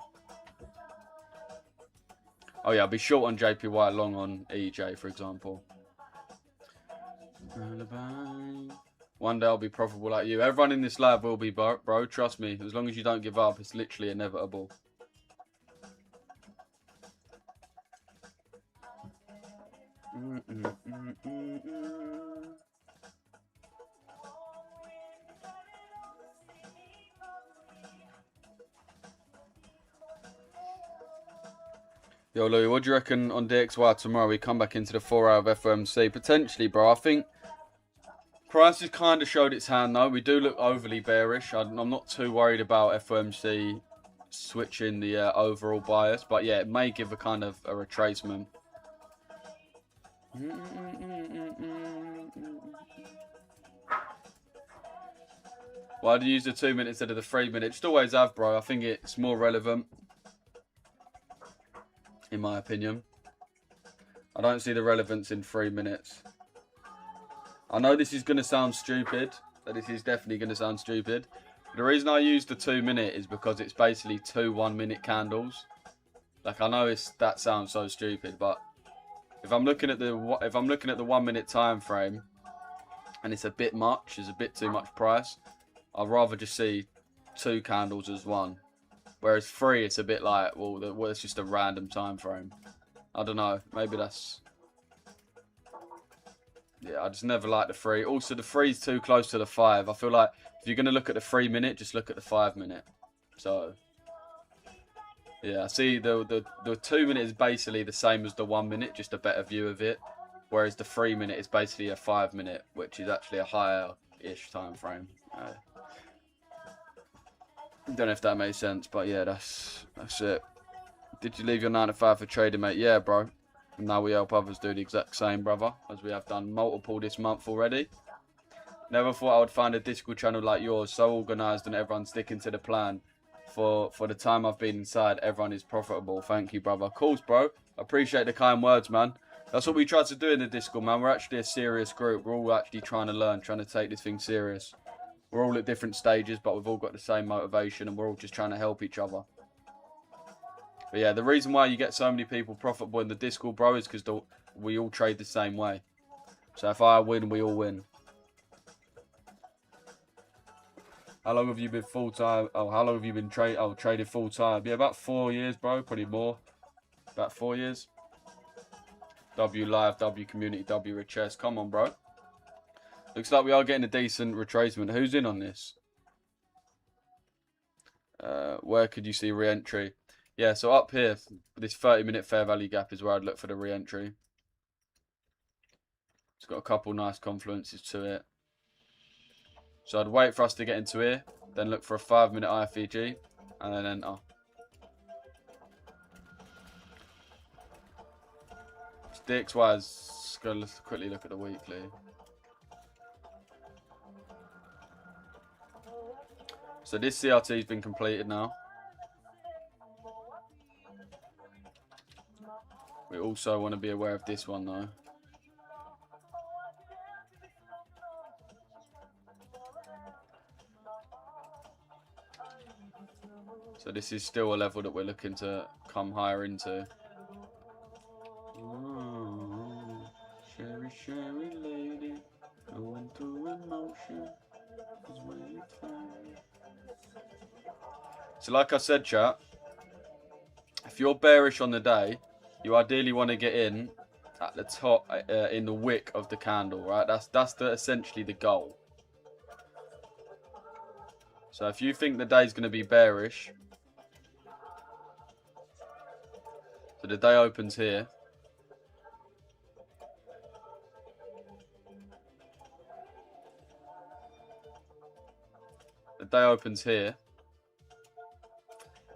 Oh, yeah. I'll be short on JPY, long on EJ, for example. Alibi. One day I'll be profitable like you. Everyone in this lab will be, bro. Trust me. As long as you don't give up, it's literally inevitable. Yo, Louis, what do you reckon on DXY tomorrow? We come back into the 4 hour of FOMC. Potentially, bro. I think price has kind of showed its hand, though. We do look overly bearish. I'm not too worried about FOMC switching the overall bias. But, yeah, it may give a kind of a retracement. Why do you use the 2 minute instead of the 3 minute? Just always have, bro. I think it's more relevant. In my opinion, I don't see the relevance in 3 minutes. I know this is going to sound stupid. This is definitely going to sound stupid. The reason I use the 2 minute is because it's basically 2 1 minute candles. Like, I know that sounds so stupid, but if I'm looking at the 1 minute time frame and it's a bit much, it's a bit too much price, I'd rather just see 2 candles as 1. Whereas 3, it's a bit like, well, it's just a random time frame. I don't know. Maybe that's... Yeah, I just never like the 3. Also, the 3 is too close to the 5. I feel like if you're going to look at the 3 minute, just look at the 5 minute. So, yeah, I see the 2 minute is basically the same as the 1 minute, just a better view of it. Whereas the 3 minute is basically a 5 minute, which is actually a higher-ish time frame. Don't know if that makes sense, but yeah, that's it. Did you leave your 9 to 5 for trading, mate? Yeah, bro. And now we help others do the exact same, brother, as we have done multiple this month already. Never thought I would find a Discord channel like yours, so organised and everyone sticking to the plan. For the time I've been inside, everyone is profitable. Thank you, brother. Of course, bro. Appreciate the kind words, man. That's what we try to do in the Discord, man. We're actually a serious group. We're all actually trying to learn, trying to take this thing serious. We're all at different stages, but we've all got the same motivation, and we're all just trying to help each other. But yeah, the reason why you get so many people profitable in the Discord, bro, is because we all trade the same way. So if I win, we all win. How long have you been full-time? Oh, how long have you been trading full-time? Yeah, about 4 years, bro. Probably more. About 4 years. W Live, W Community, W Richesse. Come on, bro. Looks like we are getting a decent retracement. Who's in on this? Where could you see re-entry? Yeah, so up here, this 30-minute fair value gap is where I'd look for the re-entry. It's got a couple nice confluences to it. So I'd wait for us to get into here, then look for a 5-minute IFEG, and then enter. DXY, let's quickly look at the weekly. So this CRT has been completed now. We also want to be aware of this one though. So this is still a level that we're looking to come higher into. Oh, sherry, sherry lady, going through emotion is where you find. So like I said, chat, if you're bearish on the day, you ideally want to get in at the top, in the wick of the candle, right? That's essentially the goal. So if you think the day's going to be bearish, so the day opens here. The day opens here.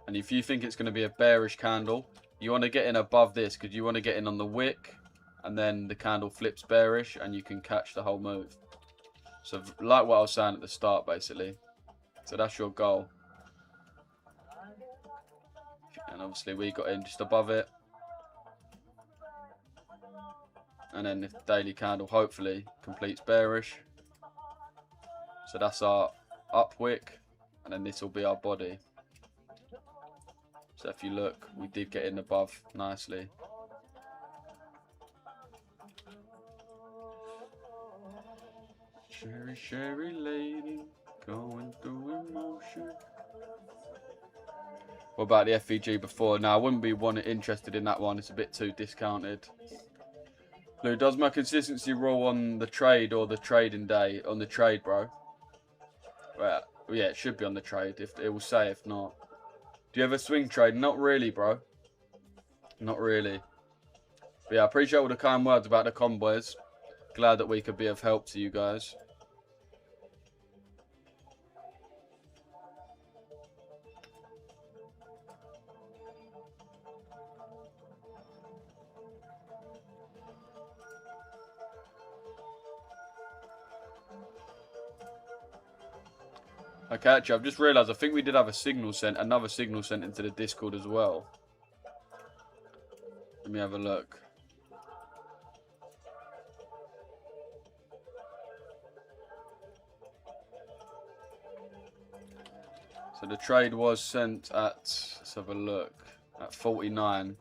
And if you think it's going to be a bearish candle, you want to get in above this because you want to get in on the wick and then the candle flips bearish and you can catch the whole move. So like what I was saying at the start, basically. So that's your goal. And obviously we got in just above it. And then the daily candle hopefully completes bearish. So that's our up wick. And then this will be our body. So if you look, we did get in above nicely. Sherry, Sherry lady, going through emotion. What about the FVG before? No, I wouldn't be interested in that one. It's a bit too discounted. Lou, does my consistency roll on the trade or the trading day? On the trade, bro. Well, yeah, it should be on the trade. If it will say, if not. Do you have a swing trade? Not really, bro. Not really. But yeah, I appreciate all the kind words about the convoys. Glad that we could be of help to you guys. Okay, actually, I've just realised I think we did have another signal sent into the Discord as well. Let me have a look. So the trade was sent at, let's have a look, at 49.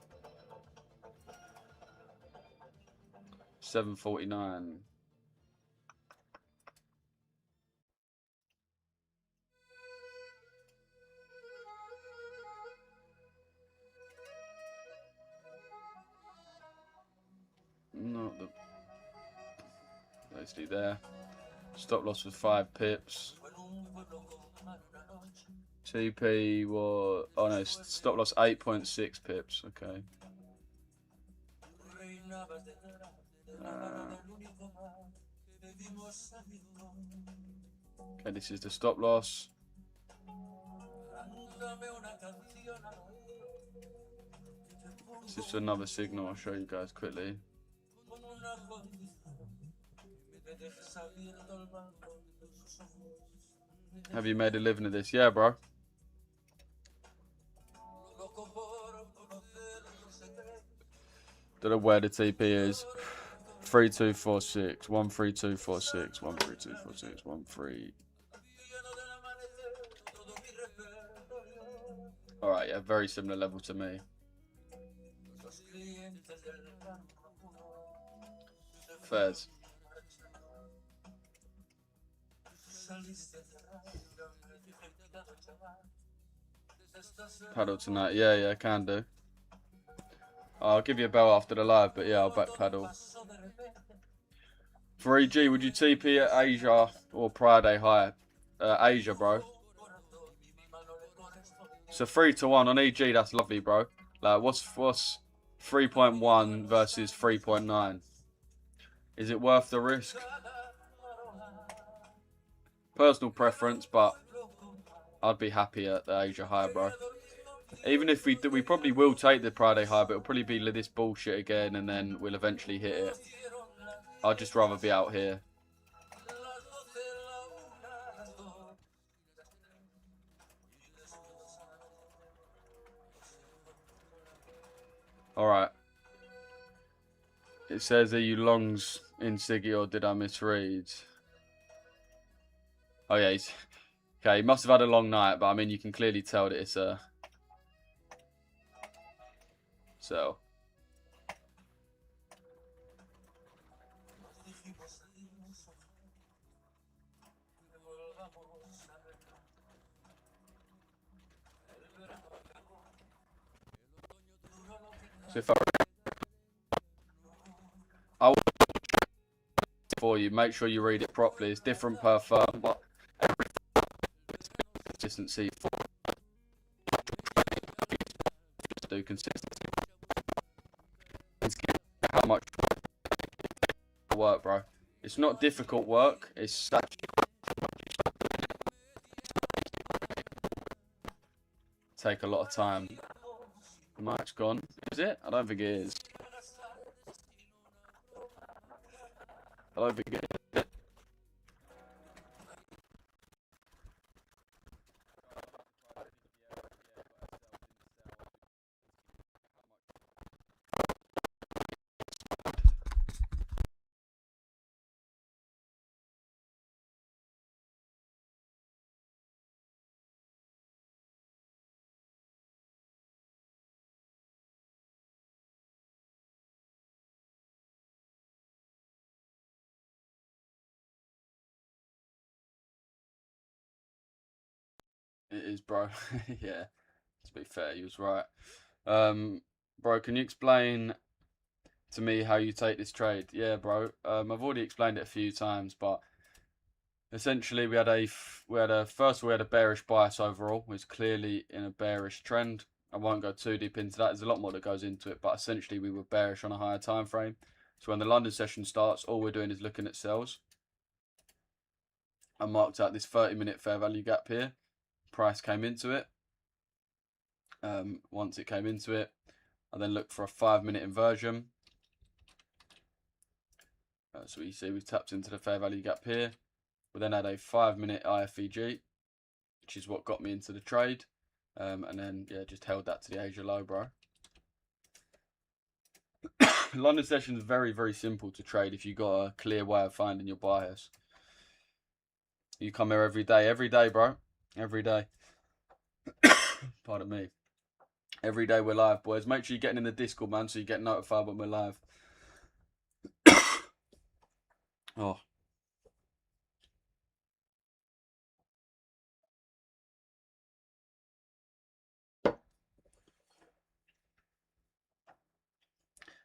7:49. Not the basically there. Stop loss was 5 pips. TP was, oh no, stop loss 8.6 pips. Okay. Okay, this is the stop loss. This is another signal. I'll show you guys quickly. Have you made a living of this? Yeah, bro. Don't know where the TP is. 3246, 13246, 13246, 13. Alright, yeah, very similar level to me. Fairs. Paddle tonight. Yeah, can do. I'll give you a bell after the live, but yeah, I'll back paddle. For EG, would you TP at Asia or Friday High? Asia, bro. So 3-1 on EG. That's lovely, bro. Like, what's 3.1 versus 3.9? Is it worth the risk? Personal preference, but I'd be happy at the Asia High, bro. Even if we probably will take the Friday High, but it'll probably be this bullshit again, and then we'll eventually hit it. I'd just rather be out here. Alright. It says, are you longs in Siggy or did I misread? Oh yeah, okay, he must have had a long night, but I mean, you can clearly tell that it's a... So... So if I will for you, make sure you read it properly. It's different per firm, but every consistency for do consistency. How much work, bro? It's not difficult work. It's actually take a lot of time. The mic's gone. Is it? I don't think it is. I don't think it is. It is, bro. Yeah, to be fair, you was right. Bro, can you explain to me how you take this trade? Yeah, bro. I've already explained it a few times, but essentially we had a first of all, we had a bearish bias overall. It was clearly in a bearish trend. I won't go too deep into that. There's a lot more that goes into it, but essentially we were bearish on a higher time frame. So when the London session starts, all we're doing is looking at sells. I marked out this 30-minute fair value gap here. Price came into it. Once it came into it, I then looked for a 5-minute inversion. So you see we've tapped into the fair value gap here. We then had a 5-minute IFVG, which is what got me into the trade. And then, yeah, just held that to the Asia low, bro. London session is very, very simple to trade if you got a clear way of finding your bias. You come here every day, bro. Every day. Pardon me. Every day we're live, boys. Make sure you're getting in the Discord, man, so you get notified when we're live. Oh.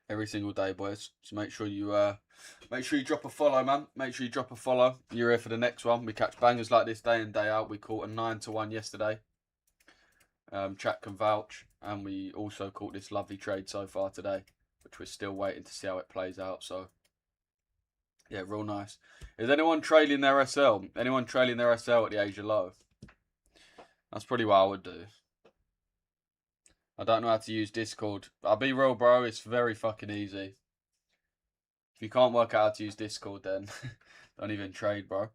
Every single day, boys. So make sure you drop a follow, man. Make sure you drop a follow. You're here for the next one. We catch bangers like this day in, day out. We caught a 9-1 yesterday. Chat can vouch, and we also caught this lovely trade so far today, which we're still waiting to see how it plays out. So yeah, real nice. Is anyone trailing their SL? Anyone trailing their SL at the Asia low? That's probably what I would do. I don't know how to use Discord. I'll be real, bro. It's very fucking easy. If you can't work out how to use Discord, then don't even trade, bro.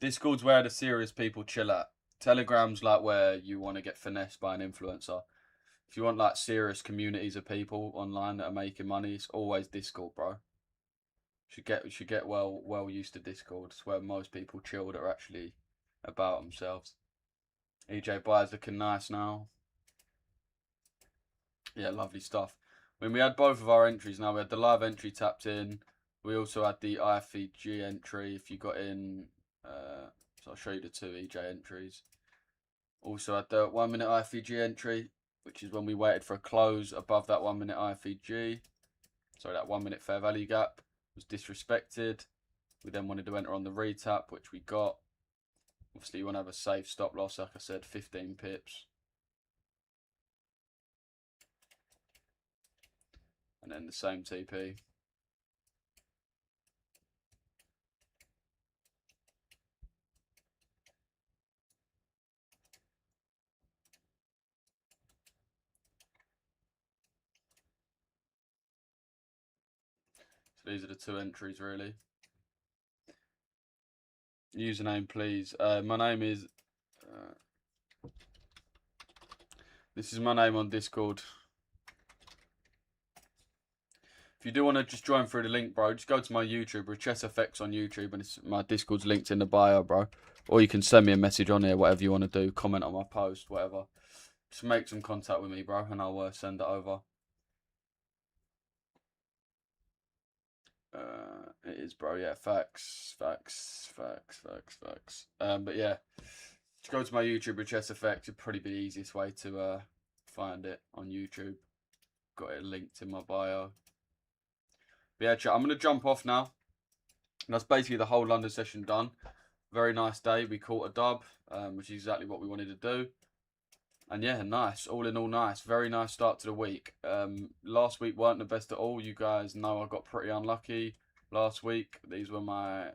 Discord's where the serious people chill at. Telegram's like where you want to get finessed by an influencer. If you want like serious communities of people online that are making money, it's always Discord, bro. You should get well used to Discord. It's where most people chill that are actually about themselves. EJ Buyer's looking nice now. Yeah, lovely stuff. I mean, we had both of our entries now. We had the live entry tapped in. We also had the IFVG entry if you got in. So I'll show you the two EJ entries. Also had the 1-minute IFVG entry, which is when we waited for a close above that 1-minute IFVG. Sorry, that 1-minute fair value gap was disrespected. We then wanted to enter on the retap, which we got. Obviously, you want to have a safe stop loss, like I said, 15 pips. And then the same TP. So these are the two entries, really. Username, please. My name is... this is my name on Discord. If you do want to just join through the link, bro, just go to my YouTube, Richesse FX on YouTube, and my Discord's linked in the bio, bro. Or you can send me a message on here, whatever you want to do. Comment on my post, whatever. Just make some contact with me, bro, and I'll send it over. It is, bro. Yeah, facts. But yeah, just go to my YouTube, Richesse FX. It'd probably be the easiest way to find it on YouTube. Got it linked in my bio. But yeah, chat, I'm gonna jump off now. And that's basically the whole London session done. Very nice day. We caught a dub, which is exactly what we wanted to do. And yeah, nice. All in all, nice. Very nice start to the week. Last week weren't the best at all. You guys know I got pretty unlucky last week. These were my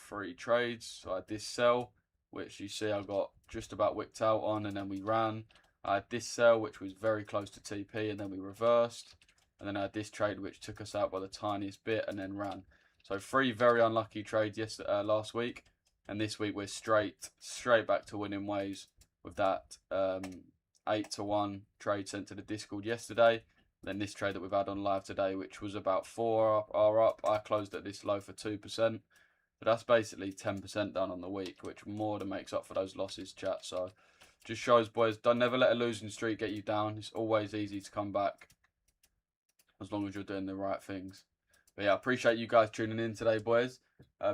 3 trades. So I had this sell, which you see I got just about wicked out on, and then we ran. I had this sell, which was very close to TP, and then we reversed. And then I had this trade, which took us out by the tiniest bit, and then ran. So 3 very unlucky trades last week. And this week we're straight back to winning ways with that 8-1 trade sent to the Discord yesterday. Then this trade that we've had on live today, which was about 4 up. I closed at this low for 2%. But that's basically 10% done on the week, which more than makes up for those losses, chat. So just shows, boys, don't never let a losing streak get you down. It's always easy to come back as long as you're doing the right things. But yeah, I appreciate you guys tuning in today, boys.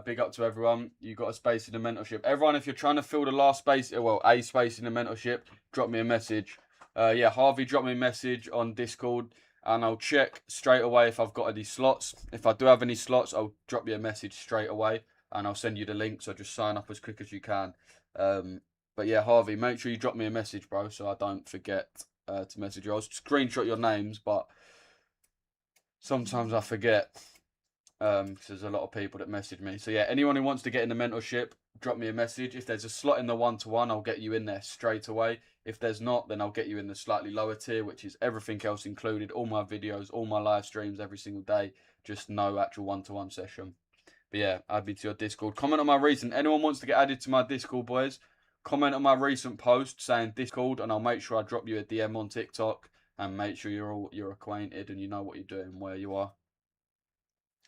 Big up to everyone. You got a space in the mentorship. Everyone, if you're trying to fill the last space, well, a space in the mentorship, drop me a message. Yeah, Harvey, drop me a message on Discord, and I'll check straight away if I've got any slots. If I do have any slots, I'll drop you a message straight away, and I'll send you the link. So just sign up as quick as you can. But yeah, Harvey, make sure you drop me a message, bro, so I don't forget to message you. I'll screenshot your names, but sometimes I forget. Because there's a lot of people that message me. So yeah, anyone who wants to get in the mentorship, drop me a message. If there's a slot in the 1-to-1, I'll get you in there straight away. If there's not, then I'll get you in the slightly lower tier, which is everything else included, all my videos, all my live streams every single day, just no actual 1-to-1 session. But yeah, add me to your Discord. Comment on my recent. Anyone wants to get added to my Discord, boys, comment on my recent post saying Discord, and I'll make sure I drop you a DM on TikTok and make sure you're acquainted and you know what you're doing, where you are.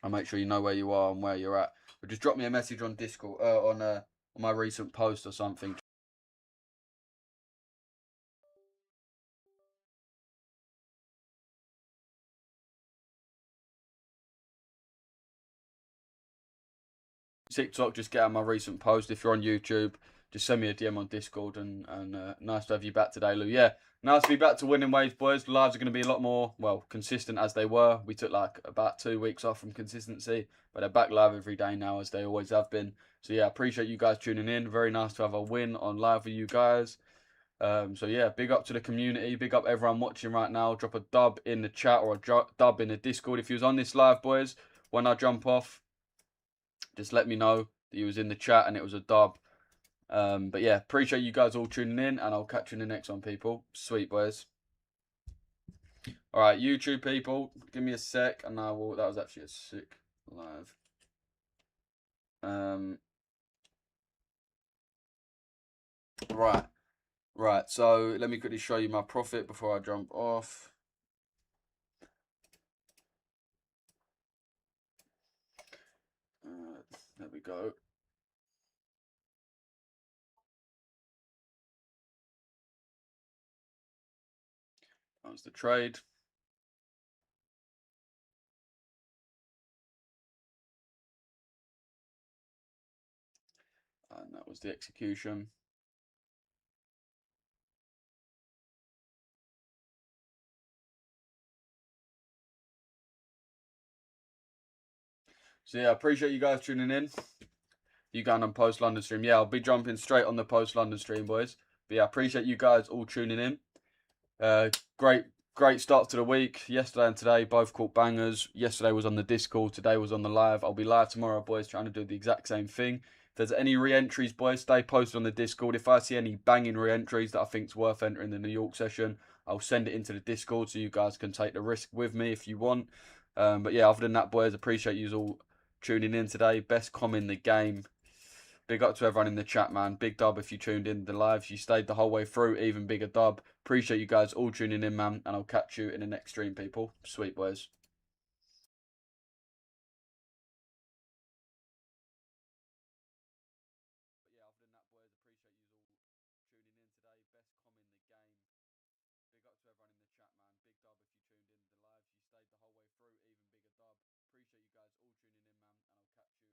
I'll make sure you know where you are and where you're at. But just drop me a message on Discord, on my recent post or something. TikTok, just get out my recent post. If you're on YouTube, just send me a DM on Discord. And nice to have you back today, Lou. Yeah, nice to be back to winning ways, boys. The lives are going to be a lot more, well, consistent as they were. We took like about 2 weeks off from consistency, but they're back live every day now, as they always have been. So yeah, I appreciate you guys tuning in. Very nice to have a win on live with you guys. So yeah, big up to the community, big up everyone watching right now. Drop a dub in the chat or a dub in the Discord. If you was on this live, boys, when I jump off, just let me know that you was in the chat and it was a dub. But yeah, appreciate you guys all tuning in, and I'll catch you in the next one, people. Sweet, boys. All right, YouTube people, give me a sec, and I will. That was actually a sick live. Right. So let me quickly show you my profit before I jump off. There we go. That was the trade. And that was the execution. So yeah, I appreciate you guys tuning in. You going on post London stream? Yeah, I'll be jumping straight on the post London stream, boys. But yeah, I appreciate you guys all tuning in. Great start to the week. Yesterday and today both caught bangers. Yesterday was on the Discord, today was on the live. I'll be live tomorrow, boys, trying to do the exact same thing. If there's any re-entries, boys, stay posted on the Discord. If I see any banging re-entries that I think's worth entering the New York session, I'll send it into the Discord so you guys can take the risk with me if you want. But yeah, other than that, boys, appreciate you all tuning in today. Best com in the game. Big up to everyone in the chat, man. Big dub if you tuned in the lives. You stayed the whole way through. Even bigger dub. Appreciate you guys all tuning in, man. And I'll catch you in the next stream, people. Sweet, boys. But yeah, other than that, boys, appreciate you all tuning in today. Best com in the game. Big up to everyone in the chat, man. Big dub if you tuned in the lives. You stayed the whole way through. Even bigger dub. Appreciate you guys all tuning in, man. And I'll catch you in the next